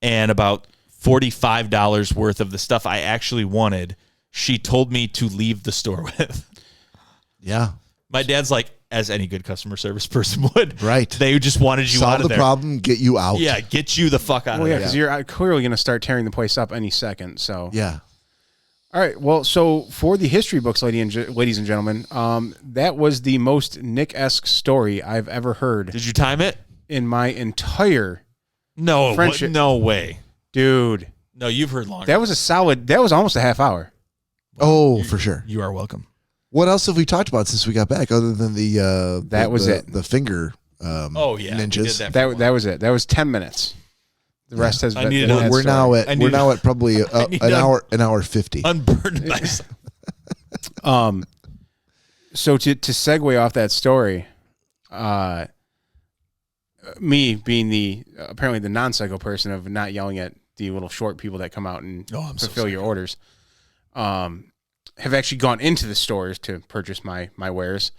and about $45 worth of the stuff I actually wanted, she told me to leave the store with. Yeah. My dad's like, as any good customer service person would. Right. They just wanted you out Solve of the there. problem, get you out. Yeah, get you the fuck out Well, of yeah, there. because you're clearly going to start tearing the place up any second. So Yeah. All right. Well, so for the history books, ladies and gentlemen, that was the most Nick-esque story I've ever heard Did you time it? in my entire No. Friendship. No way. dude. No, you've heard longer. That was almost a half hour. Oh, for sure. You are welcome. What else have we talked about since we got back other than the That was it. the finger Oh, yeah. we ninjas? did that for a That while. was it. That was 10 minutes. The rest has I been. needed been a- that We're story. now at probably need an to- hour 50. Unburdened myself. So to segue off that story, me being apparently the non-psycho person of not yelling at the little short people that come out and Oh, I'm so fulfill your orders. have actually gone into the stores to purchase my wares.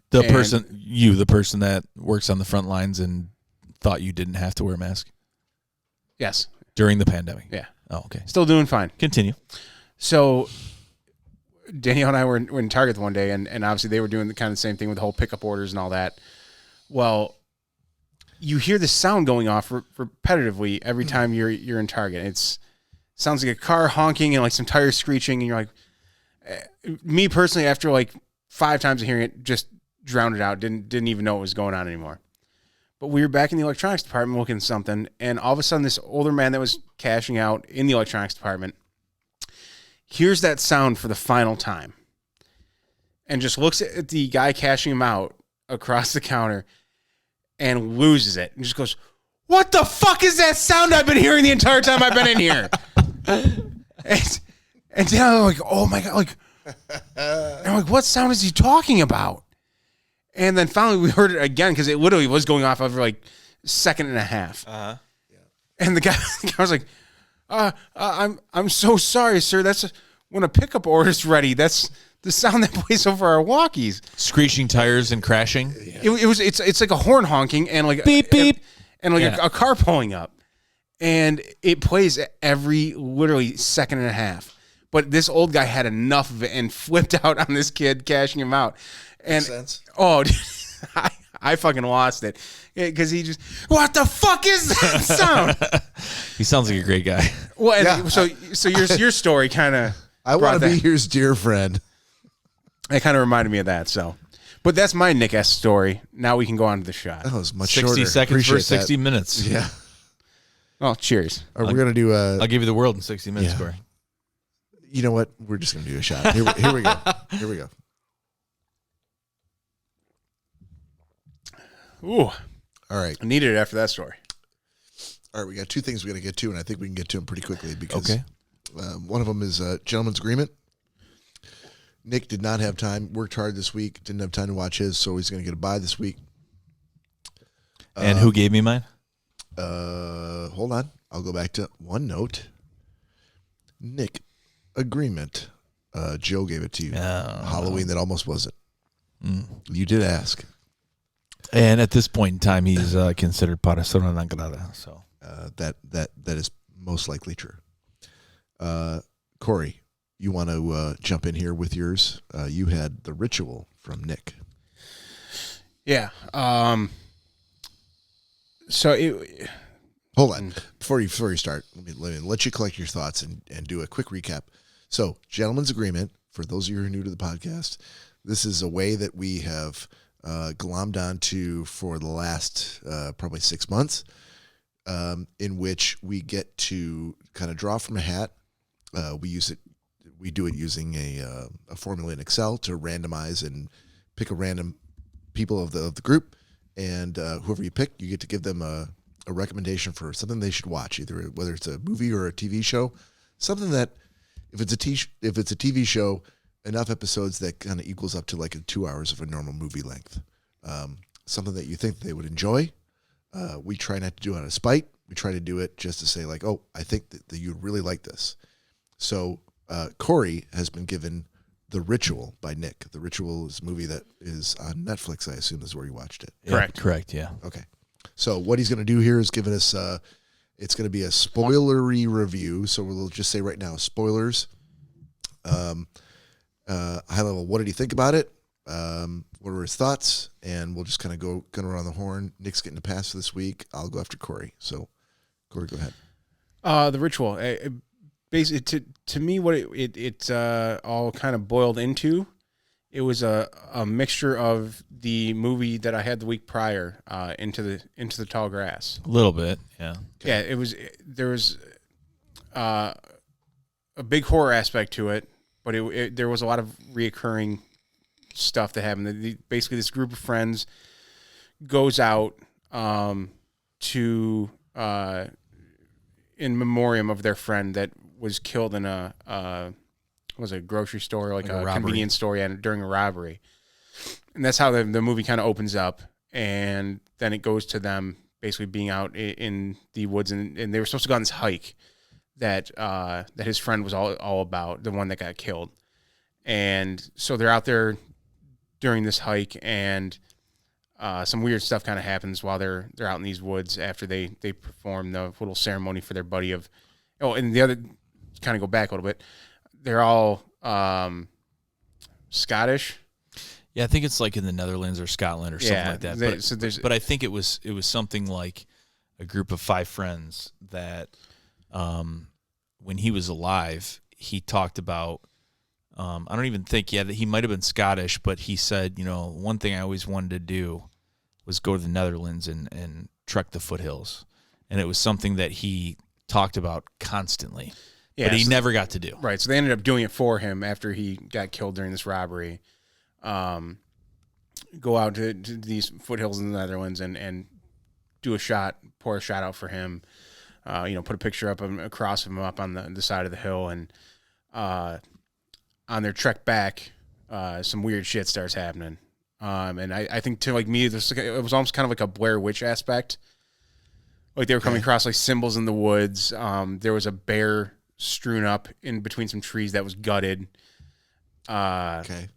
The person that works on the front lines and thought you didn't have to wear a mask Yes. during the pandemic. Yeah. Oh, okay. Still doing fine. Continue. So Danielle and I were in Target one day, and obviously they were doing the kind of the same thing with the whole pickup orders and all that. Well, you hear the sound going off repetitively every time you're in Target. It sounds like a car honking and like some tires screeching, and you're like, me personally, after like 5 times of hearing it, just drowned it out. Didn't even know what was going on anymore. But we were back in the electronics department looking at something, and all of a sudden this older man that was cashing out in the electronics department hears that sound for the final time and just looks at the guy cashing him out across the counter and loses it and just goes, "What the fuck is that sound I've been hearing the entire time I've been in here?" and then I'm like, "Oh my God." I'm like, "What sound is he talking about?" And then finally we heard it again because it literally was going off over like a second and a half. Uh-huh. And the guy was like, I'm so sorry, sir. That's when a pickup order's ready. That's the sound that plays over our walkies. Screeching tires and crashing. It's like a horn honking and like beep beep and like a car pulling up, and it plays every literally second and a half. But this old guy had enough of it and flipped out on this kid cashing him out. And oh, dude, I fucking lost it because he just, "What the fuck is that sound?" He sounds like a great guy. Well, yeah. so your story kind of, I want to be your dear friend. It kind of reminded me of that. So, but that's my Nick S story. Now we can go on to the shot. That was much 60 shorter. seconds Appreciate for 60 that. minutes. Yeah. Well, cheers. We're going to do I'll give you the world in 60 minutes, Cory. You know what? We're just going to do a shot. Here we go. Here we go. Ooh. All right. I needed it after that story. All right. We got 2 things we got to get to, and I think we can get to them pretty quickly because one of them is Gentleman's Agreement. Nick did not have time, worked hard this week, didn't have time to watch his, so he's going to get a bye this week. And who gave me mine? Hold on. I'll go back to one note. Nick, Agreement. Joe gave it to you. Halloween that almost wasn't. You did ask. And at this point in time, he's considered persona non grata. So that is most likely true. Cory, you want to jump in here with yours? You had The Ritual from Nick. Yeah. So Hold on. Before you start, let me let you collect your thoughts and do a quick recap. So, Gentleman's Agreement, for those of you who are new to the podcast, this is a way that we have glommed onto for the last probably 6 months, in which we get to kind of draw from a hat. We do it using a formula in Excel to randomize and pick a random people of the group, and whoever you pick, you get to give them a recommendation for something they should watch, either whether it's a movie or a TV show, something that if it's a TV show, enough episodes that kind of equals up to like 2 hours of a normal movie length. Something that you think they would enjoy. We try not to do it out of spite. We try to do it just to say like, oh, I think that you'd really like this. So Cory has been given The Ritual by Nick. The Ritual is a movie that is on Netflix, I assume is where you watched it. Correct, yeah. Okay. So what he's going to do here is give us, it's going to be a spoilery review. So we'll just say right now, spoilers. High level, what did he think about it? What were his thoughts? And we'll just kind of go around the horn. Nick's getting a pass for this week. I'll go after Cory. So, Cory, go ahead. The Ritual, basically, to me, what it all kind of boiled into, it was a mixture of the movie that I had the week prior, Into the Tall Grass. A little bit, yeah. Yeah, there was a big horror aspect to it, but there was a lot of reoccurring stuff that happened. Basically, this group of friends goes out to in memoriam of their friend that was killed in a grocery store, like a convenience store, during a robbery. And that's how the movie kind of opens up, and then it goes to them basically being out in the woods, and they were supposed to go on this hike that his friend was all about, the one that got killed. And so they're out there during this hike, and some weird stuff kind of happens while they're out in these woods after they perform the little ceremony for their buddy of. Oh, and the other, kind of go back a little bit. They're all Scottish. Yeah, I think it's like in the Netherlands or Scotland or something like that. But I think it was something like a group of 5 friends that when he was alive, he talked about. I don't even think that he might have been Scottish, but he said, one thing I always wanted to do was go to the Netherlands and trek the foothills, and it was something that he talked about constantly, but he never got to do. Right, so they ended up doing it for him after he got killed during this robbery. Go out to these foothills in the Netherlands and do pour a shot out for him. Put a picture up across him up on the side of the hill, and on their trek back, some weird shit starts happening. And I think to me, it was almost kind of like a Blair Witch aspect. Like they were coming across like symbols in the woods. There was a bear strewn up in between some trees that was gutted. Okay.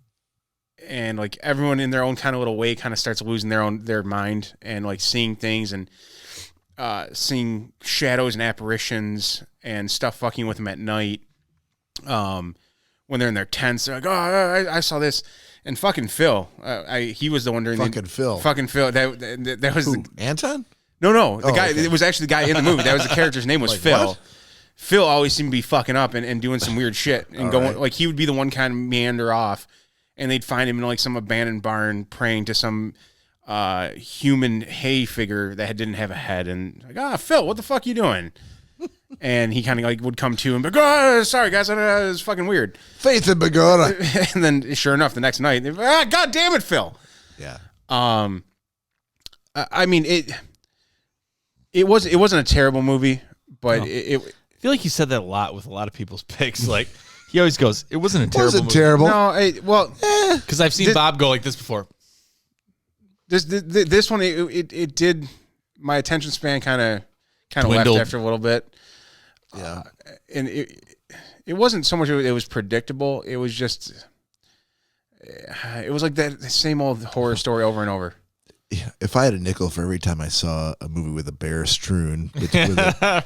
And like everyone in their own kind of little way kind of starts losing their mind and like seeing things and seeing shadows and apparitions and stuff fucking with them at night. When they're in their tents, they're like, "Oh, I saw this." And fucking Phil, he was the one during Phil. Fucking Phil. That was Who, Anton? No, the guy. Okay. It was actually the guy in the movie. That was the character's name was Like, Phil. what? Phil always seemed to be fucking up and doing some weird shit and going like he would be the one kind of meander off, and they'd find him in like some abandoned barn praying to some human hay figure that didn't have a head, and like, Phil, what the fuck you doing? And he kind of like would come to him, but sorry guys, it was fucking weird. Faith in Begona. And then sure enough, the next night, God damn it, Phil. Yeah. I mean it wasn't a terrible movie, but No. I feel like he said that a lot with a lot of people's picks. Like he always goes, "It wasn't a terrible Wasn't movie." terrible. No, Because I've seen Bob go like this before. This one it did my attention span kind of left Dwindled. after a little bit. Yeah. And it wasn't so much it was predictable. It was just it was like that same old horror story over and over. Yeah. If I had a nickel for every time I saw a movie with a bear strewn, with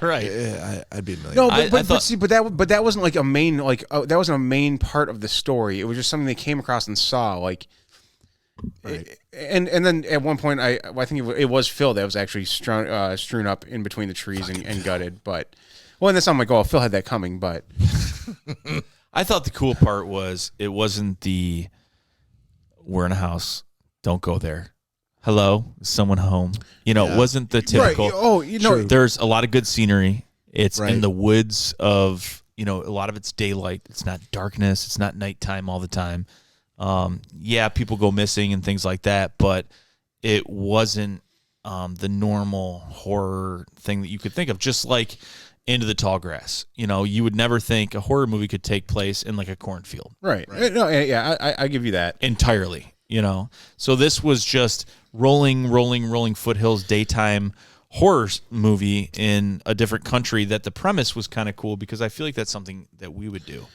Right. I'd be a million. No, I but thought- see, but that wasn't like a main that wasn't a main part of the story. It was just something they came across and saw like. Right. And then at one point I think it was Phil that was actually strewn up in between the trees and gutted. But and that's I'm like, oh, Phil had that coming. But I thought the cool part was it wasn't the we're in a house, don't go there. Hello, is someone home? It wasn't the typical. Right. Oh, There's a lot of good scenery. It's Right. in the woods of a lot of it's daylight. It's not darkness. It's not nighttime all the time. People go missing and things like that, but it wasn't the normal horror thing that you could think of. Just like Into the Tall Grass, you would never think a horror movie could take place in like a cornfield, right. No, yeah, I give you that entirely. So this was just rolling foothills daytime horror movie in a different country. That the premise was kind of cool because I feel like that's something that we would do.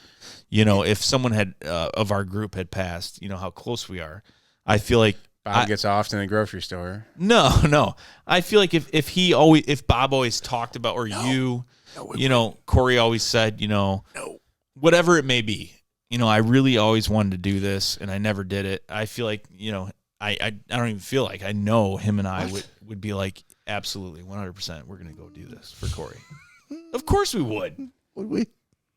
If someone had of our group had passed, how close we are. I feel like Bob gets off in the grocery store. No. I feel like if Bob always talked about, or Cory always said, whatever it may be, I really always wanted to do this and I never did it. I feel like, I don't even feel like I know him and I would be like, absolutely 100%. We're going to go do this for Cory. Of course we would. Would we?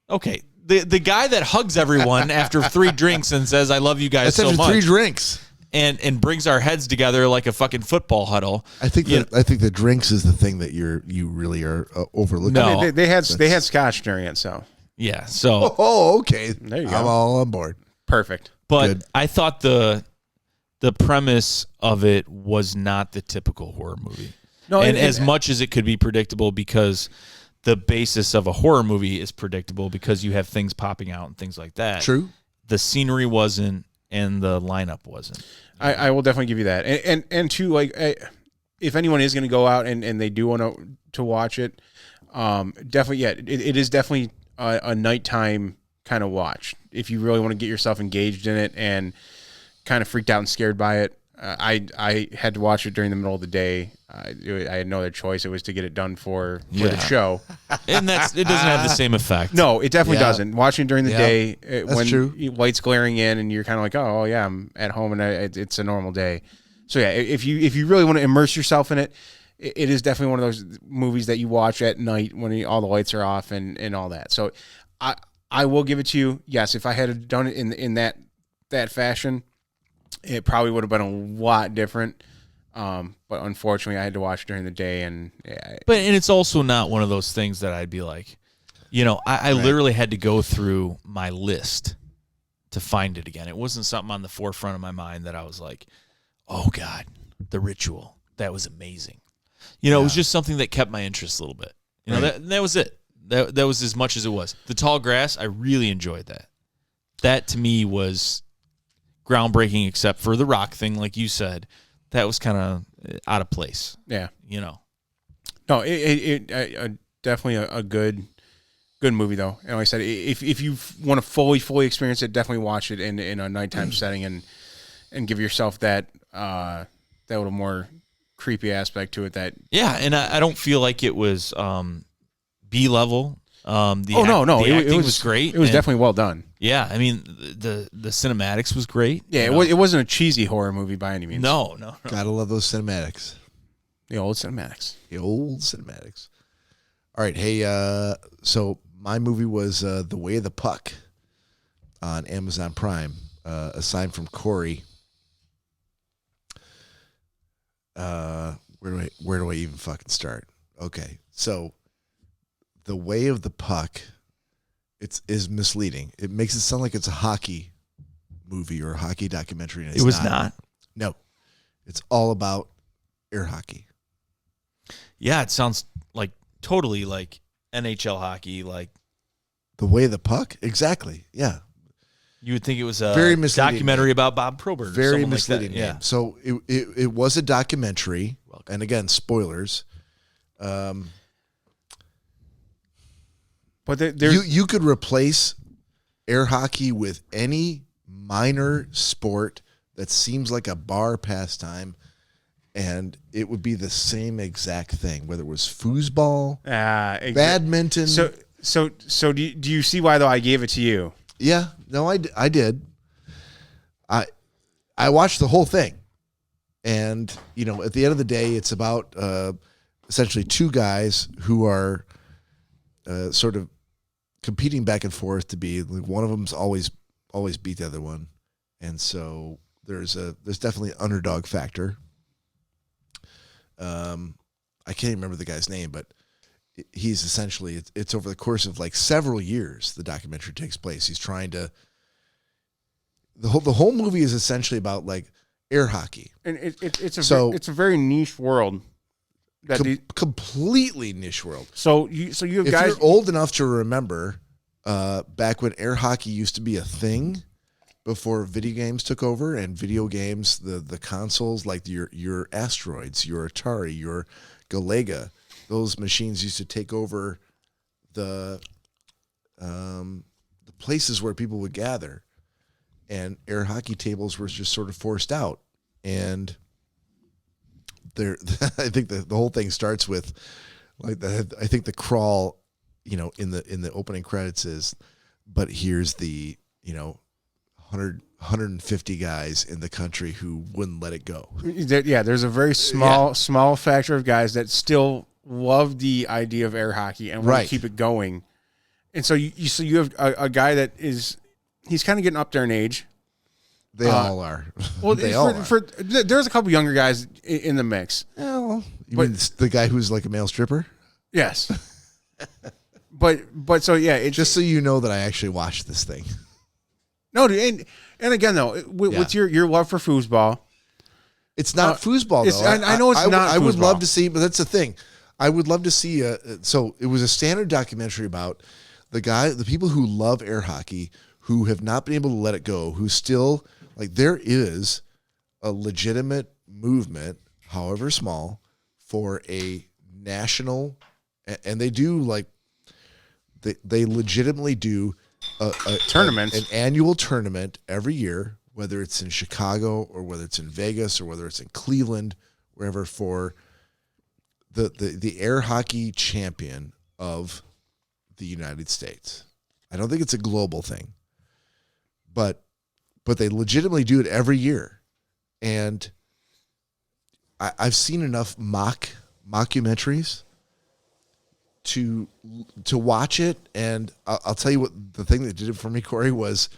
Okay. The guy that hugs everyone after 3 drinks and says, I love you guys That's so after much. 3 drinks. And brings our heads together like a fucking football huddle. I think the drinks is the thing that you really are overlooking. No. I mean, they had scotch during it, so Yeah. So, Oh, okay. There you go. I'm all on board. perfect. but Good. I thought the premise of it was not the typical horror movie. No, and as much as it could be predictable, because the basis of a horror movie is predictable because you have things popping out and things like that. True. The scenery wasn't, and the lineup wasn't. I will definitely give you that. And two, like, if anyone is going to go out and they do want to watch it, definitely, yeah, it is definitely a nighttime kind of watch. if you really want to get yourself engaged in it and kind of freaked out and scared by it, I had to watch it during the middle of the day. I had no other choice. It was to get it done for the show. And it doesn't have the same effect. No, it definitely doesn't. Watching it during the day, when true. Light's glaring in and you're kind of like, oh yeah, I'm at home and it's a normal day. So yeah, if you really want to immerse yourself in it, it is definitely one of those movies that you watch at night when all the lights are off and all that. So I will give it to you. Yes, if I had done it in that fashion, it probably would have been a lot different. But unfortunately, I had to watch it during the day, and it's also not one of those things that I'd be like, I literally had to go through my list to find it again. It wasn't something on the forefront of my mind that I was like, oh God, The Ritual, that was amazing. It was just something that kept my interest a little bit. That was it. That was as much as it was. The Tall Grass, I really enjoyed that. That to me was groundbreaking, except for the rock thing, like you said. That was kind of out of place. Yeah. No, it definitely a good movie though. And like I said, if you want to fully experience it, definitely watch it in a nighttime setting and give yourself that little more creepy aspect to it. And I don't feel like it was B level. The acting was great. It was definitely well done. Yeah, I mean the cinematics was great. Yeah, it wasn't a cheesy horror movie by any means. No. Gotta love those cinematics. The old cinematics. All right, hey, so my movie was The Way of the Puck on Amazon Prime, aside from Cory. Where do I even fucking start? Okay, so The Way of the Puck, is misleading. It makes it sound like it's a hockey movie or a hockey documentary. And it was not. No, it's all about air hockey. Yeah, it sounds like totally like NHL hockey. Like The Way of the Puck, exactly. Yeah, you would think it was a very documentary about Bob Probert. Very misleading. Like that. Yeah. So it was a documentary, and again, spoilers. But you could replace air hockey with any minor sport that seems like a bar pastime, and it would be the same exact thing, whether it was foosball, badminton. So do you see why though I gave it to you? Yeah, no, I did. I watched the whole thing, and at the end of the day, it's about essentially two guys who are sort of competing back and forth to be like, one of them's always beat the other one, and so there's definitely an underdog factor. I can't remember the guy's name, but he's essentially it's over the course of like several years the documentary takes place. He's trying to the whole movie is essentially about like air hockey, and it's a very niche world. Completely niche world. So you have if guys. You're old enough to remember back when air hockey used to be a thing before video games took over, and video games, the consoles like your Asteroids, your Atari, your Galaga, those machines used to take over the places where people would gather, and air hockey tables were just sort of forced out. And I think the whole thing starts with like I think the crawl, in the opening credits is, but here's the 150 guys in the country who wouldn't let it go. Yeah, there's a very small factor of guys that still love the idea of air hockey and want to keep it going. And so you have a guy that he's kind of getting up there in age. They all are. Well, there's a couple younger guys in the mix. Well, you mean the guy who's like a male stripper? Yes. but so yeah, it's just so you know that I actually watched this thing. No, dude, and again though, with your love for foosball, it's not foosball though. I know it's not. I would love to see, but that's the thing. I would love to see. So it was a standard documentary about the people who love air hockey, who have not been able to let it go, who still like there is a legitimate movement, however small, for a national, and they do like they legitimately do Tournaments. an annual tournament every year, whether it's in Chicago or whether it's in Vegas or whether it's in Cleveland, wherever, for the air hockey champion of the United States. I don't think it's a global thing, but they legitimately do it every year. And I've seen enough mockumentaries to watch it, and I'll tell you what the thing that did it for me, Cory, was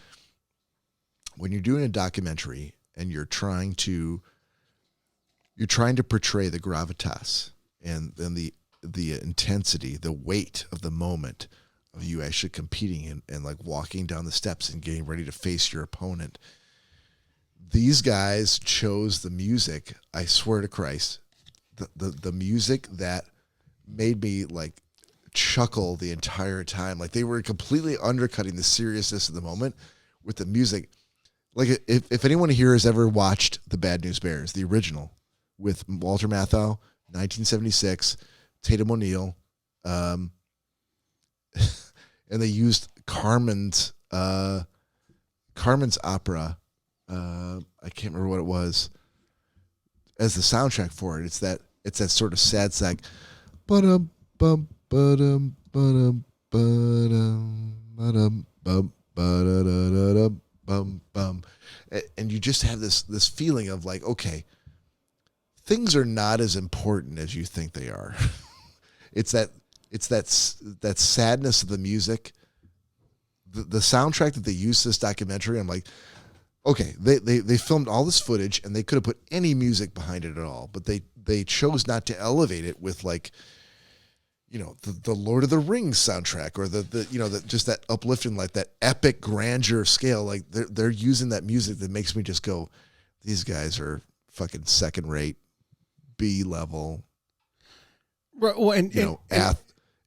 when you're doing a documentary and you're trying to portray the gravitas and the intensity, the weight of the moment of you actually competing and like walking down the steps and getting ready to face your opponent. These guys chose the music, I swear to Christ, the music that made me like chuckle the entire time. Like they were completely undercutting the seriousness of the moment with the music. Like if anyone here has ever watched The Bad News Bears, the original with Walter Matthau, 1976, Tatum O'Neal, and they used Carmen's opera. I can't remember what it was as the soundtrack for it. It's that sort of sad sack. Bum bum bum bum bum bum bum, and you just have this feeling of like, okay, things are not as important as you think they are. It's that sadness of the music, the soundtrack that they used this documentary. I'm like, okay, they filmed all this footage and they could have put any music behind it at all, but they chose not to elevate it with like, the Lord of the Rings soundtrack or the just that uplifting, like that epic grandeur scale. Like they're using that music that makes me just go, these guys are fucking second rate, B level. Right, well, and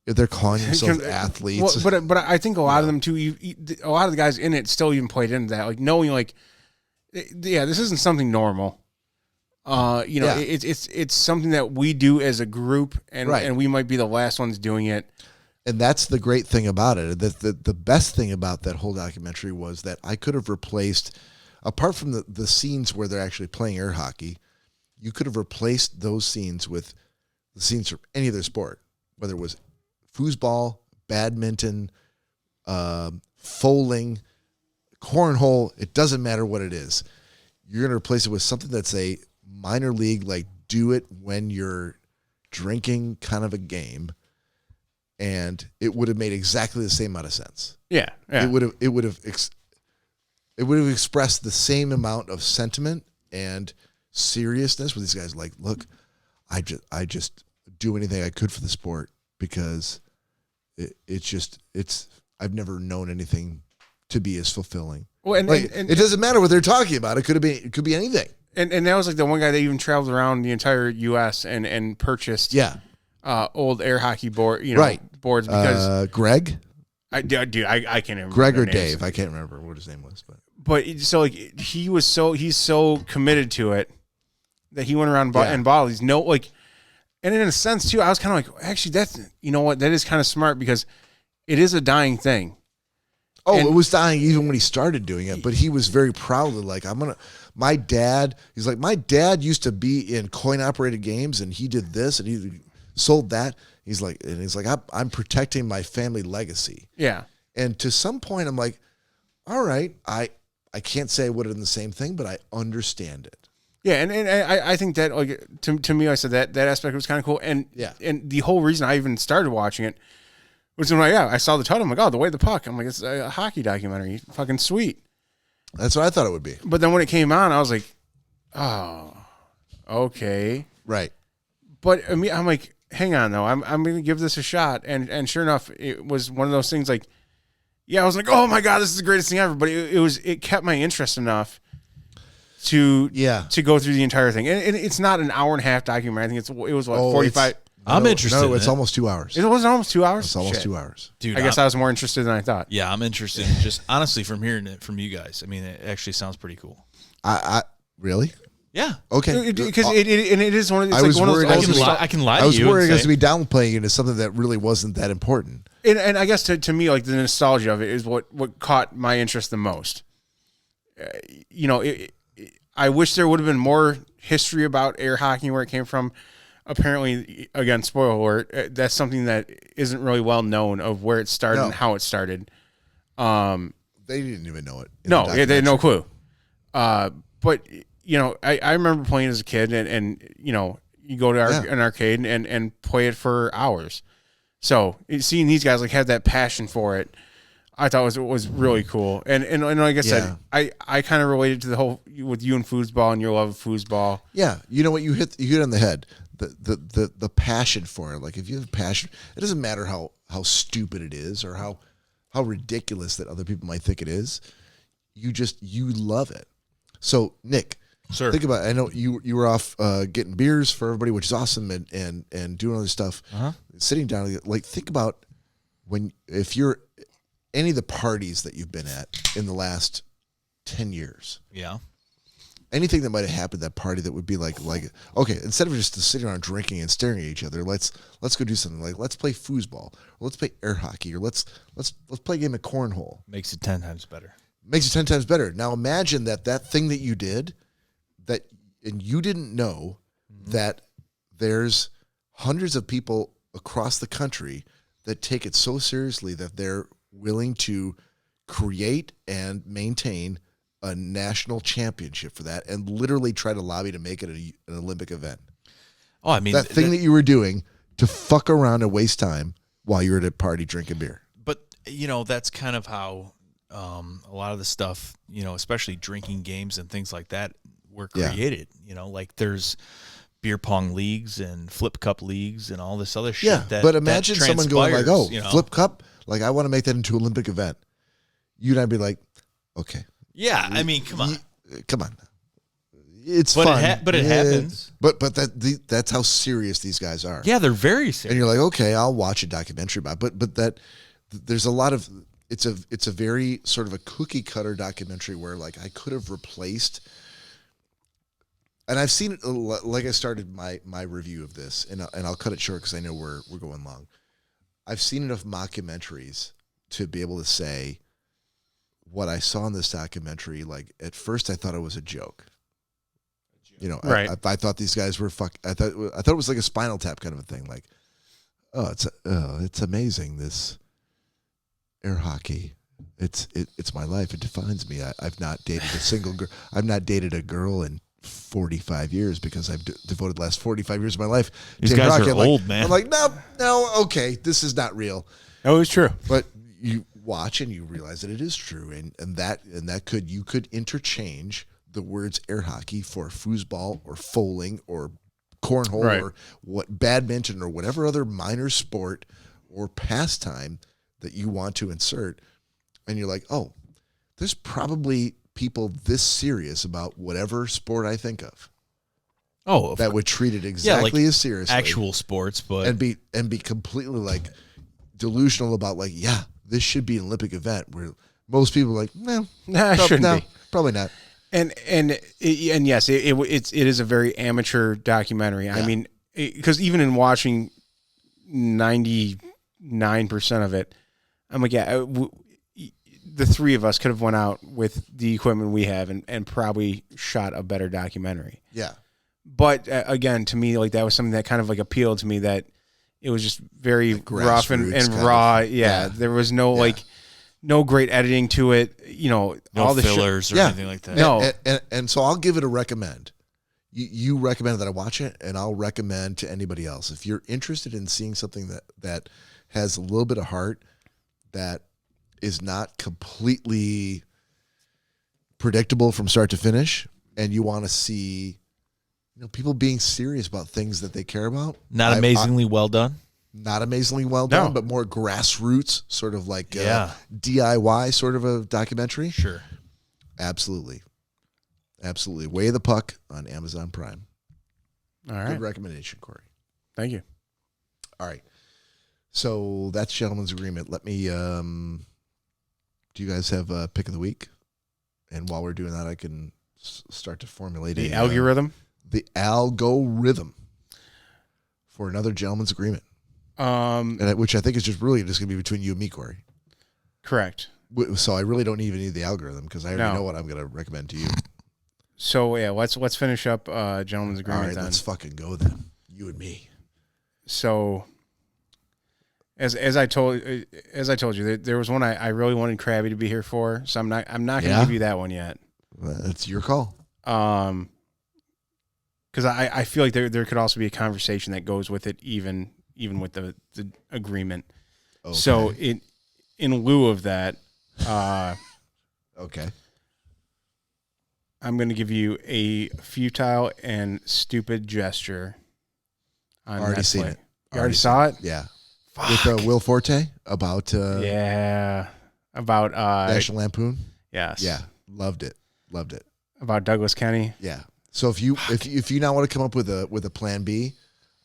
they're calling themselves athletes. Well, but I think a lot of them too. A lot of the guys in it still even played into that, like knowing, like, yeah, this isn't something normal. It's something that we do as a group, and we might be the last ones doing it. And that's the great thing about it. The best thing about that whole documentary was that I could have replaced, apart from the scenes where they're actually playing air hockey, you could have replaced those scenes with the scenes from any other sport, whether it was foosball, badminton, foaling, cornhole. It doesn't matter what it is. You're going to replace it with something that's a minor league, like do it when you're drinking kind of a game, and it would have made exactly the same amount of sense. Yeah. It would have expressed the same amount of sentiment and seriousness with these guys. Like, look, I just do anything I could for the sport because I've never known anything to be as fulfilling. Well, and it doesn't matter what they're talking about. It could be anything. And that was like the one guy that even traveled around the entire U.S. and purchased old air hockey boards because Greg. I can't remember Greg or Dave. I can't remember what his name was, but so like he's so committed to it that he went around and bought these and in a sense too, I was kind of like, actually, that's, that is kind of smart because it is a dying thing. Oh, it was dying even when he started doing it, but he was very proudly like, my dad used to be in coin-operated games, and he did this, and he sold that. He's like, I'm protecting my family legacy. Yeah. And to some point, I'm like, all right, I can't say I would have done the same thing, but I understand it. Yeah, and I think that, like, to me, I said that aspect was kind of cool, and the whole reason I even started watching it was when I saw the title. I'm like, oh, The Way of the Puck. I'm like, it's a hockey documentary. Fucking sweet. That's what I thought it would be. But then when it came on, I was like, oh, okay. Right. But I mean, I'm like, hang on, though. I'm going to give this a shot. And sure enough, it was one of those things like, I was like, oh, my God, this is the greatest thing ever. But it kept my interest enough to go through the entire thing. And it's not an hour and a half documentary. I think it was 45. I'm interested. No, it's almost 2 hours. It was almost 2 hours? It's almost 2 hours. Dude, I guess I was more interested than I thought. Yeah, I'm interested in just honestly from hearing it from you guys. I mean, it actually sounds pretty cool. I really? Yeah. Okay. Because it is one of these. I was worried I can lie to I was you. worried and I was say, to be downplaying it as something that really wasn't that important. And I guess to me, like the nostalgia of it is what caught my interest the most. I wish there would have been more history about air hockey, where it came from. Apparently, again, spoiler alert, that's something that isn't really well known of where it started and how it started. They didn't even know it. No, they had no clue. But I remember playing as a kid, and you go to an arcade and play it for hours. So seeing these guys like have that passion for it, I thought was really cool. And like I said, I kind of related to the whole with you and foosball and your love of foosball. Yeah, you know what, you hit on the head. The passion for it. Like if you have passion, it doesn't matter how stupid it is or how ridiculous that other people might think it is. You love it. So Nick, sir, think about it. I know you were off getting beers for everybody, which is awesome, and doing other stuff. Sitting down, like think about if you're any of the parties that you've been at in the last 10 years. Yeah. Anything that might have happened at that party that would be like, okay, instead of just sitting around drinking and staring at each other, let's go do something. Like let's play foosball, or let's play air hockey, or let's play a game of cornhole. Makes it 10 times better. Makes it 10 times better. Now imagine that thing that you did, and you didn't know that there's hundreds of people across the country that take it so seriously that they're willing to create and maintain a national championship for that, and literally try to lobby to make it an Olympic event. Oh, I mean, that thing that you were doing to fuck around and waste time while you were at a party drinking beer. But that's kind of how a lot of the stuff, especially drinking games and things like that, were created. Like there's beer pong leagues and flip cup leagues and all this other shit. Yeah, but imagine someone going like, "Oh, flip cup, like I want to make that into an Olympic event." You'd I'd be like, "Okay." Yeah, I mean, come on. It's but fun. But it happens. But that's how serious these guys are. Yeah, they're very serious. And you're like, okay, I'll watch a documentary about it. But that there's a lot of it's a very sort of a cookie cutter documentary where like I could have replaced. And I've seen it, like I started my review of this, and I'll cut it short because I know we're going long. I've seen enough mockumentaries to be able to say what I saw in this documentary. Like at first I thought it was a joke. Right. I thought these guys were I thought it was like a Spinal Tap kind of a thing. Like, it's amazing, this air hockey. It's my life. It defines me. I've not dated a single girl. I've not dated a girl in 45 years because I've devoted the last 45 years of my life to these guys hockey. are old, man. I'm like, no, okay, this is not real. Oh, it's true. But you watch and you realize that it is true, and that you could interchange the words air hockey for foosball or foaling or cornhole or badminton or whatever other minor sport or pastime that you want to insert, and you're like, oh, there's probably people this serious about whatever sport I think of. Oh, that would treat it exactly as seriously, actual sports, but and be completely like delusional about like, yeah, this should be an Olympic event, where most people are like, shouldn't be. Probably not. And yes, it is a very amateur documentary. Yeah. I mean, because even in watching 99% of it, I'm like, yeah, the three of us could have went out with the equipment we have and probably shot a better documentary. Yeah. But again, to me, like that was something that kind of like appealed to me, that it was just very like rough and raw. Yeah. There was no no great editing to it, no all the fillers or anything like that. No. And so I'll give it a recommend. You recommend that I watch it, and I'll recommend to anybody else. If you're interested in seeing something that has a little bit of heart, that is not completely predictable from start to finish, and you want to see people being serious about things that they care about. Not amazingly well done. Not amazingly well done, but more grassroots, sort of like DIY sort of a documentary. Sure. Absolutely. Way of the Puck on Amazon Prime. All right. Good recommendation, Cory. Thank you. All right. So that's Gentleman's Agreement. Let me, do you guys have a pick of the week? And while we're doing that, I can start to formulate The a algorithm. The algorithm for another gentleman's agreement, which I think is just going to be between you and me, Corey. Correct. So I really don't even need the algorithm because I already No. know what I'm going to recommend to you. So yeah, let's finish up gentleman's All agreement right, then. let's fucking go then. You and me. So as I told you, there was one I really wanted Krabby to be here for. So I'm not going to give you that one yet. That's your call. Because I feel like there could also be a conversation that goes with it, even with the agreement. Okay. So in lieu of that, okay, I'm going to give you a futile and stupid gesture. On already Netflix. seen it. You already saw it? Yeah. Fuck. With Will Forte about about National Lampoon. yes, Yeah, loved it. about Douglas Kenny. Yeah. So if you now want to come up with a plan B,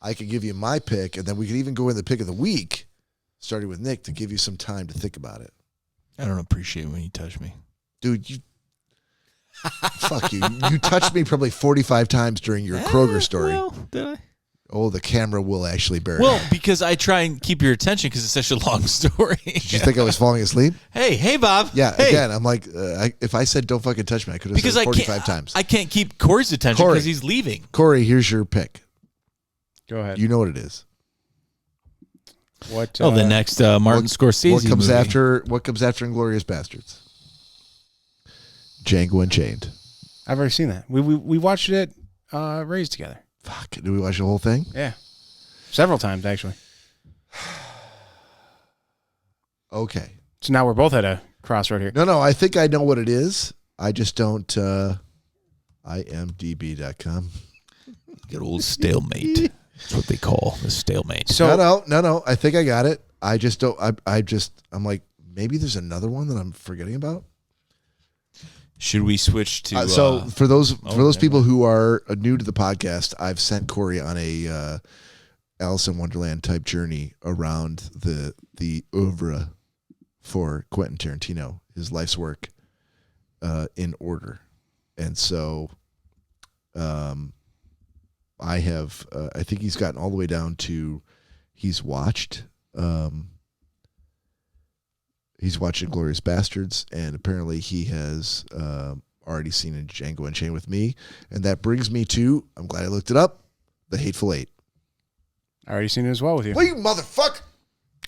I could give you my pick, and then we could even go in the pick of the week, starting with Nick, to give you some time to think about it. I don't appreciate when you touch me. Dude, you fuck you. You touched me probably 45 times during your Kroger story. Well, did I? Oh, the camera will actually bear Well, it. because I try and keep your attention because it's such a long story. Did you think I was falling asleep? Hey, Bob. Yeah, Hey. again, I'm like, if I said don't fucking touch me, I could have Because said I 45 times. I can't keep Corey's attention Corey. because he's leaving. Corey, here's your pick. Go ahead. You know what it is. What? The next Martin Scorsese What comes movie. after Inglourious Bastards? Django Unchained. I've already seen that. We watched it Raised together. Fuck, did we watch the whole thing? Yeah, several times actually. Okay. So now we're both at a crossroad here. No, I think I know what it is. I just don't. IMDb.com. Good old stalemate. That's what they call the stalemate. So No. I think I got it. I just don't. I'm like, maybe there's another one that I'm forgetting about. Should we switch to? So for those never people who are new to the podcast, I've sent Corey on a Alice in Wonderland type journey around the oeuvre for Quentin Tarantino, his life's work, in order, and so I have. I think he's gotten all the way down to he's watched. He's watched Inglourious Bastards, and apparently he has already seen a Django Unchained with me. And that brings me to, I'm glad I looked it up, The Hateful Eight. I already seen it as well with you. Well, you motherfucker.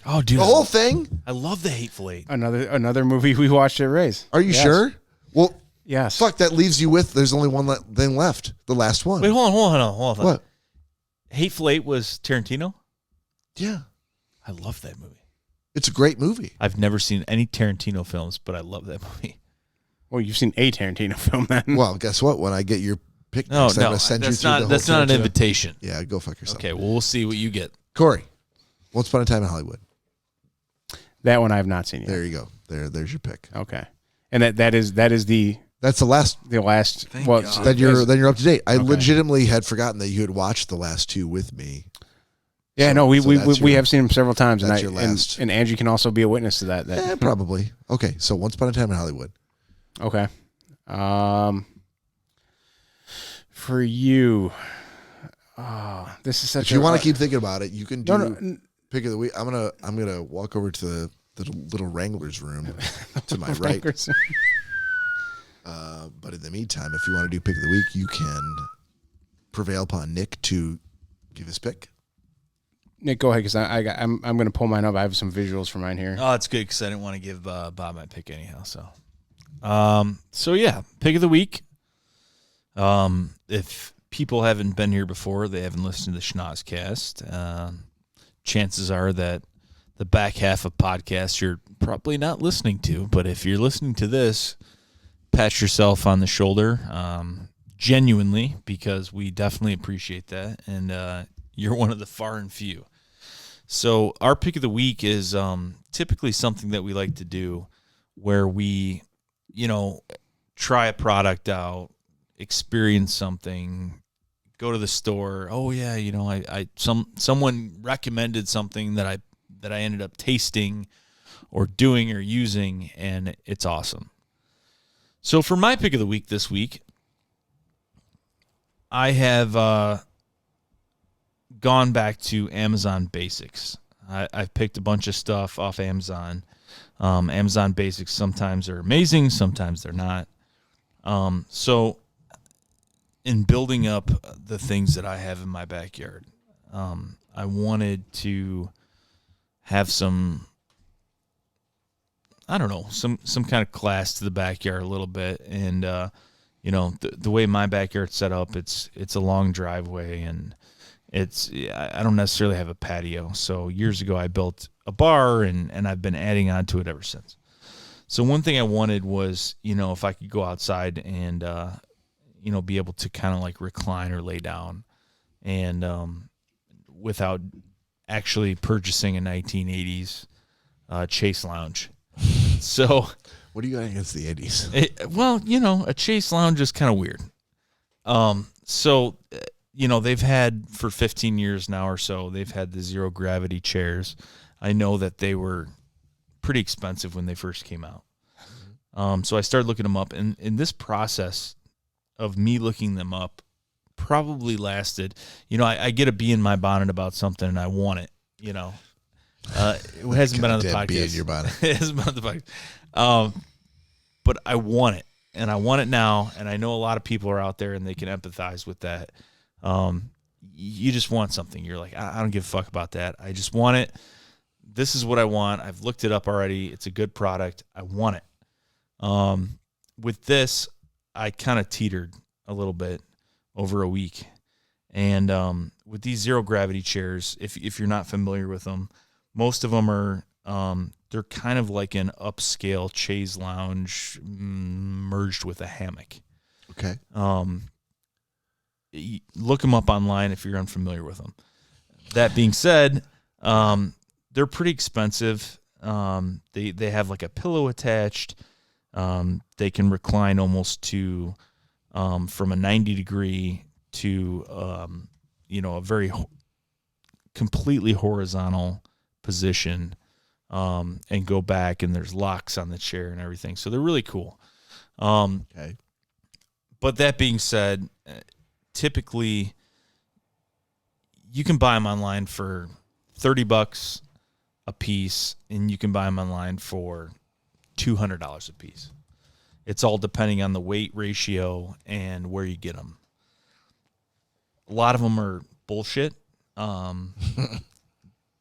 Oh, dude, The whole thing? I love the Hateful Eight. Another movie we watched at Raise. Are you Yes. sure? Well, Yes. fuck, that leaves you with, there's only one thing left. The last one. Wait, hold on. What? Hateful Eight was Tarantino. Yeah. I love that movie. It's a great movie. I've never seen any Tarantino films, but I love that movie. Well, you've seen a Tarantino film then. Well, guess what? When I get your pick No, next, I'm no, going to send you that's through the not whole that's not an Tarantino. invitation. Yeah, go fuck yourself. Okay, well, we'll see what you get. Corey, Once Upon a Time in Hollywood. That one I have not seen yet. There you go. There's your pick. Okay. And that is the That's the last. last. Thank well, God. Then you're up to date. I Okay. legitimately had forgotten that you had watched the last two with me. Yeah, So- no, we so we, that's we your- have seen him several times, and that's your last. and Angie can also be a witness to that. Yeah, probably. Okay, so Once Upon a Time in Hollywood. Okay. For you, this is such. If you want to keep thinking about it, you can do no, pick of the week. I'm gonna walk over to the little Wrangler's room to my right. But in the meantime, if you want to do pick of the week, you can prevail upon Nick to give his pick. Nick, go ahead because I'm going to pull mine up. I have some visuals for mine here. Oh, it's good because I didn't want to give Bob my pick anyhow. So yeah, pick of the week. If people haven't been here before, they haven't listened to the Schnozzcast. Chances are that the back half of podcasts you're probably not listening to. But if you're listening to this, pat yourself on the shoulder, genuinely, because we definitely appreciate that, and you're one of the far and few. So our pick of the week is typically something that we like to do where we, try a product out, experience something, go to the store. Oh yeah, someone recommended something that I ended up tasting or doing or using, and it's awesome. So for my pick of the week this week, I have gone back to Amazon Basics. I've picked a bunch of stuff off Amazon. Amazon Basics sometimes are amazing, sometimes they're not. So in building up the things that I have in my backyard, I wanted to have some, I don't know, some kind of class to the backyard a little bit. And, the way my backyard's set up, it's a long driveway, and I don't necessarily have a patio. So years ago I built a bar, and I've been adding on to it ever since. So one thing I wanted was, if I could go outside and, be able to kind of like recline or lay down, and without actually purchasing a 1980s Chase lounge. So What do you got against the 80s? A Chase lounge is kind of weird. So they've had for 15 years now or so, they've had the zero gravity chairs. I know that they were pretty expensive when they first came out. So I started looking them up, and in this process of me looking them up probably lasted, I get a bee in my bonnet about something and I want it, it hasn't been on the podcast. Bee in your bonnet. It hasn't been on the podcast. But I want it, and I want it now, and I know a lot of people are out there and they can empathize with that. You just want something. You're like, I don't give a fuck about that. I just want it. This is what I want. I've looked it up already. It's a good product. I want it. With this, I kind of teetered a little bit over a week. And with these zero gravity chairs, if you're not familiar with them, most of them are they're kind of like an upscale chaise lounge merged with a hammock. Okay. Look them up online if you're unfamiliar with them. That being said, they're pretty expensive. They have like a pillow attached. They can recline almost to from a 90-degree to a very completely horizontal position, and go back, and there's locks on the chair and everything. So they're really cool. Okay. But that being said, typically you can buy them online for $30 a piece, and you can buy them online for $200 a piece. It's all depending on the weight ratio and where you get them. A lot of them are bullshit.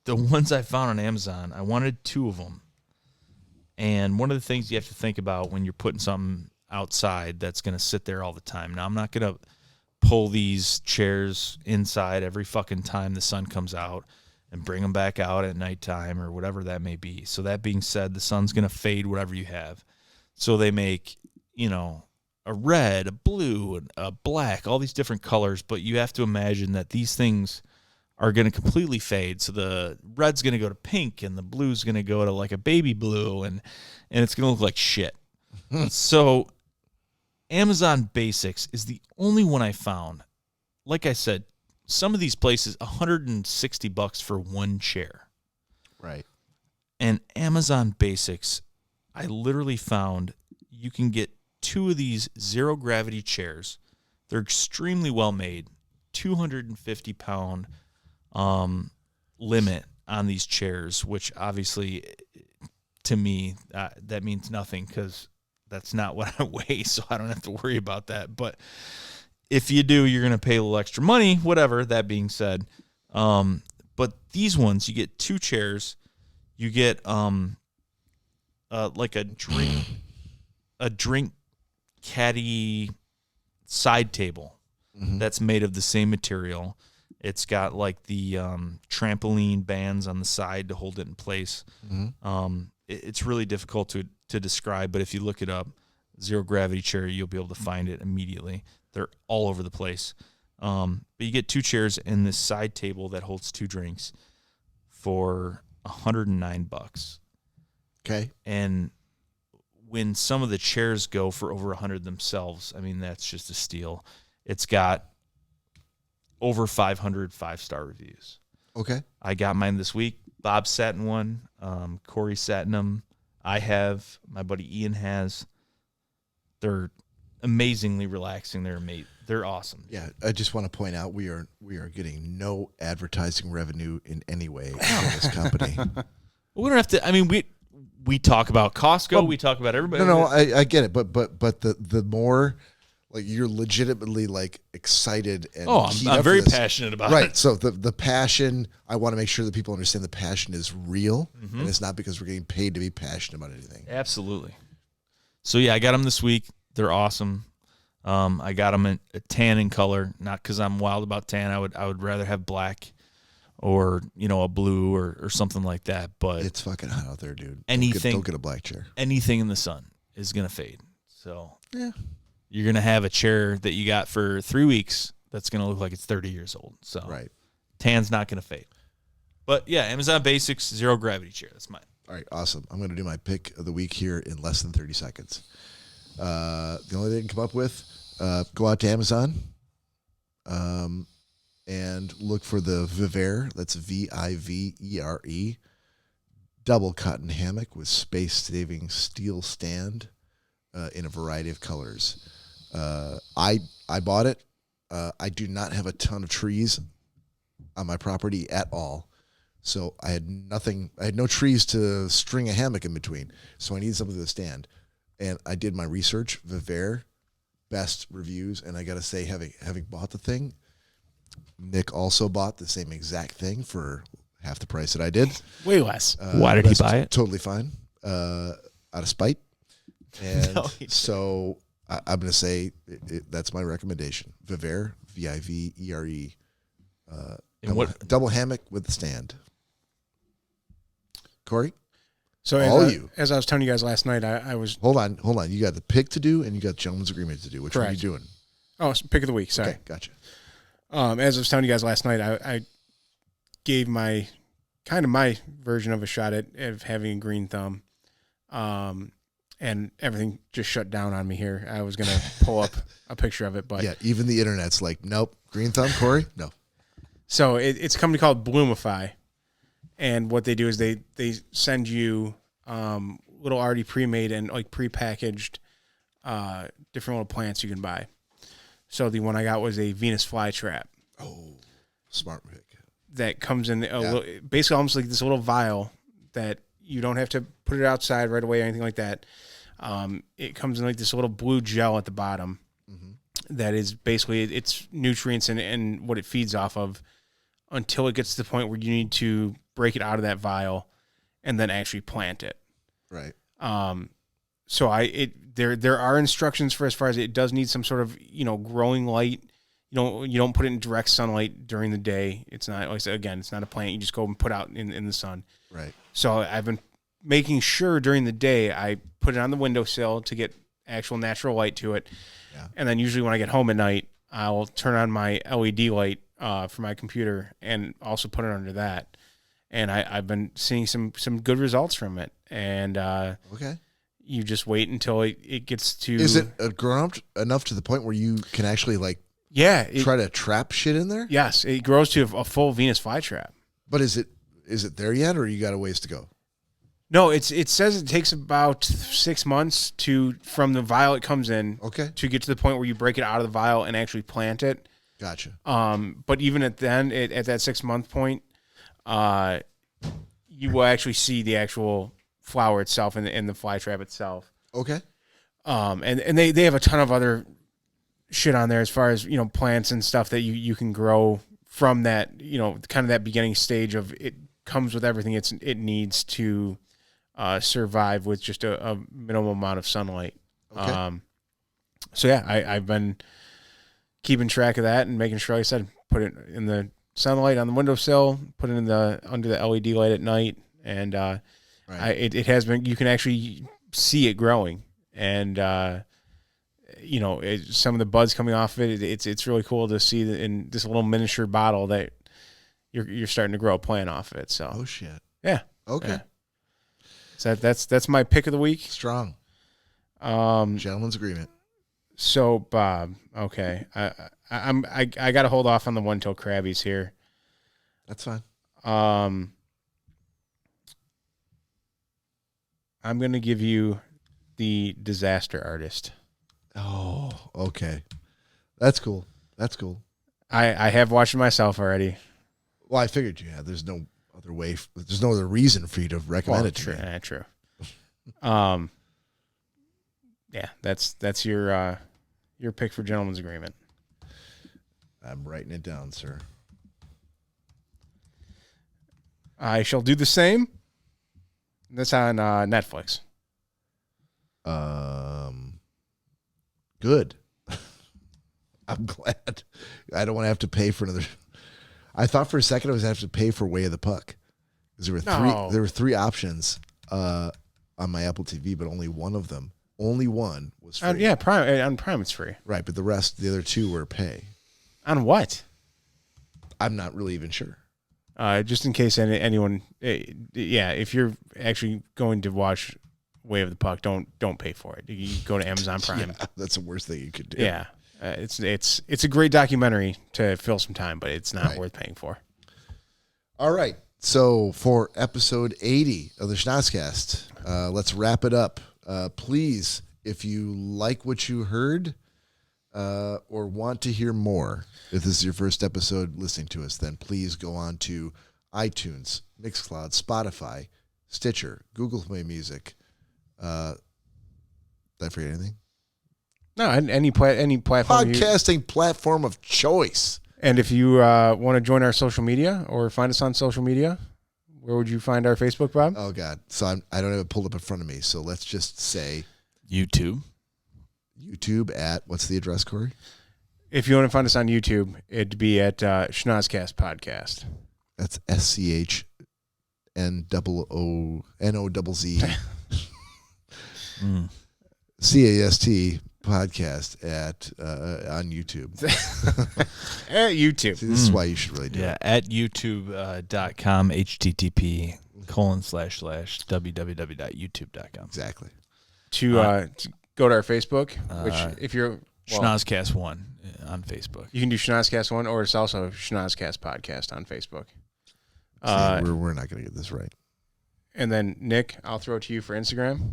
The ones I found on Amazon, I wanted 2 of them. And one of the things you have to think about when you're putting something outside that's going to sit there all the time. Now, I'm not going to pull these chairs inside every fucking time the sun comes out and bring them back out at nighttime or whatever that may be. So that being said, the sun's going to fade whatever you have. So they make, a red, a blue, a black, all these different colors, but you have to imagine that these things are going to completely fade. So the red's going to go to pink, and the blue's going to go to like a baby blue, and it's going to look like shit. So Amazon Basics is the only one I found. Like I said, some of these places, $160 for one chair. Right. And Amazon Basics, I literally found you can get 2 of these zero gravity chairs. They're extremely well made. 250-pound limit on these chairs, which obviously to me that means nothing, because that's not what I weigh, so I don't have to worry about that. But if you do, you're going to pay a little extra money, whatever. That being said, but these ones, you get 2 chairs. You get like a drink caddy side table that's made of the same material. It's got like the trampoline bands on the side to hold it in place. It's really difficult to describe, but if you look it up, zero gravity chair, you'll be able to find it immediately. They're all over the place. But you get 2 chairs and this side table that holds 2 drinks for $109. Okay. And when some of the chairs go for over $100 themselves, I mean, that's just a steal. It's got over 500 5-star reviews. Okay. I got mine this week. Bob sat in one. Cory sat in them. I have. My buddy Ian has. They're amazingly relaxing. They're awesome. Yeah, I just want to point out we are getting no advertising revenue in any way from this company. We don't have to. I mean, we talk about Costco. We talk about everybody. No, I get it, but the more like you're legitimately like excited and I'm very passionate about it. Right. So the passion, I want to make sure that people understand the passion is real, and it's not because we're getting paid to be passionate about anything. Absolutely. So yeah, I got them this week. They're awesome. I got them in a tan in color, not because I'm wild about tan. I would rather have black or a blue or something like that. But it's fucking hot out there, dude. Anything, don't get a black chair. Anything in the sun is gonna fade. So yeah. You're going to have a chair that you got for 3 weeks that's going to look like it's 30 years old. So right. Tan's not going to fade. But, yeah, Amazon Basics, zero gravity chair. That's mine. All right, awesome. I'm going to do my pick of the week here in less than 30 seconds. The only thing I can come up with, go out to Amazon and look for the Vivere. That's Vivere. Double cotton hammock with space-saving steel stand in a variety of colors. I bought it. I do not have a ton of trees on my property at all. So I had nothing. I had no trees to string a hammock in between. So I needed something to stand. And I did my research. Vivere, best reviews. And I got to say, having bought the thing, Nick also bought the same exact thing for half the price that I did. Way less. Why did he buy it? Totally fine. Out of spite. And so I'm going to say that's my recommendation. Vivere, Vivere. Double hammock with the stand. Cory? So as I was telling you guys last night, I was... Hold on. You got the pick to do and you got gentleman's agreement to do. Which one are you doing? Oh, it's pick of the week. Sorry. Okay, gotcha. As I was telling you guys last night, I gave my version of a shot at having a green thumb. And everything just shut down on me here. I was going to pull up a picture of it, but... Yeah, even the internet's like, nope, green thumb, Cory? No. So it's a company called Bloomify. And what they do is they send you little already pre-made and like pre-packaged different little plants you can buy. So the one I got was a Venus flytrap. Oh, smart pick. That comes in basically almost like this little vial that you don't have to put it outside right away or anything like that. It comes in like this little blue gel at the bottom that is basically its nutrients and what it feeds off of until it gets to the point where you need to break it out of that vial and then actually plant it. Right. So there are instructions for as far as it does need some sort of, growing light. You don't put it in direct sunlight during the day. It's not, like I said, again, it's not a plant you just go and put out in the sun. Right. So I've been making sure during the day I put it on the windowsill to get actual natural light to it. Yeah. And then usually when I get home at night, I'll turn on my LED light for my computer and also put it under that. And I've been seeing some good results from it. And okay. You just wait until it gets to... Is it grown up enough to the point where you can actually try to trap shit in there? Yes, it grows to a full Venus flytrap. But is it there yet, or you got a ways to go? No, it says it takes about 6 months from the vial it comes in, to get to the point where you break it out of the vial and actually plant it. Gotcha. But even at that 6 month point, you will actually see the actual flower itself and the flytrap itself. Okay. And they have a ton of other shit on there as far as plants and stuff that you can grow from that kind of that beginning stage of it comes with everything it needs to survive with just a minimal amount of sunlight. Okay. So yeah, I've been keeping track of that and making sure, like I said, put it in the sunlight on the windowsill, put it under the LED light at night, and right. It has been. You can actually see it growing, and some of the buds coming off of it. It's really cool to see that in this little miniature bottle that you're starting to grow a plant off of it. So oh shit, yeah, okay. Yeah. So that's my pick of the week. Strong. Gentleman's agreement. So Bob, okay, I got to hold off on the one-tailed crabbies here. That's fine. I'm gonna give you the Disaster Artist. Oh, Oh, okay. That's cool. That's cool. I have watched it myself already. Well, I figured you had. There's no other way. There's no other reason for you to recommend it to me. True. Yeah, that's your pick for Gentleman's Agreement. I'm writing it down, sir. I shall do the same. That's on Netflix. Good. I'm glad. I don't want to have to pay for another. I thought for a second I was going to have to pay for Way of the Puck. Because there were three options on my Apple TV, but only one of them. Only one was free. Prime on Prime it's free. Right, but the other two were pay. On what? I'm not really even sure. Just in case anyone, if you're actually going to watch Way of the Puck, don't pay for it. You go to Amazon Prime. Yeah, that's the worst thing you could do. Yeah, it's a great documentary to fill some time, but it's not worth paying for. All right, so for episode 80 of the Schnozzcast, let's wrap it up. Please, if you like what you heard or want to hear more, if this is your first episode listening to us, then please go on to iTunes, Mixcloud, Spotify, Stitcher, Google Play Music. Did I forget anything? No, any platform. Podcasting platform of choice. And if you want to join our social media or find us on social media, where would you find our Facebook, Bob? Oh, God. So I don't have it pulled up in front of me. So let's just say YouTube at, what's the address, Cory? If you want to find us on YouTube, it'd be at Schnozzcast Podcast. That's SCHNOOZZ CAST podcast on YouTube. At YouTube. See, this is why you should really do it. At youtube.com, http://www.youtube.com. Exactly. To go to our Facebook, which if you're Schnozzcast 1 on Facebook. You can do Schnozzcast 1, or it's also Schnozzcast Podcast on Facebook. We're not going to get this right. And then, Nick, I'll throw it to you for Instagram.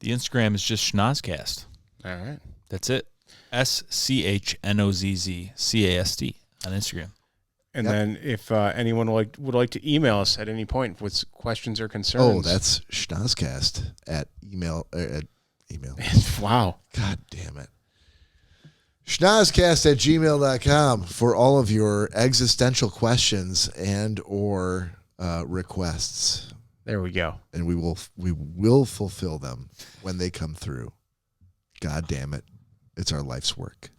The Instagram is just Schnozzcast. All right. That's it. SCHNOZZCAST on Instagram. And then if anyone would like to email us at any point with questions or concerns. Oh, that's Schnozzcast at email. Wow. God damn it. Schnozzcast at gmail.com for all of your existential questions and or requests. There we go. And we will fulfill them when they come through. God damn it. It's our life's work.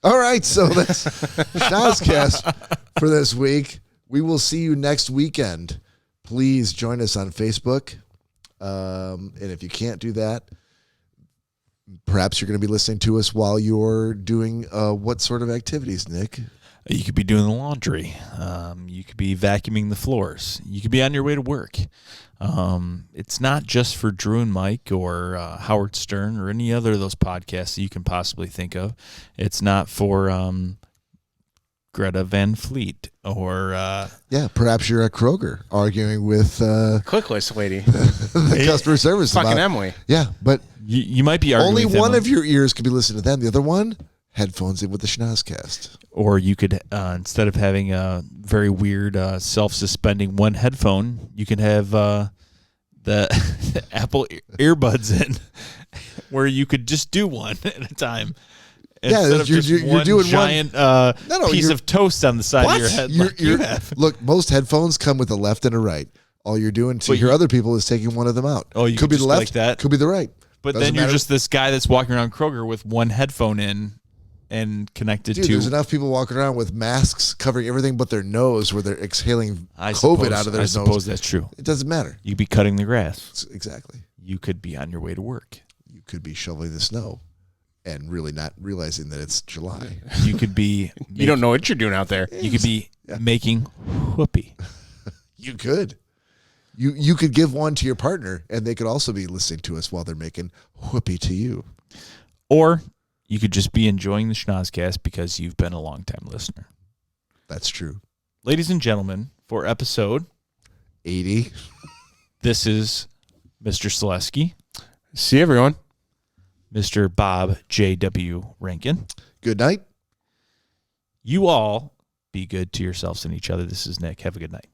All right, so that's Schnozzcast for this week. We will see you next weekend. Please join us on Facebook. And if you can't do that, perhaps you're going to be listening to us while you're doing what sort of activities, Nick? You could be doing the laundry. You could be vacuuming the floors. You could be on your way to work. It's not just for Drew and Mike or Howard Stern or any other of those podcasts that you can possibly think of. It's not for Greta Van Fleet or... perhaps you're at Kroger arguing with... Click list lady. the customer service. Fucking Emily. Yeah, but... You might be arguing only with one them. of your ears could be listening to them. The other one, headphones in with the Schnozzcast. Or you could, instead of having a very weird self-suspending one headphone, you can have the Apple earbuds in, where you could just do one at a time. Instead of you're doing giant piece of toast on the side of your head. You have. Look, most headphones come with a left and a right. All you're doing to hear other people is taking one of them out. Oh, you could be the left, like that. Could be the right. But then you're just this guy that's walking around Kroger with one headphone in and connected to... There's enough people walking around with masks covering everything but their nose, where they're exhaling COVID out of their nose. I suppose that's true. It doesn't matter. You could be cutting the grass. Exactly. You could be on your way to work. You could be shoveling the snow and really not realizing that it's July. You could be... you don't know what you're doing out there. You could be making whoopee. You could. You could give one to your partner, and they could also be listening to us while they're making whoopee to you. Or you could just be enjoying the Schnozzcast because you've been a long-time listener. That's true. Ladies and gentlemen, for episode 80, this is Mr. Selesky. See everyone. Mr. Bob J.W. Rankin. Good night. You all be good to yourselves and each other. This is Nick. Have a good night.